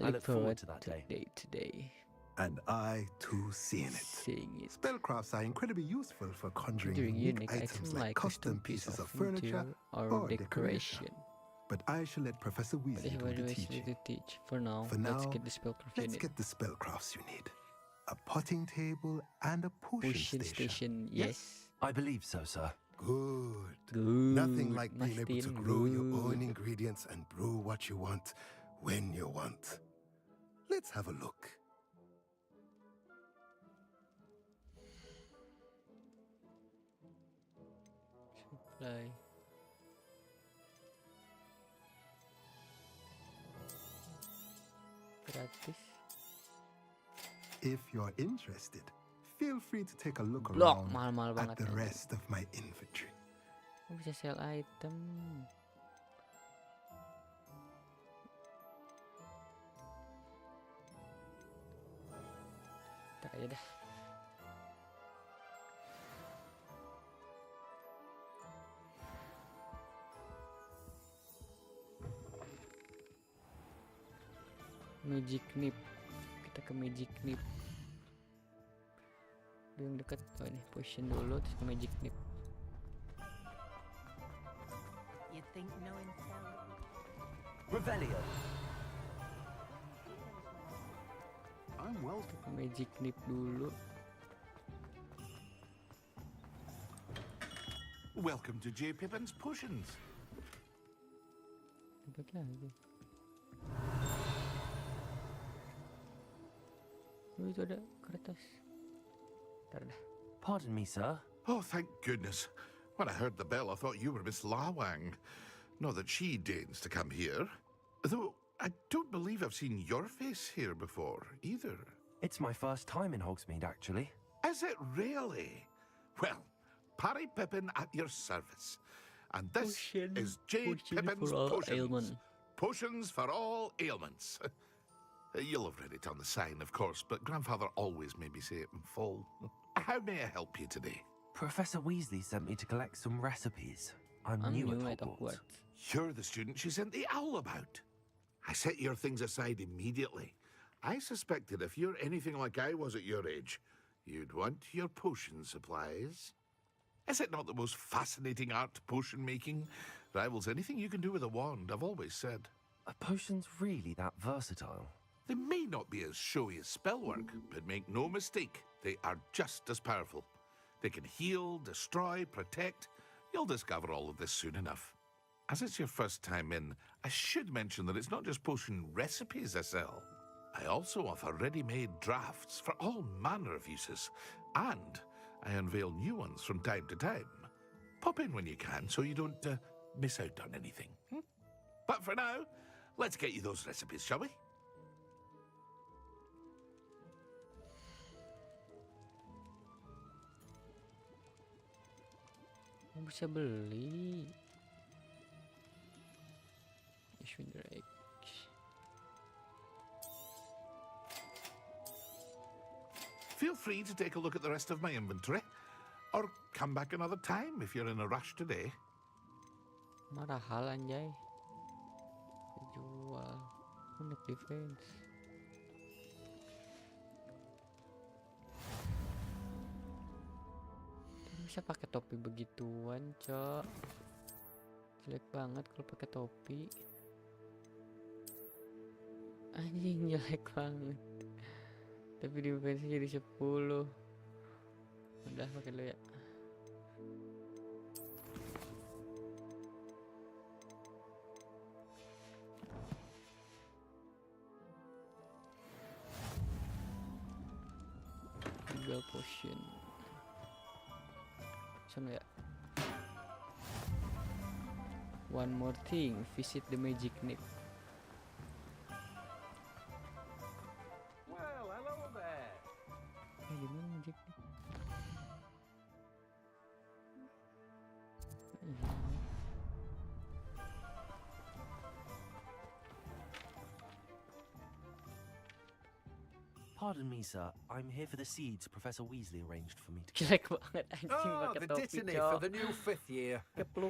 I look forward to that day. Today. And I, too, seeing it. Spellcrafts are incredibly useful for conjuring unique items like custom pieces of furniture or decoration. But I shall let Professor Weasley do the teaching. For now, let's get the spellcrafts you need. A potting table and a potion station. Yes. I believe so, sir. Good. Good. Nothing like being able to Mastiin grow your own good. ingredients and brew what you want when you want. Let's have a look. Supply. Gratis. If you're interested, feel free to take a look Blok, around mahal-mahal at banget the kan. rest of my inventory. Oh, bisa sell item. Ntar aja dah. Magic Nip. Kita ke Magic Nip. Yang dekat. Oh ini potion dulu terus ke Magic Nip. You think no intel? Revelio. I'm well. Ke Magic Nip dulu. Welcome to J. Pippin's Potions. Dapat lagi. Oh, itu ada kertas. Ntar dah. Pardon me, sir. Oh, thank goodness. When I heard the bell, I thought you were Miss Lawang. Not that she deigns to come here. Though I don't believe I've seen your face here before, either. It's my first time in Hogsmeade, actually. Is it really? Well, Parry Pippin at your service. And this is J. Pippin's for all Potions. ailment. Potions for all ailments. You'll have read it on the sign, of course, but Grandfather always made me say it in full. How may I help you today? Professor Weasley sent me to collect some recipes. I'm new at Hogwarts. You're the student she sent the owl about. I set your things aside immediately. I suspected if you're anything like I was at your age, you'd want your potion supplies. Is it not the most fascinating art, potion making? Rivals anything you can do with a wand, I've always said. Are potions really that versatile? They may not be as showy as spellwork, but make no mistake, they are just as powerful. They can heal, destroy, protect. You'll discover all of this soon enough. As it's your first time in, I should mention that it's not just potion recipes I sell. I also offer ready-made drafts for all manner of uses, and I unveil new ones from time to time. Pop in when you can so you don't miss out on anything. But for now, let's get you those recipes, shall we? Bisa beli. Drake. Feel free to take a look at the rest of my inventory, or come back another time if you're in a rush today. Mahal anjay. Jual. Unik defense. Bisa pakai topi begituan, Cok. Jelek banget kalau pakai topi. Anjing jelek banget. Tapi defense jadi 10. Udah pakai dulu ya. Jual potion. Sana ya. One more thing, visit the Magic Nip. Well, hello there. Gimana Magic Nip? Pardon me, sir. I'm here for the seeds Professor Weasley arranged for me to Jelek banget anjing Oh, pakai the topi, dittany Cok. for the new 5th year.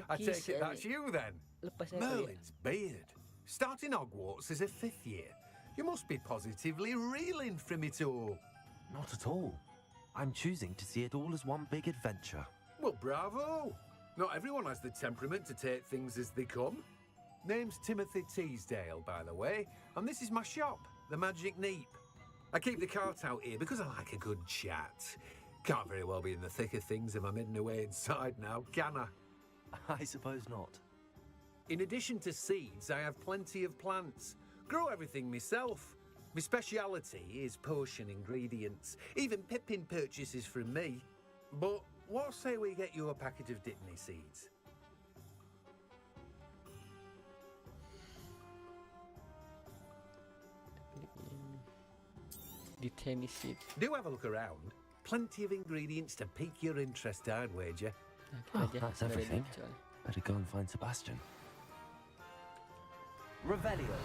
I take it that's you then. Lepas saya kali ya. Merlin's beard. Starting Hogwarts as a 5th year. You must be positively reeling from it all. Not at all. I'm choosing to see it all as one big adventure. Well, bravo. Not everyone has the temperament to take things as they come. Name's Timothy Teasdale, by the way, and this is my shop, the Magic Neep. I keep the cart out here because I like a good chat. Can't very well be in the thick of things if I'm hidden away inside now, can I? I suppose not. In addition to seeds, I have plenty of plants. Grow everything myself. My speciality is potion ingredients. Even Pippin purchases from me. But what say we get you a packet of Dittany seeds? Dittany seeds. Do have a look around. Plenty of ingredients to pique your interest, I'd wager. Oh, that's everything. Better go and find Sebastian. Revelio.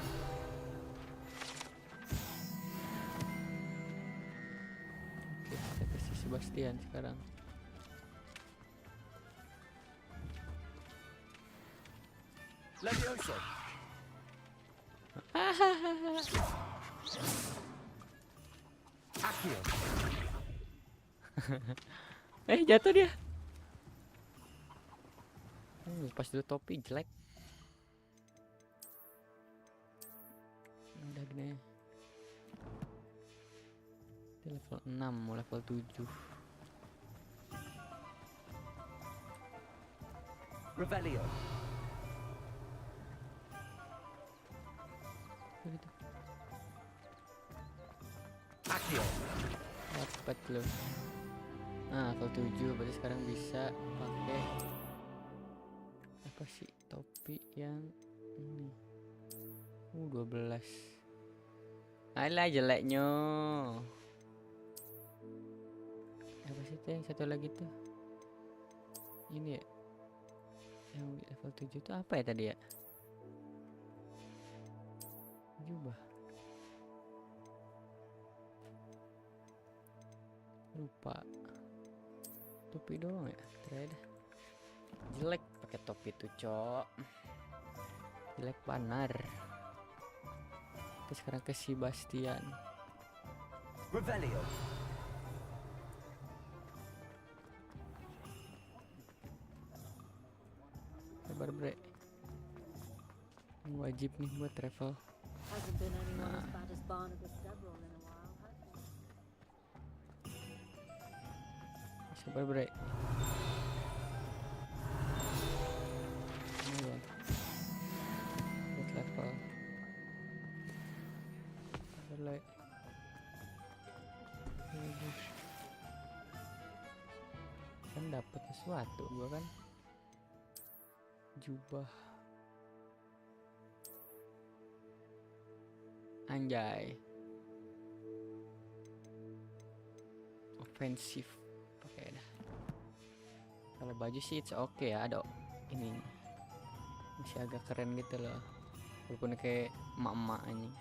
Oke, kita ke si Sebastian sekarang. Levioso. Accio. Jatuh dia. Lepas dulu topi jelek. Udah gini. Dia level 6 mau level 7. Revelio. Gitu. Accio. Dapat loh. Nah, level 7 berarti sekarang bisa pakai apa sih topi yang ini. 12. Alah jeleknya. Apa sih tuh yang satu lagi tuh? Ini ya. Yang level 7 itu apa ya tadi ya? Jubah. Lupa. Topi doang ya? Ternyata jelek pakai topi tuh, Cok. Jelek banar. Terus sekarang ke Sebastian. Revelio. Sabar bre. Ini wajib nih buat travel. Nah. Sabar bre. Ini ya. Buat level. Sabar le. Kan dapat sesuatu gua kan. Jubah. Anjay. Offensif pakai dah. Kalau baju sih it's okay ya, ada ini masih agak keren gitu loh. Walaupun kayak emak-emak anjing.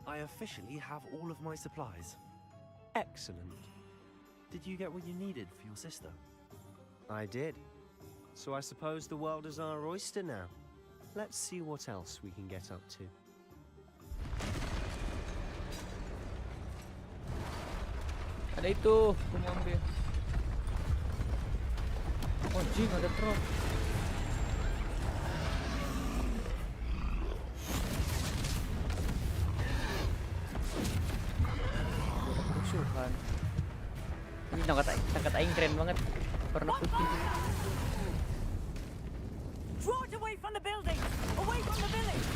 I officially have all of my supplies. Excellent. Did you get what you needed for your sister? I did. So I suppose the world is our oyster now. Let's see what else we can get up to. Ada itu, aku mau ambil. Oh jing, ada troll. Kerusuhan. Ini tangkat aing keren banget. Warna putih. Draw it away from the building! Away from the village!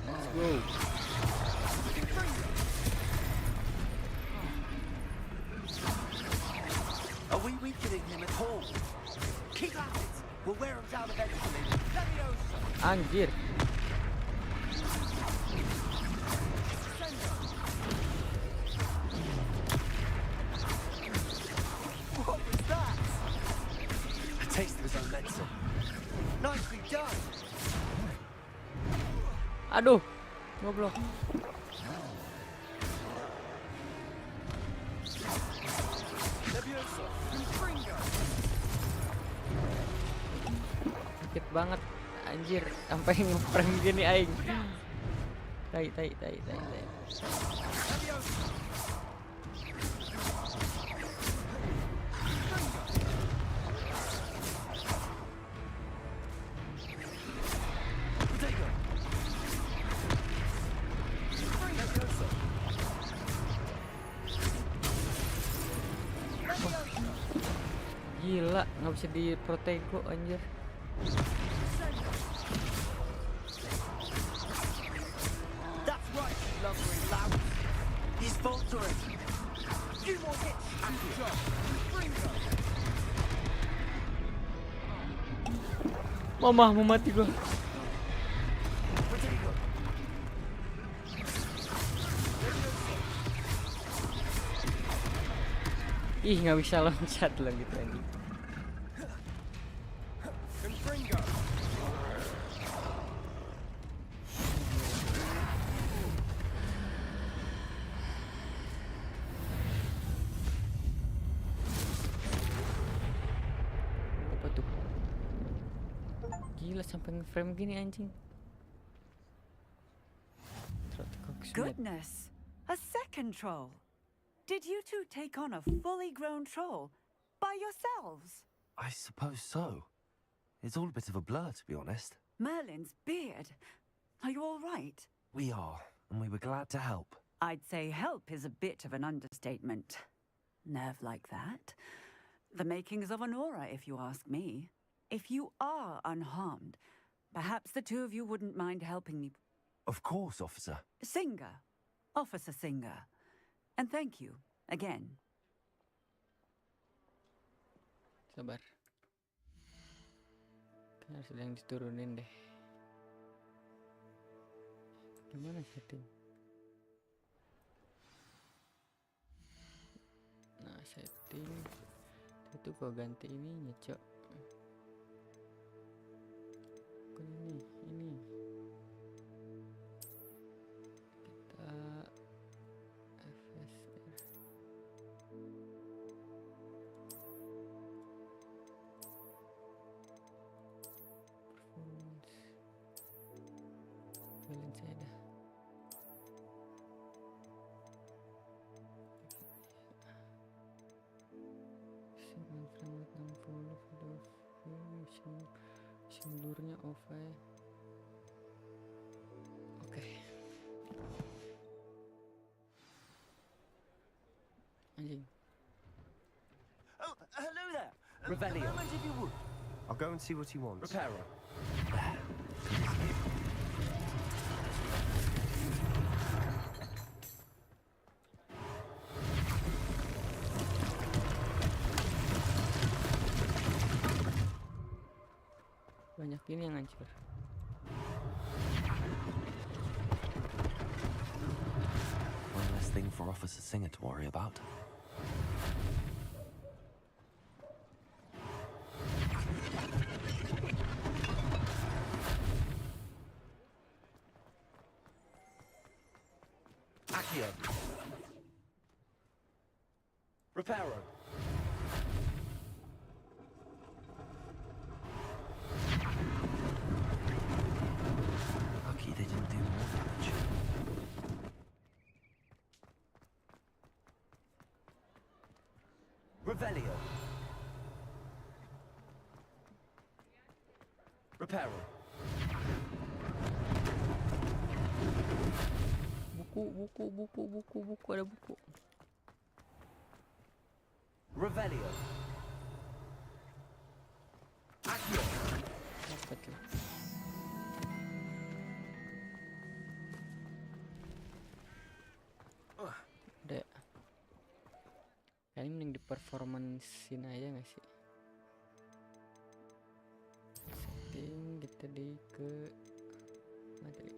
Let's go. Are we weakening him at all? Keep at it! We'll wear him down eventually. Levioso! Anjir. What was that? A taste of his own medicine. Nicely done! Aduh, goblok. Levioso! Confringo! Sakit banget anjir, sampai nge-frame gini aing. Tai. Gila, nggak bisa di protego anjir. That's right, lumbering loud. He's faltering. Few more hits. Mama, mau mati gua. Ih, nggak bisa loncat loh gitu anjing. Apa tuh? Gila sampai nge-frame gini anjing. Goodness, a second troll. Did you two take on a fully grown troll by yourselves? I suppose so. It's all a bit of a blur, to be honest. Merlin's beard. Are you all right? We are, and we were glad to help. I'd say help is a bit of an understatement. Nerve like that. The makings of an aura, if you ask me. If you are unharmed, perhaps the two of you wouldn't mind helping me. Of course, officer. Singer. Officer Singer. And thank you, again. Sabar. Harus sedang diturunin deh. Gimana setting? Nah, setting. Itu gua ganti ininya, Cok. Bukan ini. Kita balance ada. Sendurnya off ya. Oke. Anjing. Oh, hello there. Revelio. A moment if you would. I'll go and see what he wants. Reparo. Banyak ini yang hancur. One less thing for Officer Singer to worry about. Accio. Reparo. Lucky they didn't do more damage. Revelio. Reparo. Buku, ada buku. Revelio. Accio. Apa tuh? Udah. Kayaknya mending di performance-in aja gak sih? Setting kita di ke materi.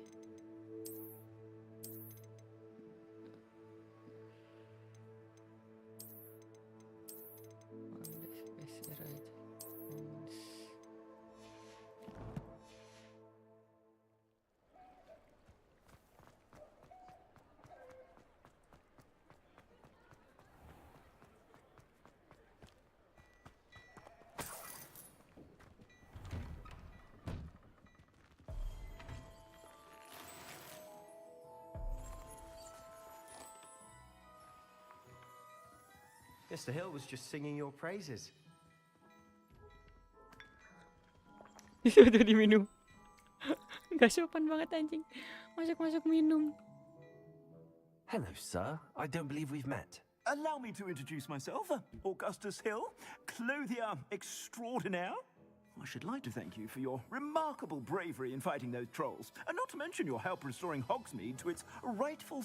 Mr. Hill was just singing your praises. Disuruh diminum. Gak sopan banget anjing. Masuk-masuk minum. Hello, sir. I don't believe we've met. Allow me to introduce myself. Augustus Hill, clothier extraordinaire. I should like to thank you for your remarkable bravery in fighting those trolls, and not to mention your help restoring Hogsmeade to its rightful...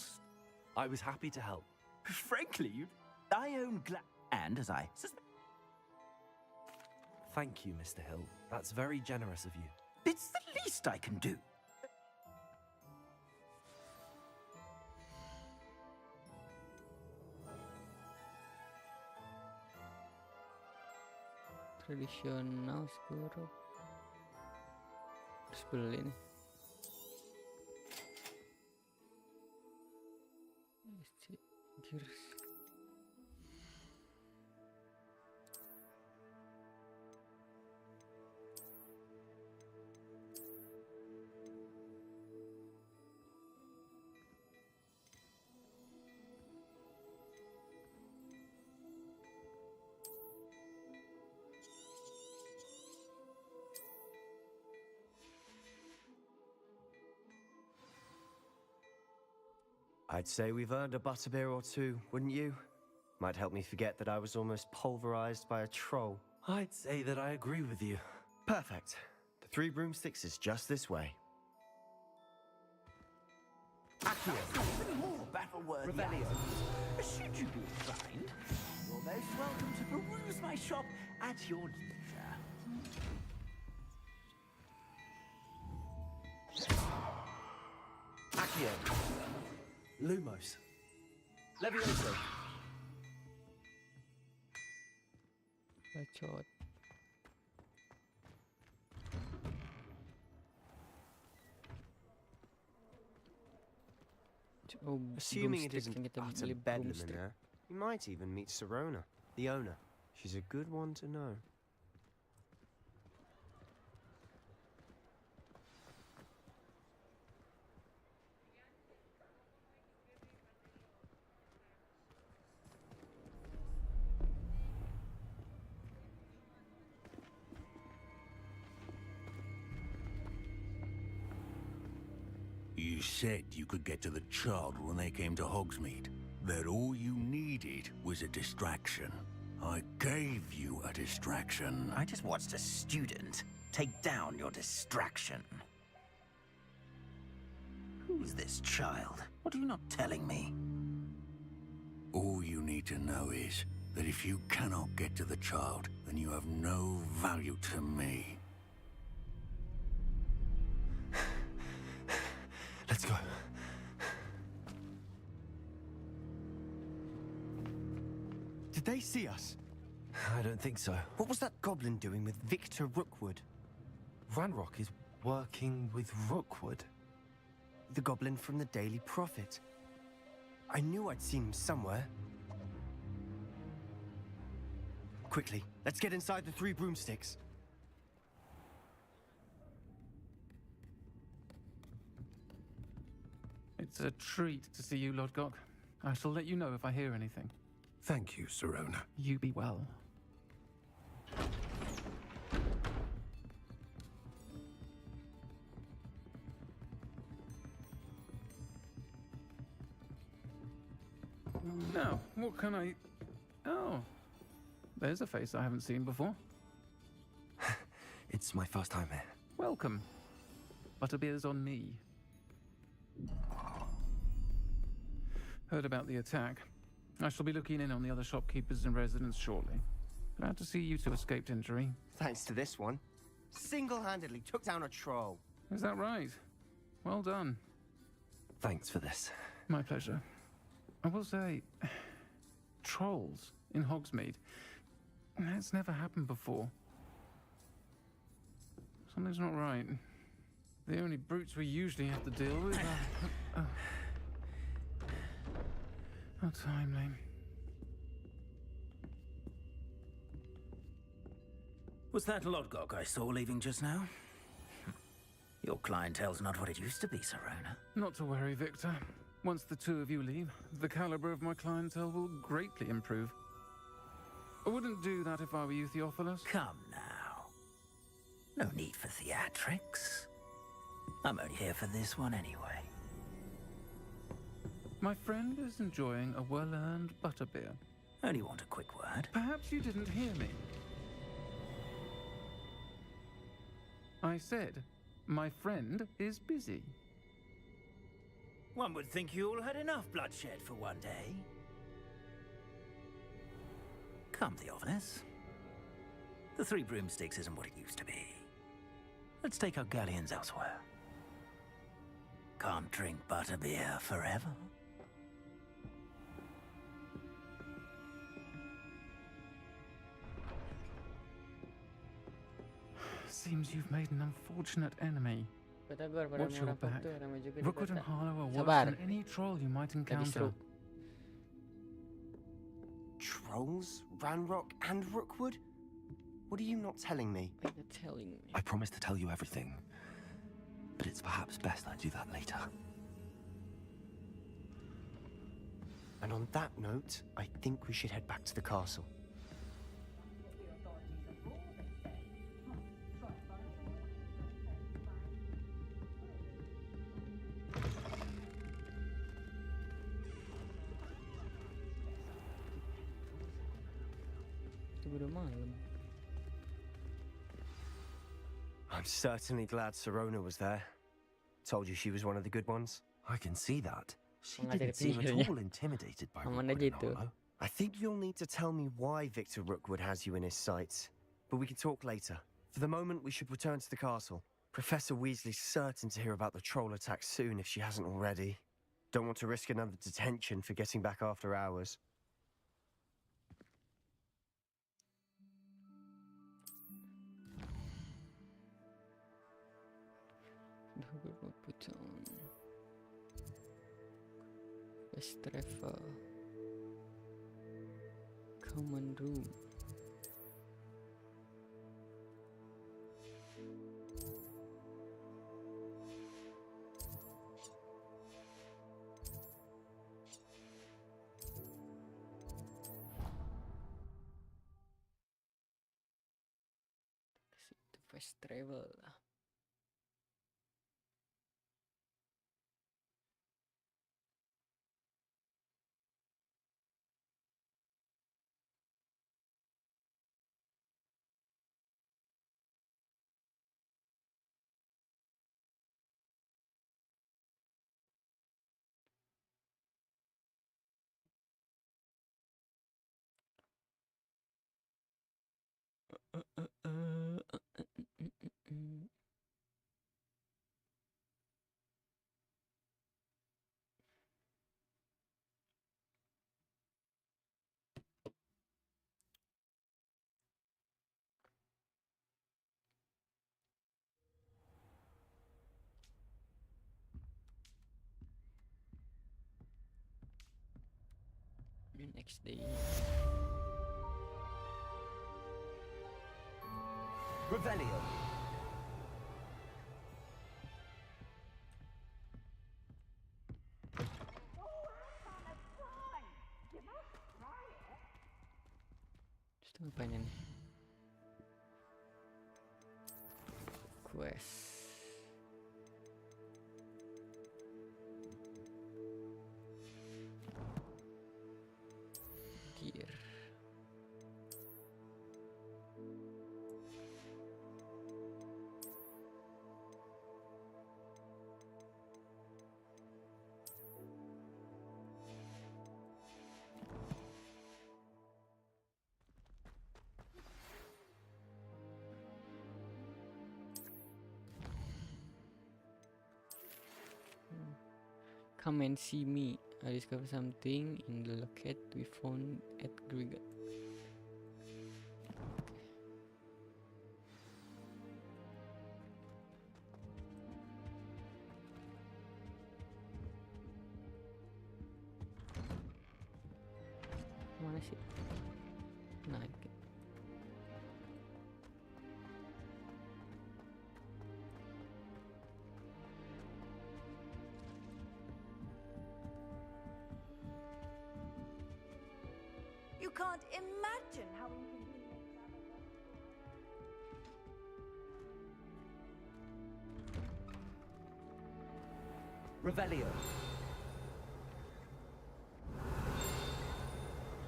I was happy to help. Frankly, I own and as I suspect... Thank you, Mr. Hill. That's very generous of you. It's the least I can do. Tradisional Skurup. Terus beli nih. Gears. I'd say we've earned a butterbeer or two, wouldn't you? Might help me forget that I was almost pulverized by a troll. I'd say that I agree with you. Perfect. The Three Broomsticks is just this way. Accio. More battle-worthy items. Should you be inclined, you're most welcome to peruse my shop at your leisure. Accio. Lumos. Levioso. Bacot. Oh, Assuming it broomstick isn't yang kita utter beli bedlam in broomstick. there, you might even meet Sirona, the owner. She's a good one to know. You said you could get to the child when they came to Hogsmeade. That all you needed was a distraction. I gave you a distraction. I just watched a student take down your distraction. Who's this child? What are you not telling me? All you need to know is that if you cannot get to the child, then you have no value to me. Let's go. Did they see us? I don't think so. What was that goblin doing with Victor Rookwood? Ranrock is working with Rookwood. The goblin from the Daily Prophet. I knew I'd seen him somewhere. Quickly, let's get inside the Three Broomsticks. It's a treat to see you, Lodgok. I shall let you know if I hear anything. Thank you, Sirona. You be well. Now, what can I... Oh, there's a face I haven't seen before. It's my first time here. Welcome. Butterbeer's on me. Heard about the attack. I shall be looking in on the other shopkeepers and residents shortly. Glad to see you two escaped injury. Thanks to this one. Single-handedly took down a troll. Is that right? Well done. Thanks for this. My pleasure. I will say, trolls in Hogsmeade. That's never happened before. Something's not right. The only brutes we usually have to deal with are... How timely. Was that Lodgok I saw leaving just now? Your clientele's not what it used to be, Sirona. Not to worry, Victor. Once the two of you leave, the caliber of my clientele will greatly improve. I wouldn't do that if I were you, Theophilus. Come now. No need for theatrics. I'm only here for this one anyway. My friend is enjoying a well-earned butterbeer. Only want a quick word. Perhaps you didn't hear me. I said, my friend is busy. One would think you all had enough bloodshed for one day. Come, Theophilus. The Three Broomsticks isn't what it used to be. Let's take our galleons elsewhere. Can't drink butterbeer forever. Seems you've made an unfortunate enemy. Batagor pada Watch your merampok back. tuh, ramai juga di Rookwood and kota. Harlow are worse Sabar. than any troll you might Lagi encounter. seru. Trolls? Ranrock and Rookwood? What are you not telling me? What are you telling me? I promised to tell you everything, but it's perhaps best I do that later. And on that note, I think we should head back to the castle. Udah malam. I'm certainly glad Sirona was there. Told you she was one of the good ones. I can see that. She Mengajar didn't seem at pinggirnya. all intimidated by Aman Rookwood aja and itu. Harlow. I think you'll need to tell me why Victor Rookwood has you in his sights. But we can talk later. For the moment, we should return to the castle. Professor Weasley's certain to hear about the troll attack soon if she hasn't already. Don't want to risk another detention for getting back after hours. Fast travel. Common room. Situ fast travel. Next day. Revelio. Terus ngapain ini? Quest. Gear. Come and see me. I discovered something in the locket we found at Gringotts. Mana sih? Naik. You can't imagine how Revelio.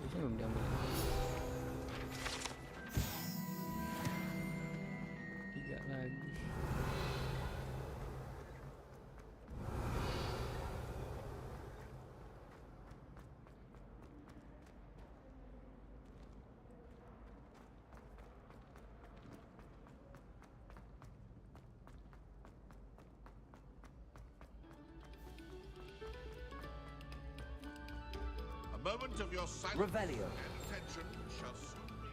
Itu belum diambil. 3 lagi. A moment of your silence Revelio. and attention shall soon be.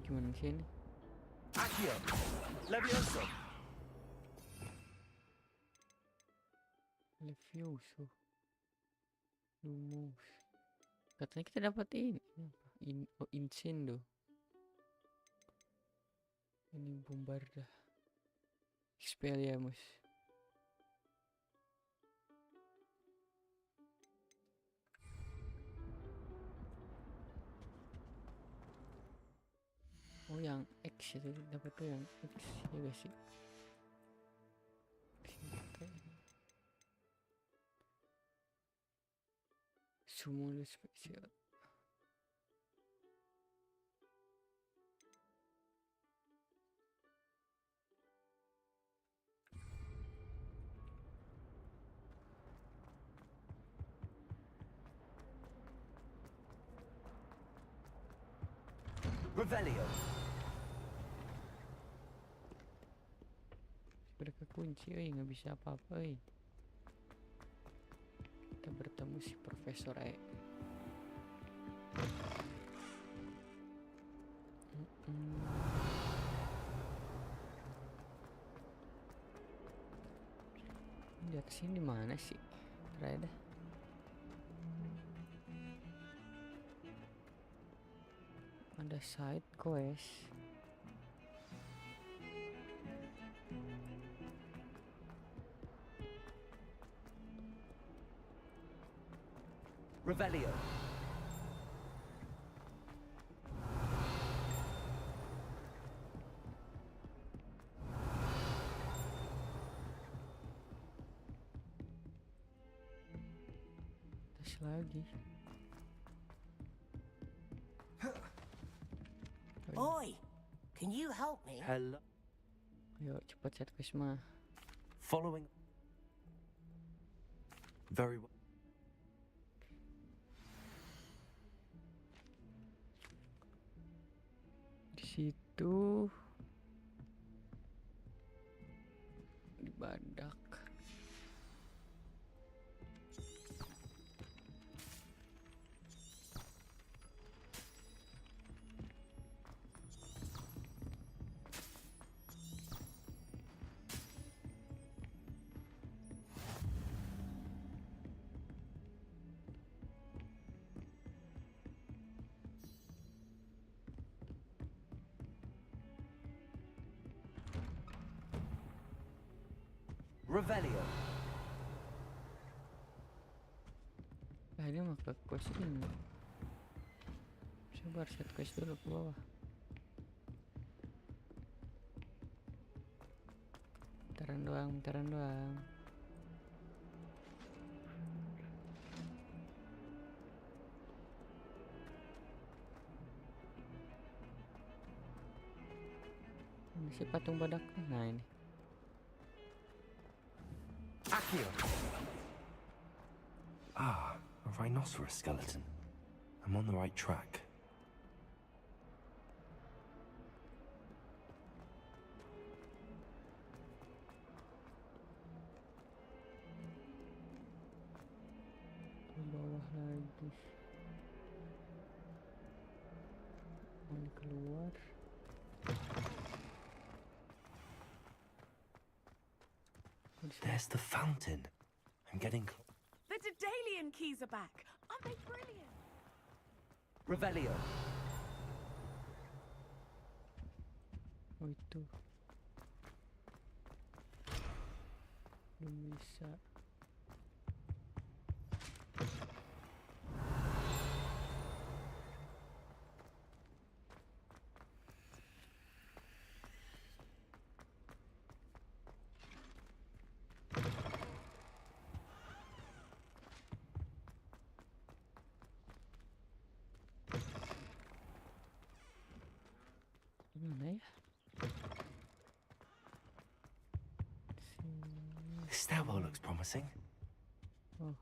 Gimana sih ini? Accio. Levioso. Levioso. Lumos. Katanya kita dapat ini. Apa? Incendio. Ini Bombarda. Expelliarmus. Oh yang X itu dapat tuh yang X ya guys sih. Sumulus spesial. Revelio. Sudah kekunci, nggak bisa apa-apa, Kita bertemu si Profesor E. Di atas ini di mana sih? Terakhir dah. Ada side quest. Revelio. Tes lagi. Oi, can you help me? Hello. Ayo cepat set quest mah. Following. Very well. Di situ di badak. Revelio. Ini mah ke quest ini. Coba set quest dulu ke bawah. Bentaran doang. Ini si patung badak. Nah ini. Accio. Ah, a rhinoceros skeleton. I'm on the right track. Ke bawah lagi. Ini keluar. There's the fountain. I'm getting close. The Daedalian keys are back. Aren't they brilliant? Revelio. Oh itu. Belum bisa. This stairwell looks promising. Oh.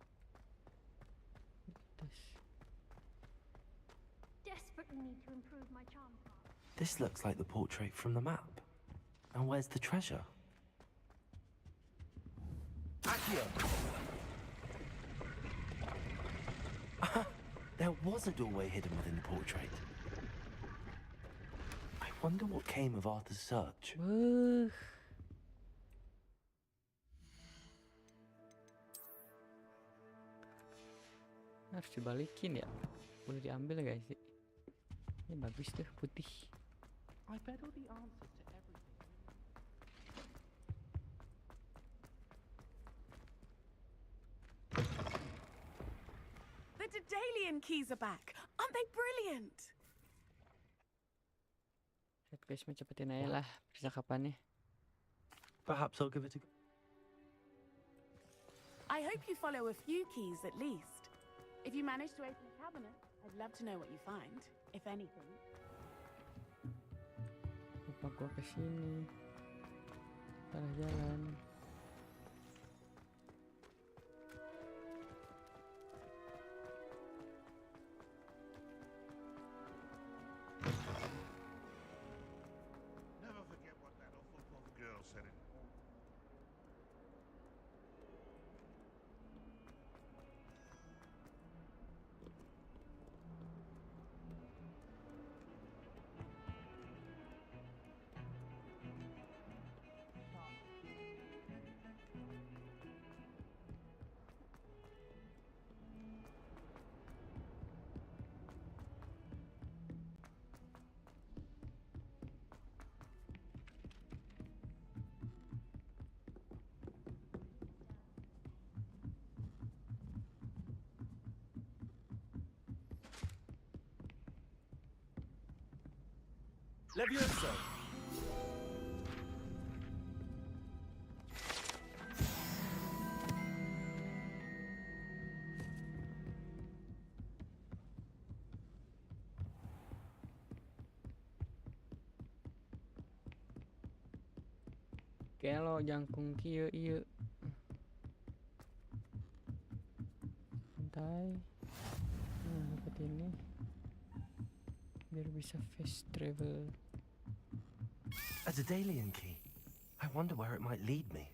Desperately need to improve my charm card. This looks like the portrait from the map. And where's the treasure? Accio! There was a doorway hidden within the portrait. I wonder what came of Arthur's search. Harus dibalikin ya. Boleh diambil guys sih. Ini bagus tuh putih. I bet all the answers to everything. The Daedalian keys are back. Aren't they brilliant? Lihat guys, mau cepetin aja lah percakapannya. Perhaps I'll give it a go. I hope you follow a few keys at least. If you manage to open the cabinet, I'd love to know what you find, if anything. Lupa gua kesini. Salah jalan. Never forget what that awful puff girl said. Levioso! Kelo jangkung kieu ieu. Santai. Nah, dapat ini. Biar bisa fast travel. A Daedalian key. I wonder where it might lead me.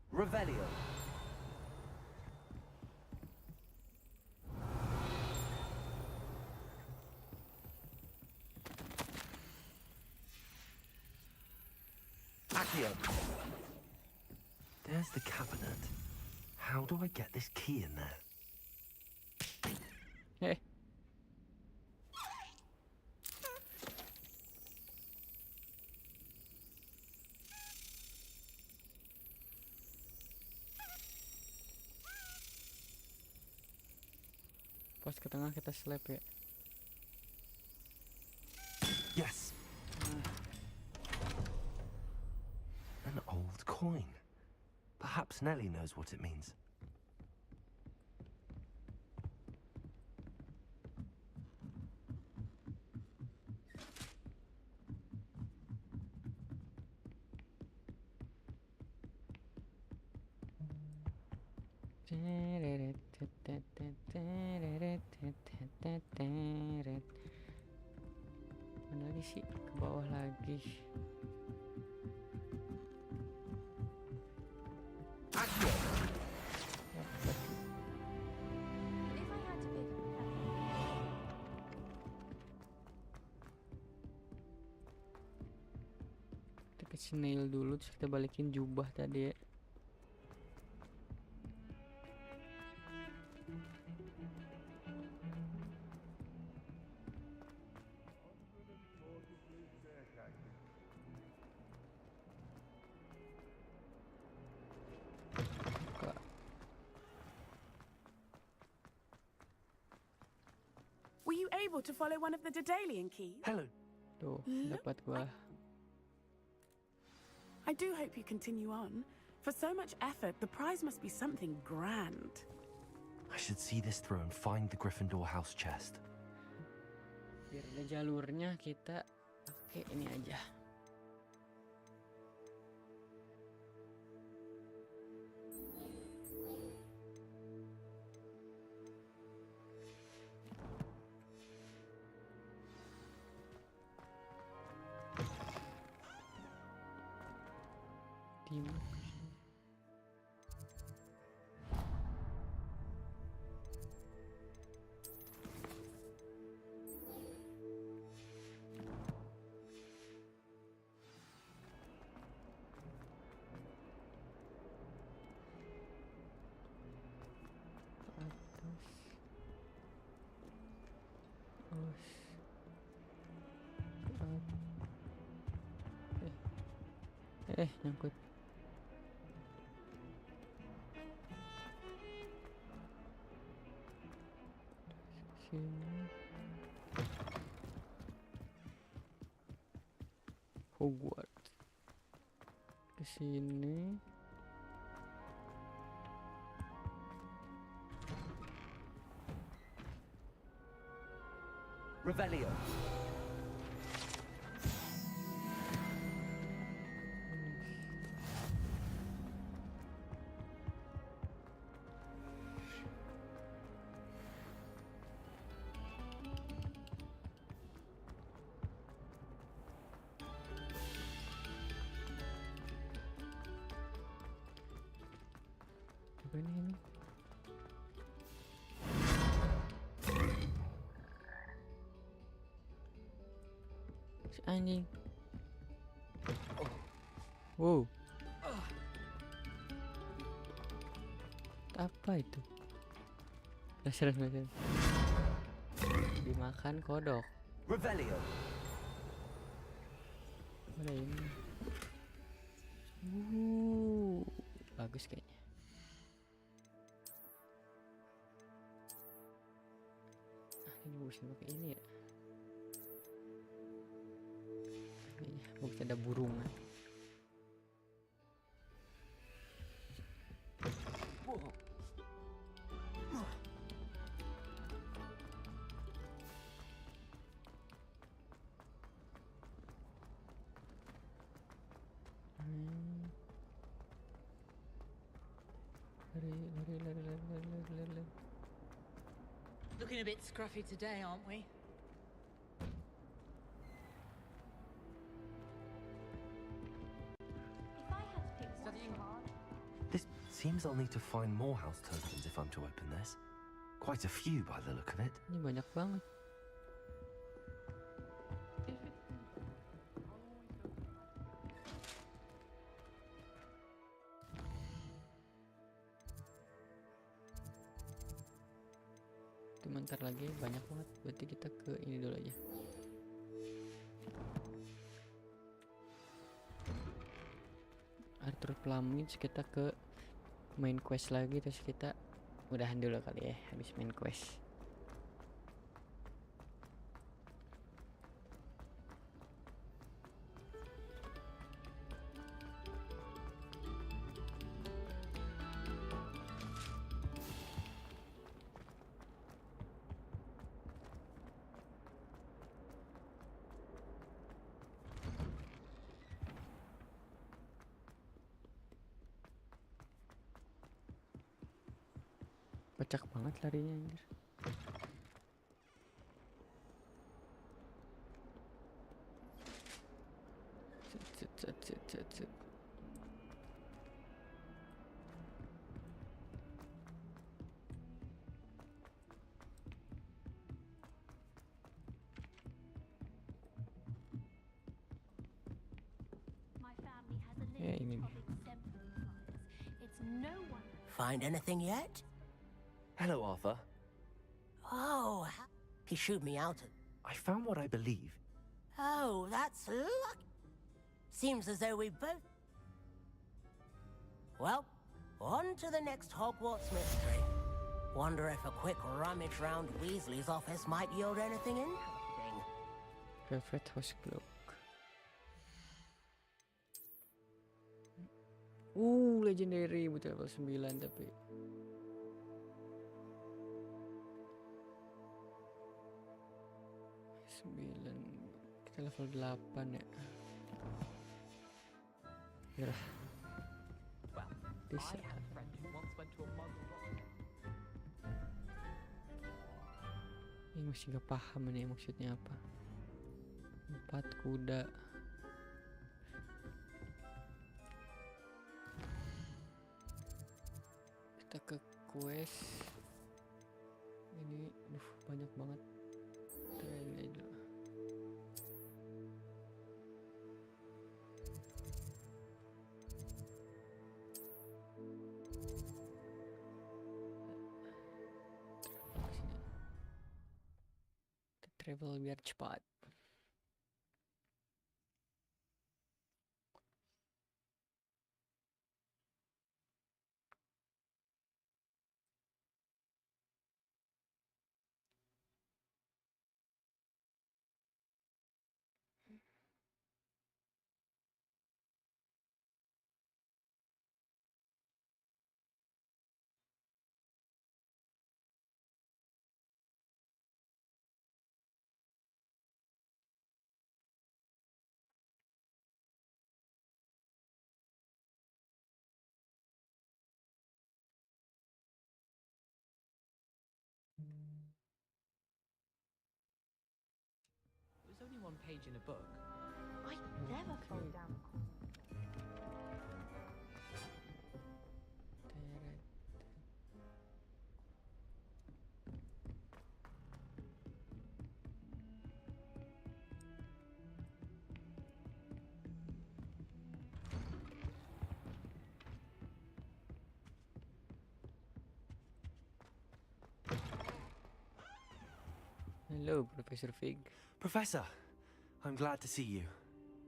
Revelio. Accio. There's the cabinet. How do I get this key in there? Hey. Pas ke tengah kita slap ya. Yes. An old coin. Perhaps Nellie knows what it means. Mana lagi sih? Ke bawah lagi. Kita ke snail dulu, terus kita balikin jubah tadi ya. Were you able to follow one of the Daedalian keys? Hello. Tuh, dapat gua. I do hope you continue on. For so much effort, the prize must be something grand. I should see this through and find the Gryffindor house chest. Biar ada jalurnya, kita pakai ini aja. Nyangkut. Sini. Hogwarts. Ke sini. Revelio. Apa ini? Si anjing. Wow. Apa itu? Penasaran. Dimakan kodok. Revelio. Mana ini? Bagus kayaknya. Ini bisa pakai ini ya. Bagus ada burungan. Lari. Looking a bit scruffy today, aren't we? This seems I'll need to find more house tokens if I'm to open this. Quite a few by the look of it. Ini banyak banget. Bentar lagi banyak banget, berarti kita ke ini dulu aja. Arthur Plumage, kita ke main quest lagi, terus kita udahan dulu kali ya habis main quest. Kocak banget larinya anjir. Set. Ya ini nih. Find anything yet? Hello, Arthur. Oh, he shooed me out. I found what I believe. Oh, that's lucky. Seems as though we both... Well, on to the next Hogwarts mystery. Wonder if a quick rummage round Weasley's office might yield anything interesting. Velvet House Cloak. Legendary butuh level 9 tapi. Kita level 8 ya. Ya. Bisa. Ini masih gak paham nih maksudnya apa. 4 kuda. Kita ke quest. Ini banyak banget. Ini aja. Travel biar cepat. There's only one page in a book. I never fall down. Hello, Professor Fig. Professor, I'm glad to see you.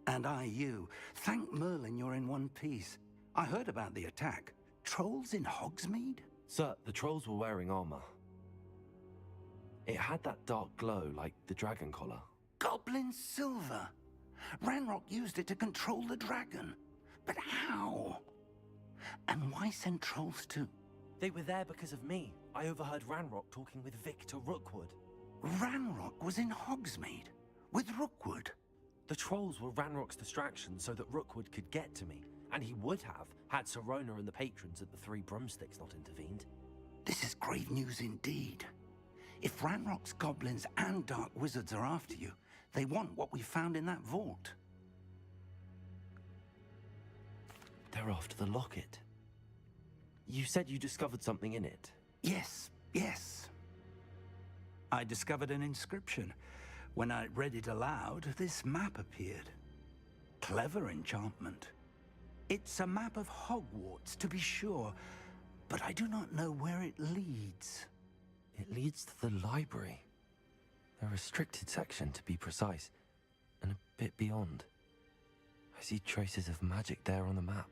And I you. Thank Merlin you're in one piece. I heard about the attack. Trolls in Hogsmeade? Sir, the trolls were wearing armor. It had that dark glow like the dragon collar. Goblin silver! Ranrock used it to control the dragon. But how? And why send trolls too? They were there because of me. I overheard Ranrock talking with Victor Rookwood. Ranrock was in Hogsmeade? With Rookwood? The trolls were Ranrock's distraction so that Rookwood could get to me. And he would have, had Sirona and the patrons at the Three Broomsticks not intervened. This is grave news indeed. If Ranrock's goblins and dark wizards are after you, they want what we found in that vault. They're after the locket. You said you discovered something in it. Yes, yes. I discovered an inscription. When I read it aloud, this map appeared. Clever enchantment. It's a map of Hogwarts, to be sure, but I do not know where it leads. It leads to the library. A restricted section, to be precise, and a bit beyond. I see traces of magic there on the map.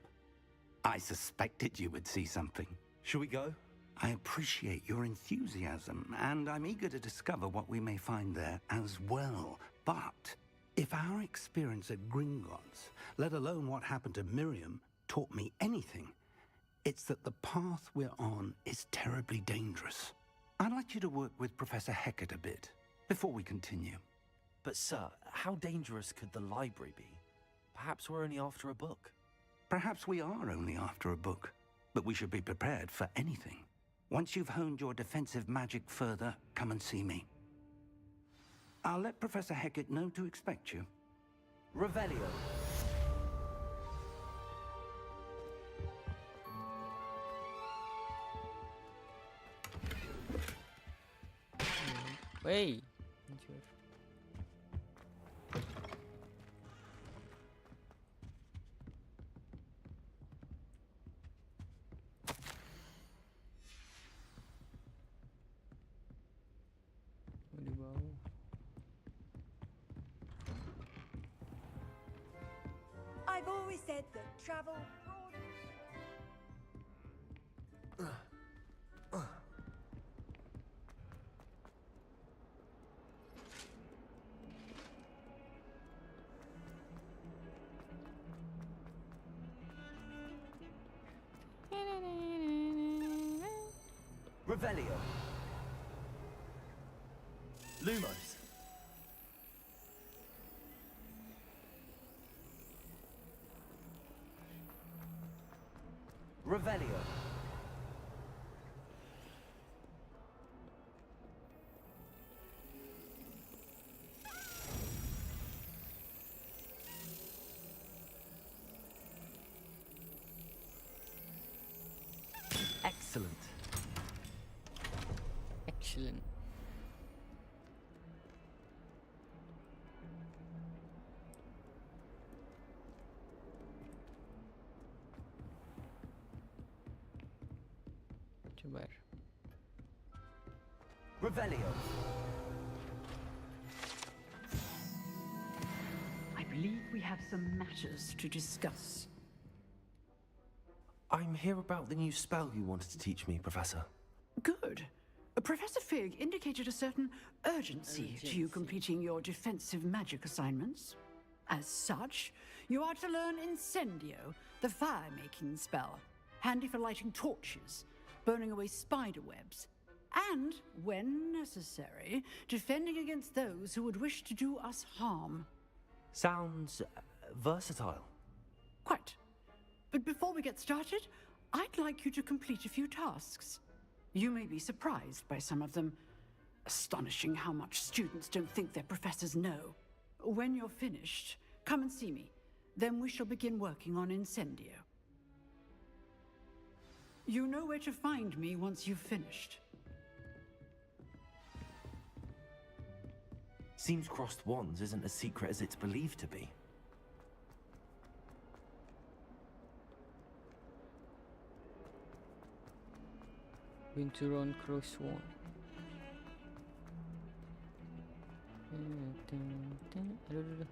I suspected you would see something. Shall we go? I appreciate your enthusiasm, and I'm eager to discover what we may find there as well. But if our experience at Gringotts, let alone what happened to Miriam, taught me anything, it's that the path we're on is terribly dangerous. I'd like you to work with Professor Hecat a bit, before we continue. But sir, how dangerous could the library be? Perhaps we're only after a book. Perhaps we are only after a book, but we should be prepared for anything. Once you've honed your defensive magic further, come and see me. I'll let Professor Hecat know to expect you. Revelio. Wey. Di bawah. I've always said that travel Revelio. Lumos. Revelio. Excellent. Excellent. Coba. Revelio. I believe we have some matters to discuss. I'm here about the new spell you wanted to teach me, Professor. Good. Professor Fig indicated a certain urgency to you completing your defensive magic assignments. As such, you are to learn Incendio, the fire-making spell, handy for lighting torches, burning away spider webs, and, when necessary, defending against those who would wish to do us harm. Sounds versatile. Quite. But before we get started, I'd like you to complete a few tasks. You may be surprised by some of them. Astonishing how much students don't think their professors know. When you're finished, come and see me. Then we shall begin working on Incendio. You know where to find me once you've finished. Seems Crossed Wands isn't as secret as it's believed to be. Winter on Crossed Wands. Aduh.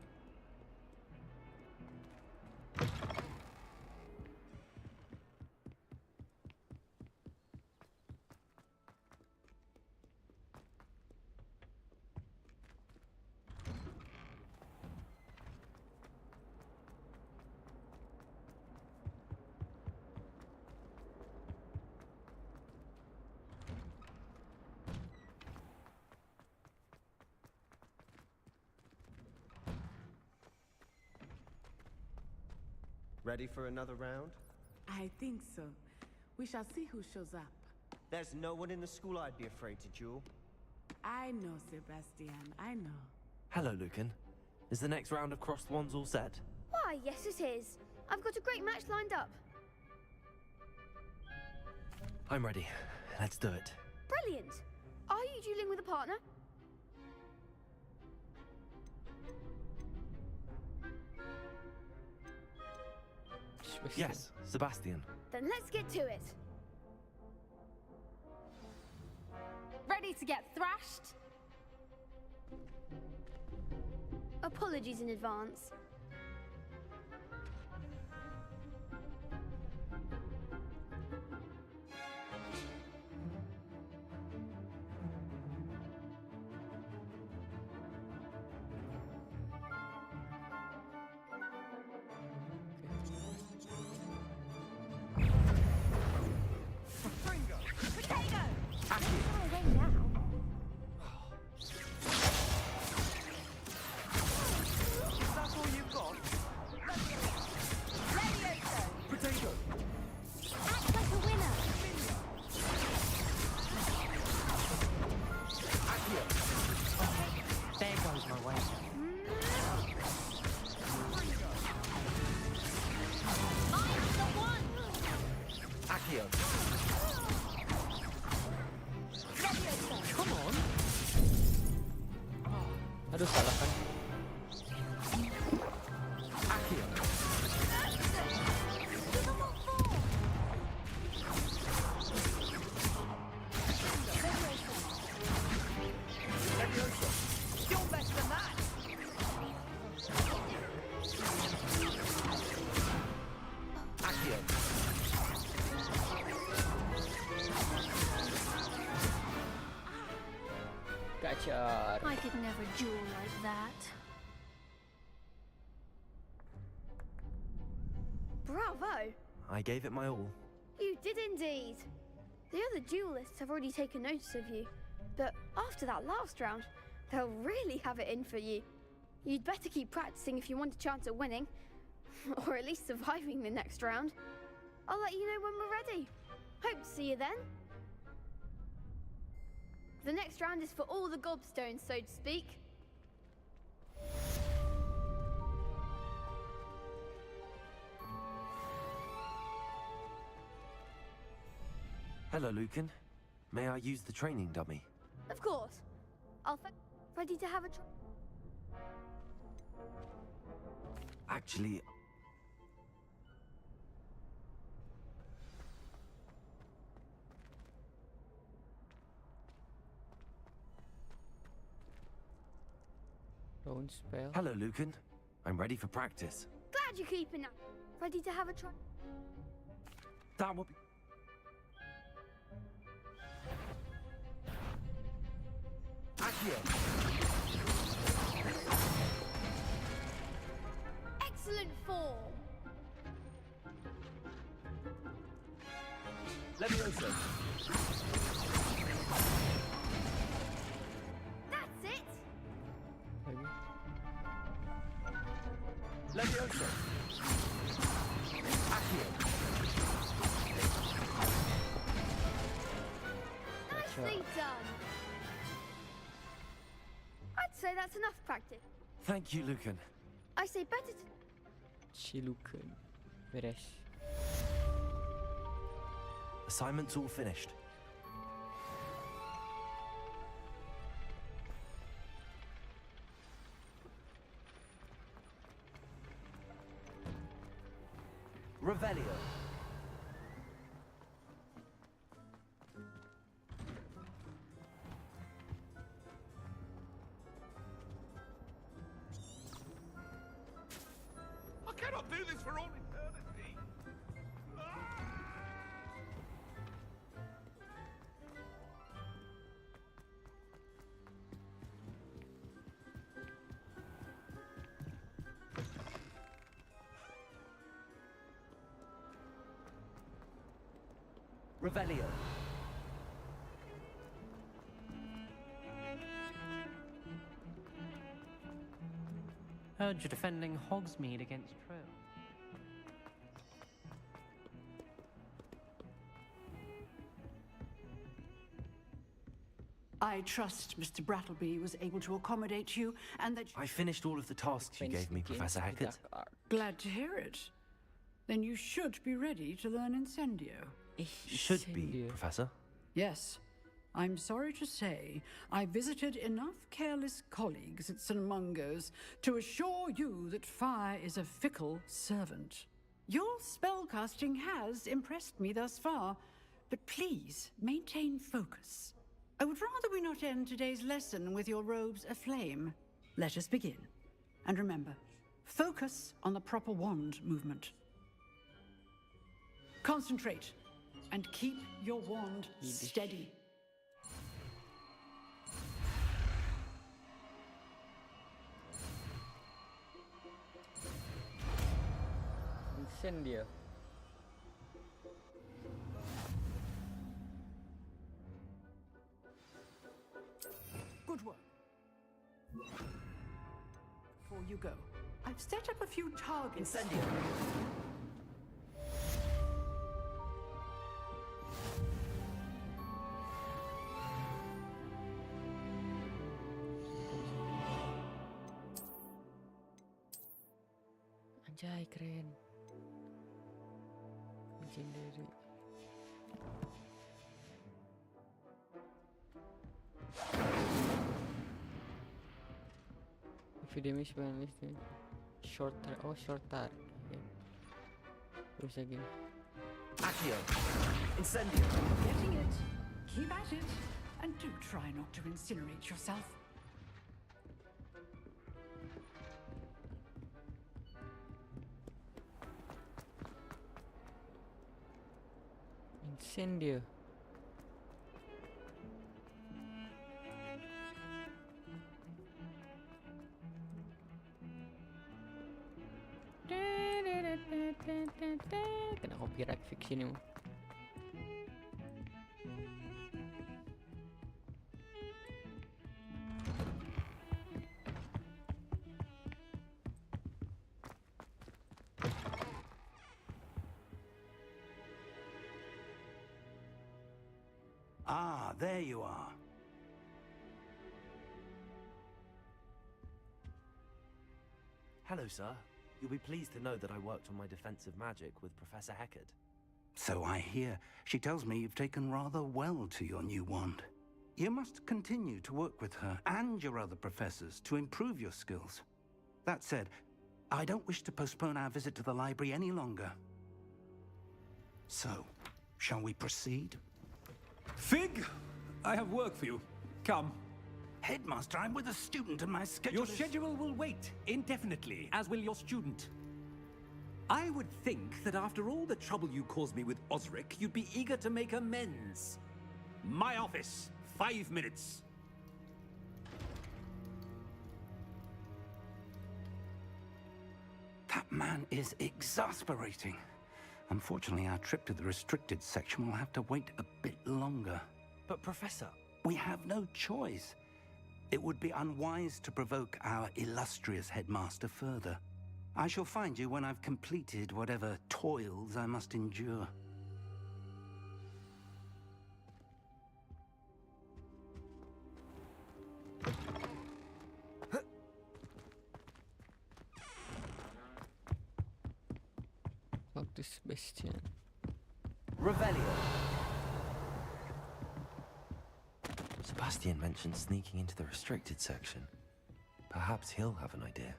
Ready for another round? I think so. We shall see who shows up. There's no one in the school I'd be afraid to duel. I know, Sebastian. I know. Hello, Lucan. Is the next round of Crossed Wands all set? Why, yes it is. I've got a great match lined up. I'm ready. Let's do it. Brilliant. Are you dueling with a partner? Yes, Sebastian. Then let's get to it. Ready to get thrashed? Apologies in advance. Aduh, salah kan? Gotcha. I could never duel like that. Bravo! I gave it my all. You did indeed. The other duelists have already taken notice of you, but after that last round, they'll really have it in for you. You'd better keep practicing if you want a chance at winning, or at least surviving the next round. I'll let you know when we're ready. Hope to see you then. The next round is for all the gobstones, so to speak. Hello, Lucan. May I use the training dummy? Of course. Ready to have a Actually, Don't spell. hello, Lucan. I'm ready for practice. Glad you're keeping up. Ready to have a try? That will be... Excellent form. Levioso. That's it. Levioso. Accio. Nicely done. I'd say that's enough practice. Thank you, Lucan. I say better to... Cilukan. Beres. Assignment's all finished. Revelio. I cannot do this for all eternity. Revelio. Heard you're defending Hogsmeade against Trill. I trust Mr. Brattleby was able to accommodate you and that... I finished all of the tasks you gave me, Professor Hackett. Glad to hear it. Then you should be ready to learn Incendio. Should be, Professor. Yes. I'm sorry to say, I visited enough careless colleagues at St. Mungo's to assure you that fire is a fickle servant. Your spellcasting has impressed me thus far, but please maintain focus. I would rather we not end today's lesson with your robes aflame. Let us begin. And remember, focus on the proper wand movement. Concentrate, and keep your wand steady. Incendio. Good work. Before you go, I've set up a few targets. Incendio. Anjay, keren. Legendary. If you damage when listening, shorter. Oh, shorter. Okay. Terus lagi. Accio. Incendio. Getting it. Keep at it. And do try not to incinerate yourself. Incendio. Kena copyright fix ini. Ah, there you are. Hello, sir. You'll be pleased to know that I worked on my defensive magic with Professor Heckard. So I hear. She tells me you've taken rather well to your new wand. You must continue to work with her and your other professors to improve your skills. That said, I don't wish to postpone our visit to the library any longer. So, shall we proceed? Fig, I have work for you. Come. Headmaster, I'm with a student and my schedule Your schedule will wait indefinitely, as will your student. I would think that after all the trouble you caused me with Osric, you'd be eager to make amends. My office, 5 minutes. That man is exasperating. Unfortunately, our trip to the restricted section will have to wait a bit longer. But, Professor... We have no choice. It would be unwise to provoke our illustrious headmaster further. I shall find you when I've completed whatever toils I must endure. Fuck this Sebastian. Revelio. Sebastian mentioned sneaking into the restricted section. Perhaps he'll have an idea.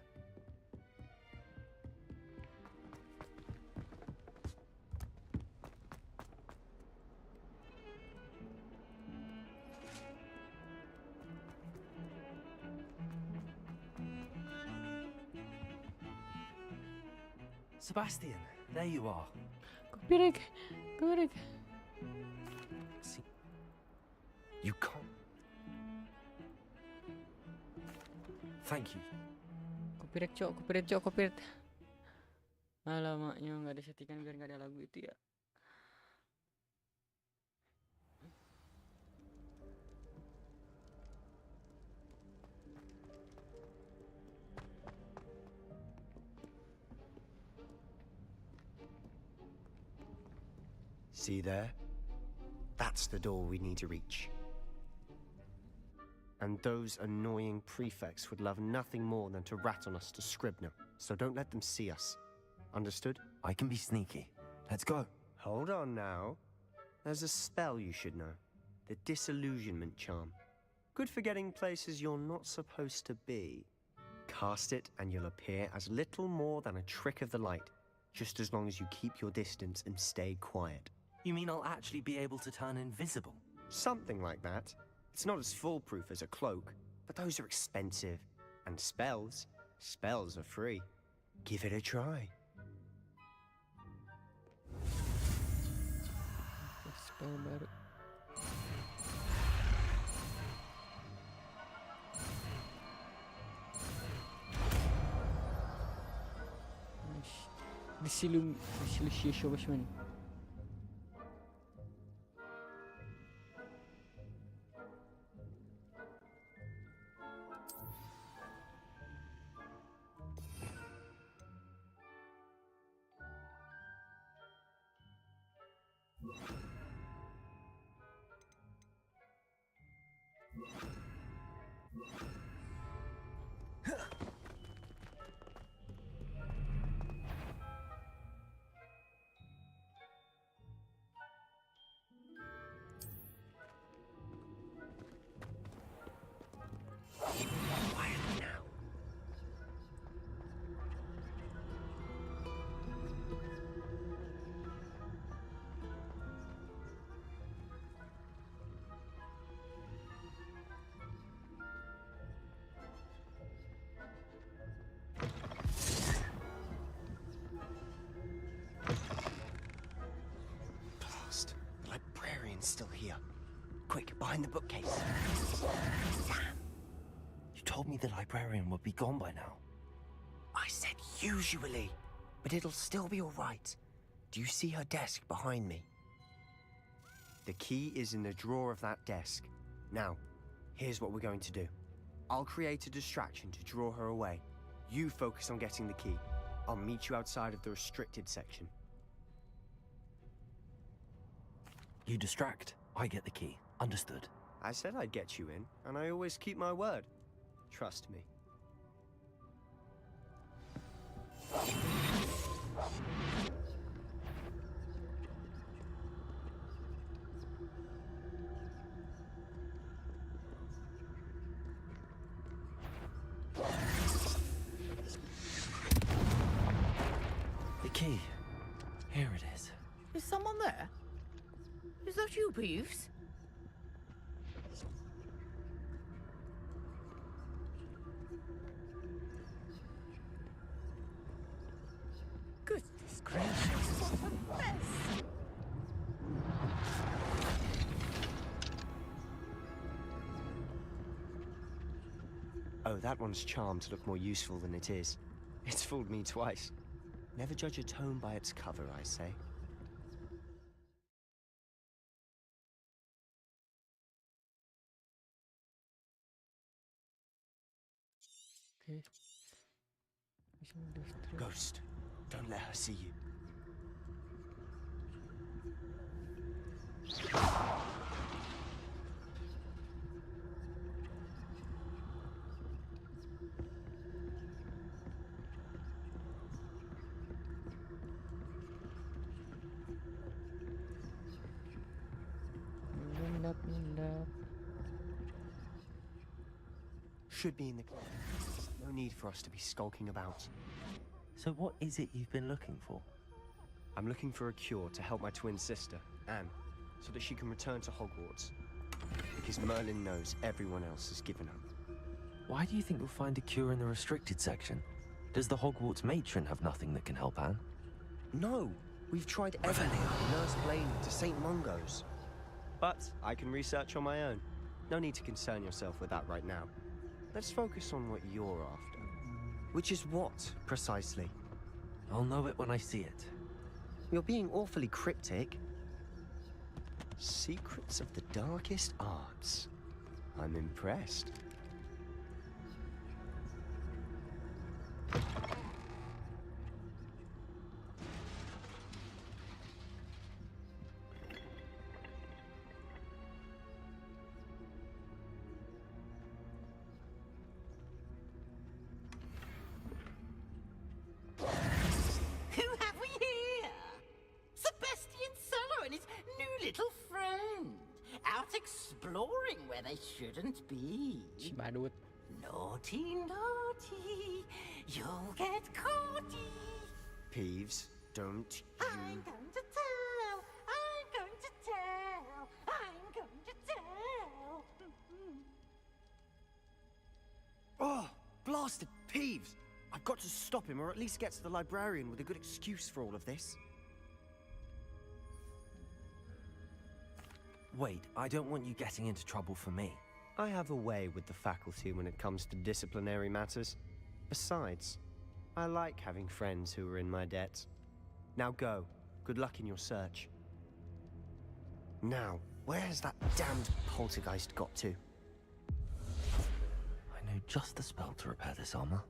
Sebastian, there you are. Copyright. See, you can't. Thank you. Copyright. Alamaknya nggak ada settingan biar nggak ada lagu itu ya. See there? That's the door we need to reach. And those annoying prefects would love nothing more than to rat on us to Scribner, so don't let them see us. Understood? I can be sneaky. Let's go. Hold on now. There's a spell you should know. The Disillusionment Charm. Good for getting places you're not supposed to be. Cast it and you'll appear as little more than a trick of the light, just as long as you keep your distance and stay quiet. You mean I'll actually be able to turn invisible? Something like that. It's not as foolproof as a cloak, but those are expensive. And spells are free. Give it a try. Spell baru. Disillusionment. Still here. Quick, behind the bookcase. You told me the librarian would be gone by now. I said usually, but it'll still be all right. Do you see her desk behind me? The key is in the drawer of that desk. Now, here's what we're going to do. I'll create a distraction to draw her away. You focus on getting the key. I'll meet you outside of the restricted section. You distract, I get the key. Understood. I said I'd get you in, and I always keep my word. Trust me. The key. Here it is. Is someone there? Is that you, Peeves? Goodness gracious, what a mess! Oh, that one's charmed to look more useful than it is. It's fooled me twice. Never judge a tome by its cover, I say. Okay. Ghost, don't let her see you. Should be in the closet. No need for us to be skulking about. So what is it you've been looking for? I'm looking for a cure to help my twin sister, Anne, so that she can return to Hogwarts. Because Merlin knows everyone else has given up. Why do you think you'll find a cure in the restricted section? Does the Hogwarts matron have nothing that can help Anne? No! We've tried everything from Nurse Blaine to St. Mungo's. But I can research on my own. No need to concern yourself with that right now. Let's focus on what you're after. Which is what, precisely? I'll know it when I see it. You're being awfully cryptic. Secrets of the darkest arts. I'm impressed. Who have we here? Sebastian Sallow and his new little friend. Out exploring where they shouldn't be. Badut. Naughty, naughty. You'll get caughty. Peeves, don't you... I'm going to tell. I'm going to tell. I'm going to tell. Oh, blasted Peeves! I've got to stop him, or at least get to the librarian with a good excuse for all of this. Wait, I don't want you getting into trouble for me. I have a way with the faculty when it comes to disciplinary matters. Besides, I like having friends who are in my debt. Now go. Good luck in your search. Now, where has that damned poltergeist got to? I know just the spell to repair this armor.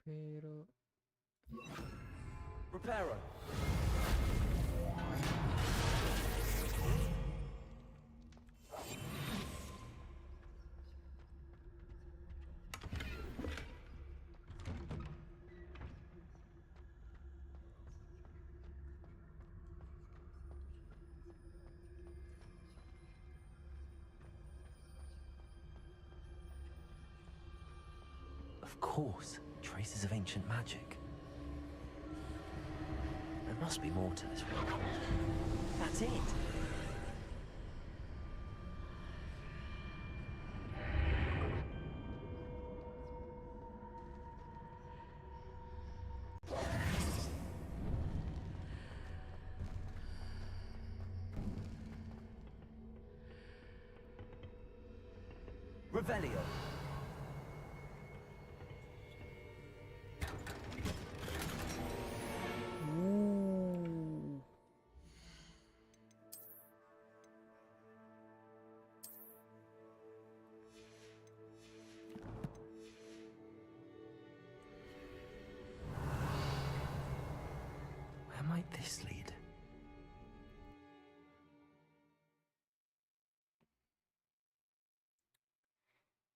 Pero... Reparo. Of course, traces of ancient magic. There must be more to this one. That's it. Revelio.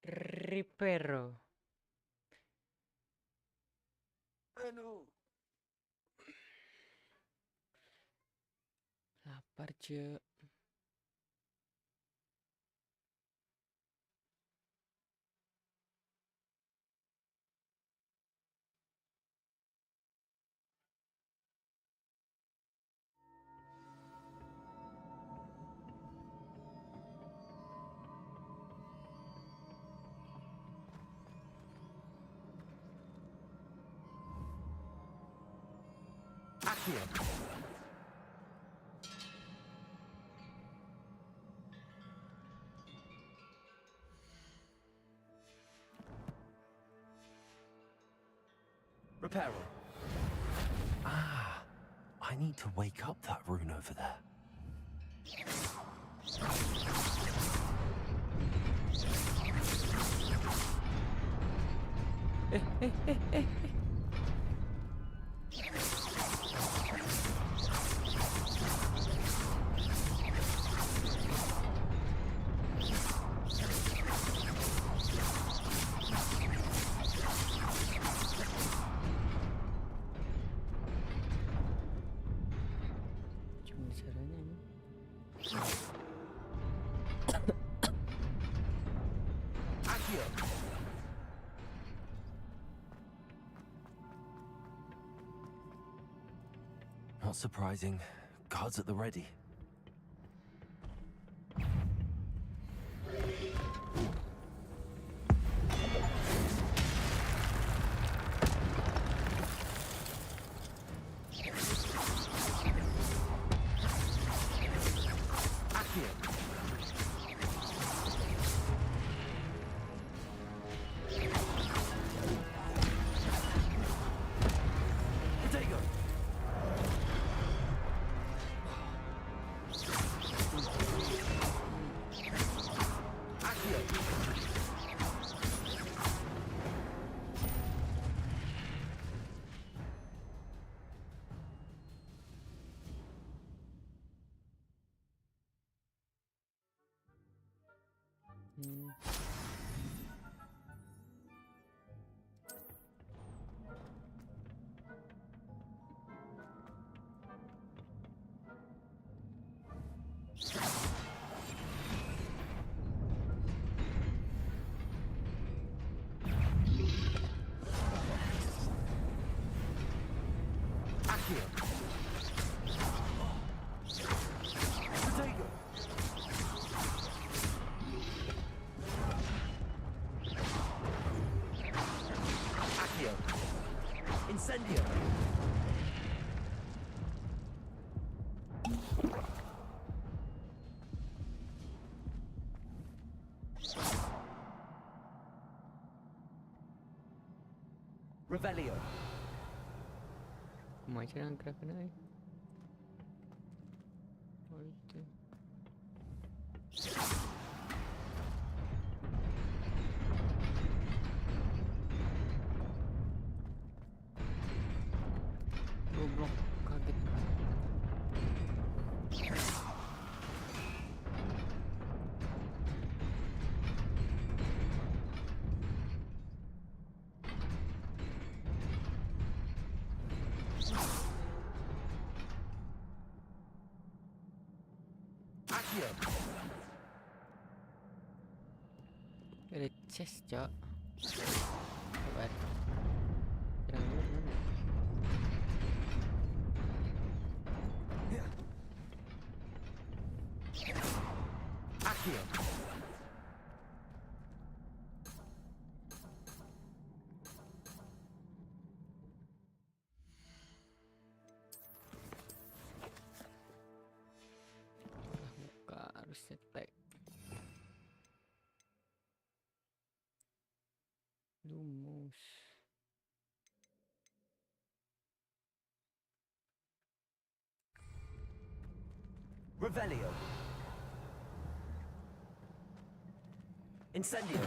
Ripero. Aduh. Lapar, Ce. Accio. Reparo. Ah, I need to wake up that rune over there. Gimana caranya ini? Accio. Not surprising. Guards at the ready. Incendio. Revelio. Macam gerakan ai. Oh itu. Goblok, kaget. Accio. Ada chest, Cok. Sabar. Serang dulu mana? Accio. Buka harus attack. Lumos. Revelio. Incendio.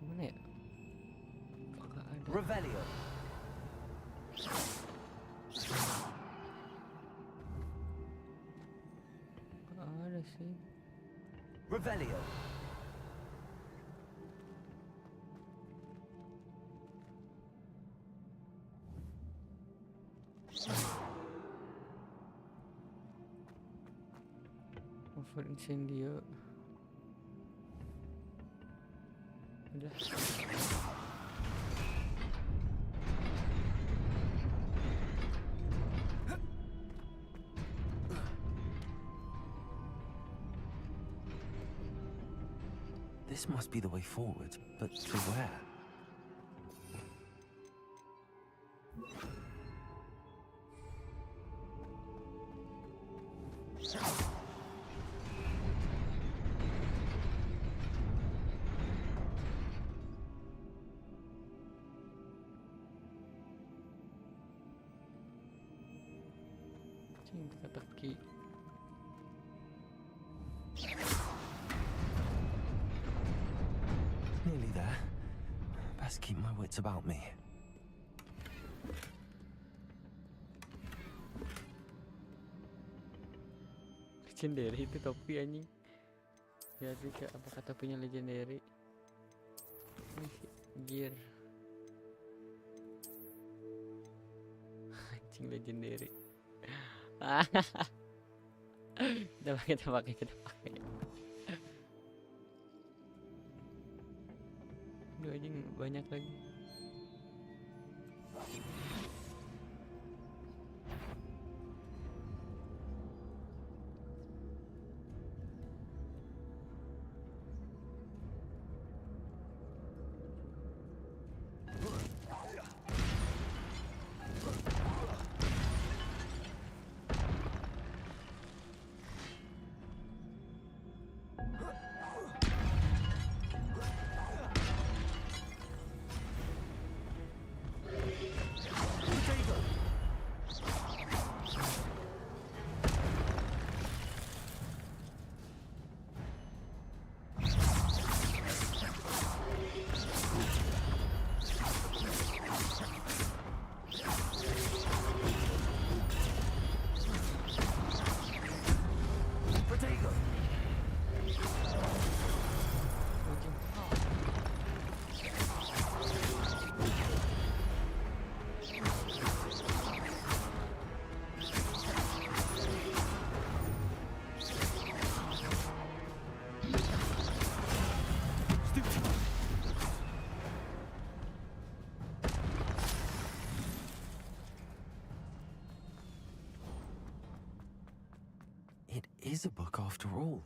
Mana ya? Kagak ada. Revelio. Revelio. Over incendio. Udah. This must be the way forward, but to where? Teka-teki. Nearly there. Best keep my wits about me. Legendary itu topi anjing. Ya sih, apakah topinya legendary? Ini sih gear. Anjing legendary. Kita pakai. Aduh anjing banyak lagi. It is a book after all.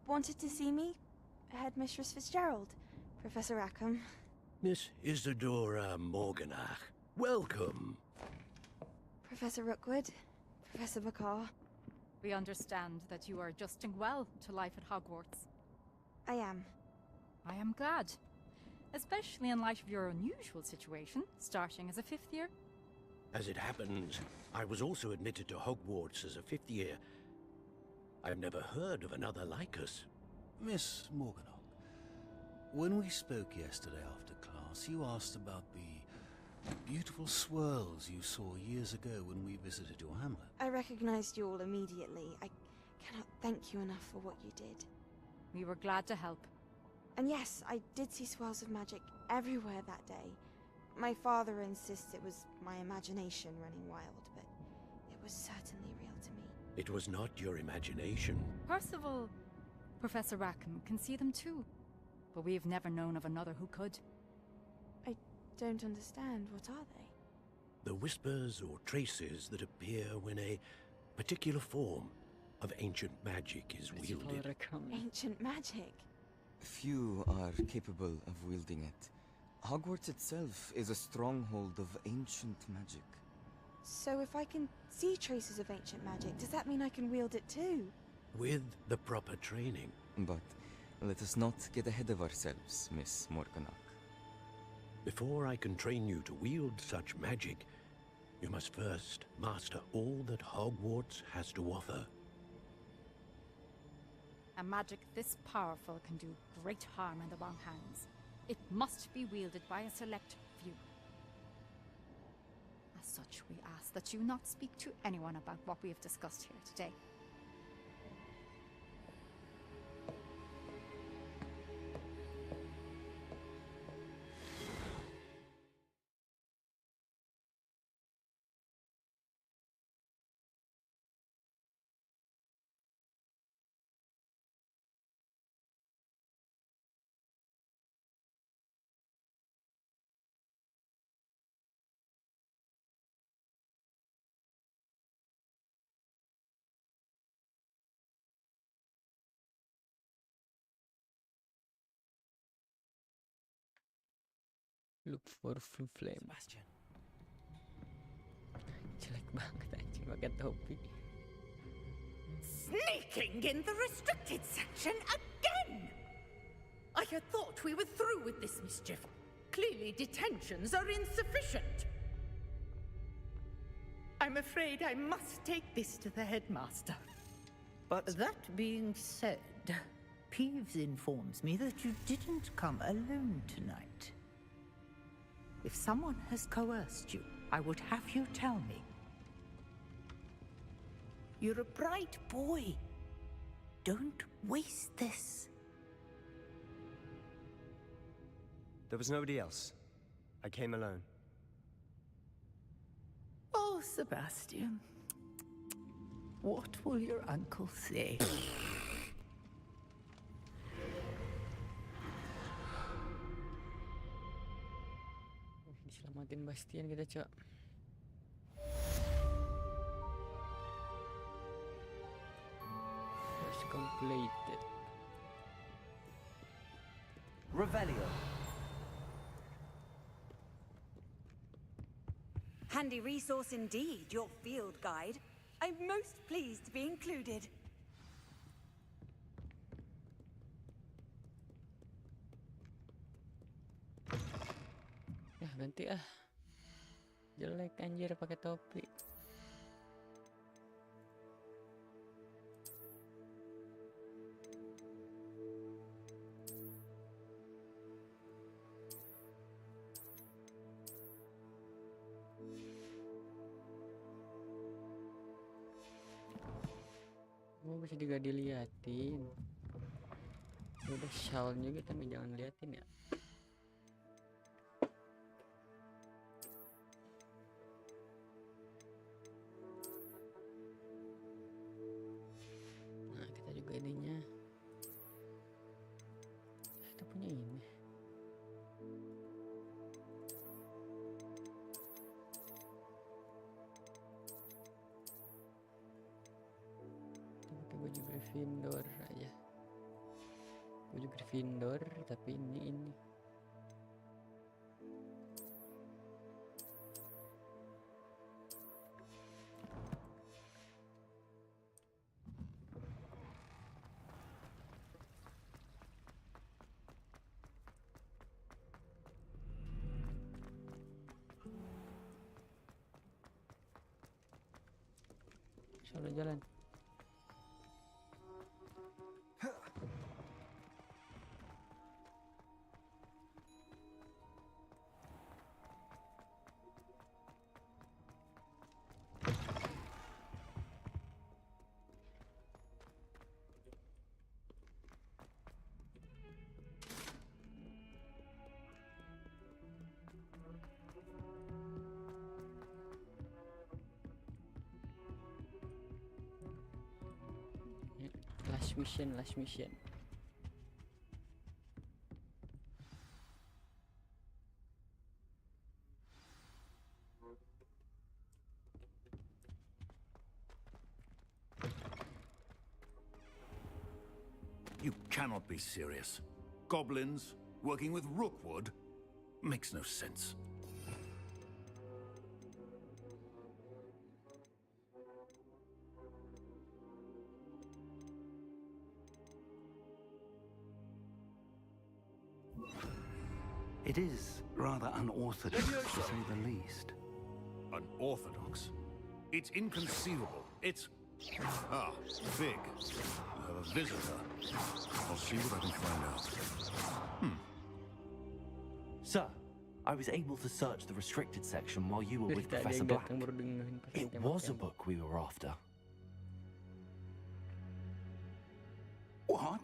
wanted to see me? Headmistress Fitzgerald, Professor Rackham. Miss Isadora Morganach, welcome. Professor Rookwood, Professor Bakar. We understand that you are adjusting well to life at Hogwarts. I am. I am glad. Especially in light of your unusual situation, starting as a 5th year. As it happens, I was also admitted to Hogwarts as a 5th year. I've never heard of another like us. Miss Morganach, when we spoke yesterday after class, you asked about the beautiful swirls you saw years ago when we visited your hamlet. I recognized you all immediately. I cannot thank you enough for what you did. We were glad to help. And yes, I did see swirls of magic everywhere that day. My father insists it was my imagination running wild, but it was certainly real to me. It was not your imagination. Percival, Professor Rackham can see them too. But we have never known of another who could. I don't understand. What are they? The whispers or traces that appear when a particular form of ancient magic is wielded. Ancient magic? Few are capable of wielding it. Hogwarts itself is a stronghold of ancient magic. So if I can see traces of ancient magic, does that mean I can wield it too? With the proper training. But let us not get ahead of ourselves, Miss Morganach. Before I can train you to wield such magic, you must first master all that Hogwarts has to offer. A magic this powerful can do great harm in the wrong hands. It must be wielded by a select few. As such, we ask that you not speak to anyone about what we have discussed here today. Look for flame. Sebastian. Jelek banget anjing pakai topi. Sneaking in the restricted section again! I had thought we were through with this mischief. Clearly detentions are insufficient. I'm afraid I must take this to the headmaster. But that being said, Peeves informs me that you didn't come alone tonight. If someone has coerced you, I would have you tell me. You're a bright boy. Don't waste this. There was nobody else. I came alone. Oh, Sebastian. What will your uncle say? Selamatin Bastian kita, Cok. Quest completed. Revelio. Handy resource indeed, your field guide. I'm most pleased to be included. Ya ganti ah. Jelek anjir pakai topi. Oh, bisa juga diliatin. Udah shawl juga tapi jangan liatin ya. Nah, kita juga ininya. Kita punya ini. Baju Gryffindor aja. Gryffindor, tapi ini. Salah jalan. Last mission. You cannot be serious. Goblins working with Rookwood makes no sense. It is rather unorthodox, to say the least. Unorthodox? It's inconceivable. It's... Ah, Fig. You have a visitor. I'll see what I can find out. Sir, I was able to search the restricted section while you were with Professor Black. It was a book we were after. What?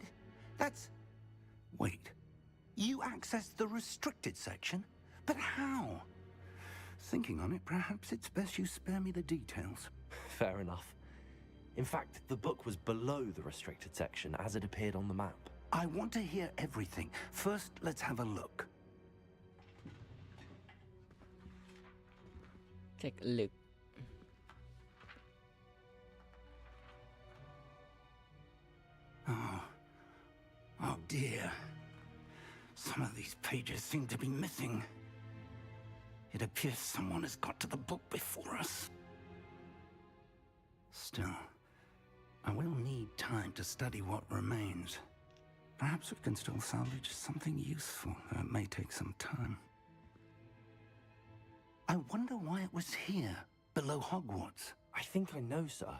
That's... Wait. You accessed the restricted section? But how? Thinking on it, perhaps it's best you spare me the details. Fair enough. In fact, the book was below the restricted section as it appeared on the map. I want to hear everything. First, let's have a look. Take a look. Oh dear. Some of these pages seem to be missing. It appears someone has got to the book before us. Still, I will need time to study what remains. Perhaps we can still salvage something useful, though it may take some time. I wonder why it was here, below Hogwarts. I think I know, sir.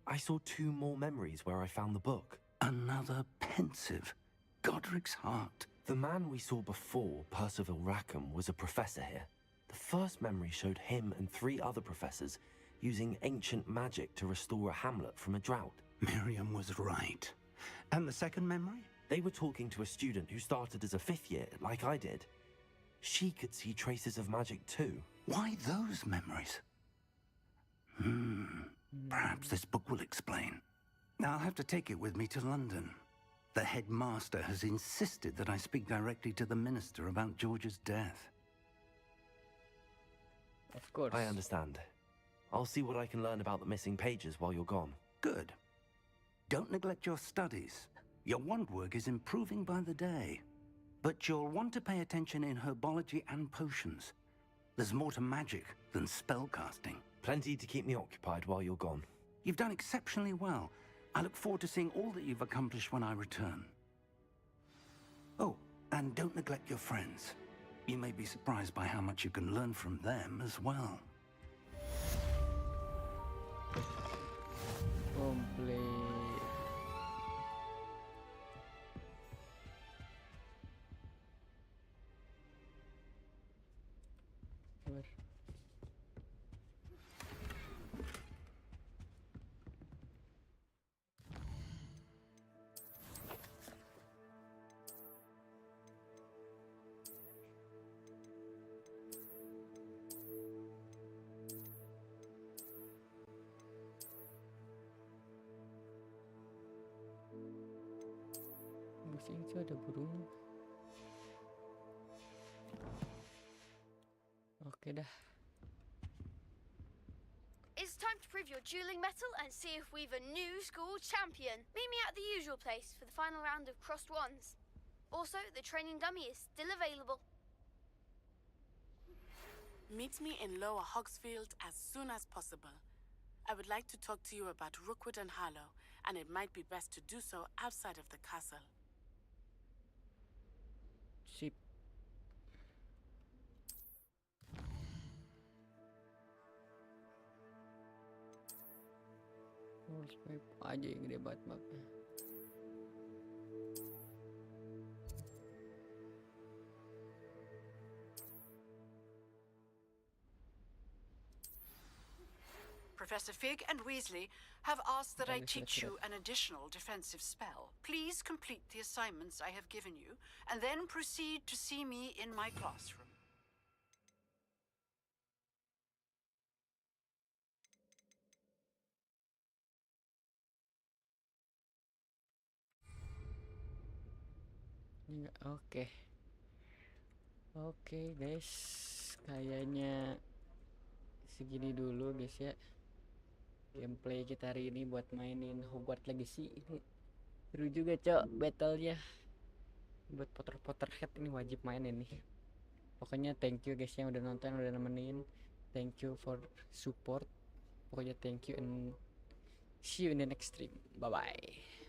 I saw 2 more memories where I found the book. Another pensive. Godric's heart. The man we saw before, Percival Rackham, was a professor here. The first memory showed him and 3 other professors using ancient magic to restore a hamlet from a drought. Miriam was right. And the second memory? They were talking to a student who started as a 5th year, like I did. She could see traces of magic too. Why those memories? Perhaps this book will explain. I'll have to take it with me to London. The headmaster has insisted that I speak directly to the minister about George's death. Of course. I understand. I'll see what I can learn about the missing pages while you're gone. Good. Don't neglect your studies. Your wand work is improving by the day. But you'll want to pay attention in herbology and potions. There's more to magic than spellcasting. Plenty to keep me occupied while you're gone. You've done exceptionally well. I look forward to seeing all that you've accomplished when I return. Oh, and don't neglect your friends. You may be surprised by how much you can learn from them as well. Complete. Itu ada burung. Oke dah. It's time time to prove your dueling mettle and see if we've a new school champion. Meet me at the usual place for the final round of crossed wands. Also, the training dummy is still available. Meet me in Lower Hogsfield as soon as possible. I would like to talk to you about Rookwood and Harlow, and it might be best to do so outside of the castle. Sip. Horsepipe aja yang gede banget mapnya. Professor Fig and Weasley have asked that I teach you an additional defensive spell. Please complete the assignments I have given you, and then proceed to see me in my classroom. Oke guys, kayaknya segini dulu guys ya gameplay kita hari ini buat mainin Hogwarts Legacy. Ini seru juga cok battlenya, buat Potterhead ini wajib main ini. Pokoknya thank you guys yang udah nonton, udah nemenin. Thank you for support. Pokoknya thank you and see you in the next stream. Bye bye.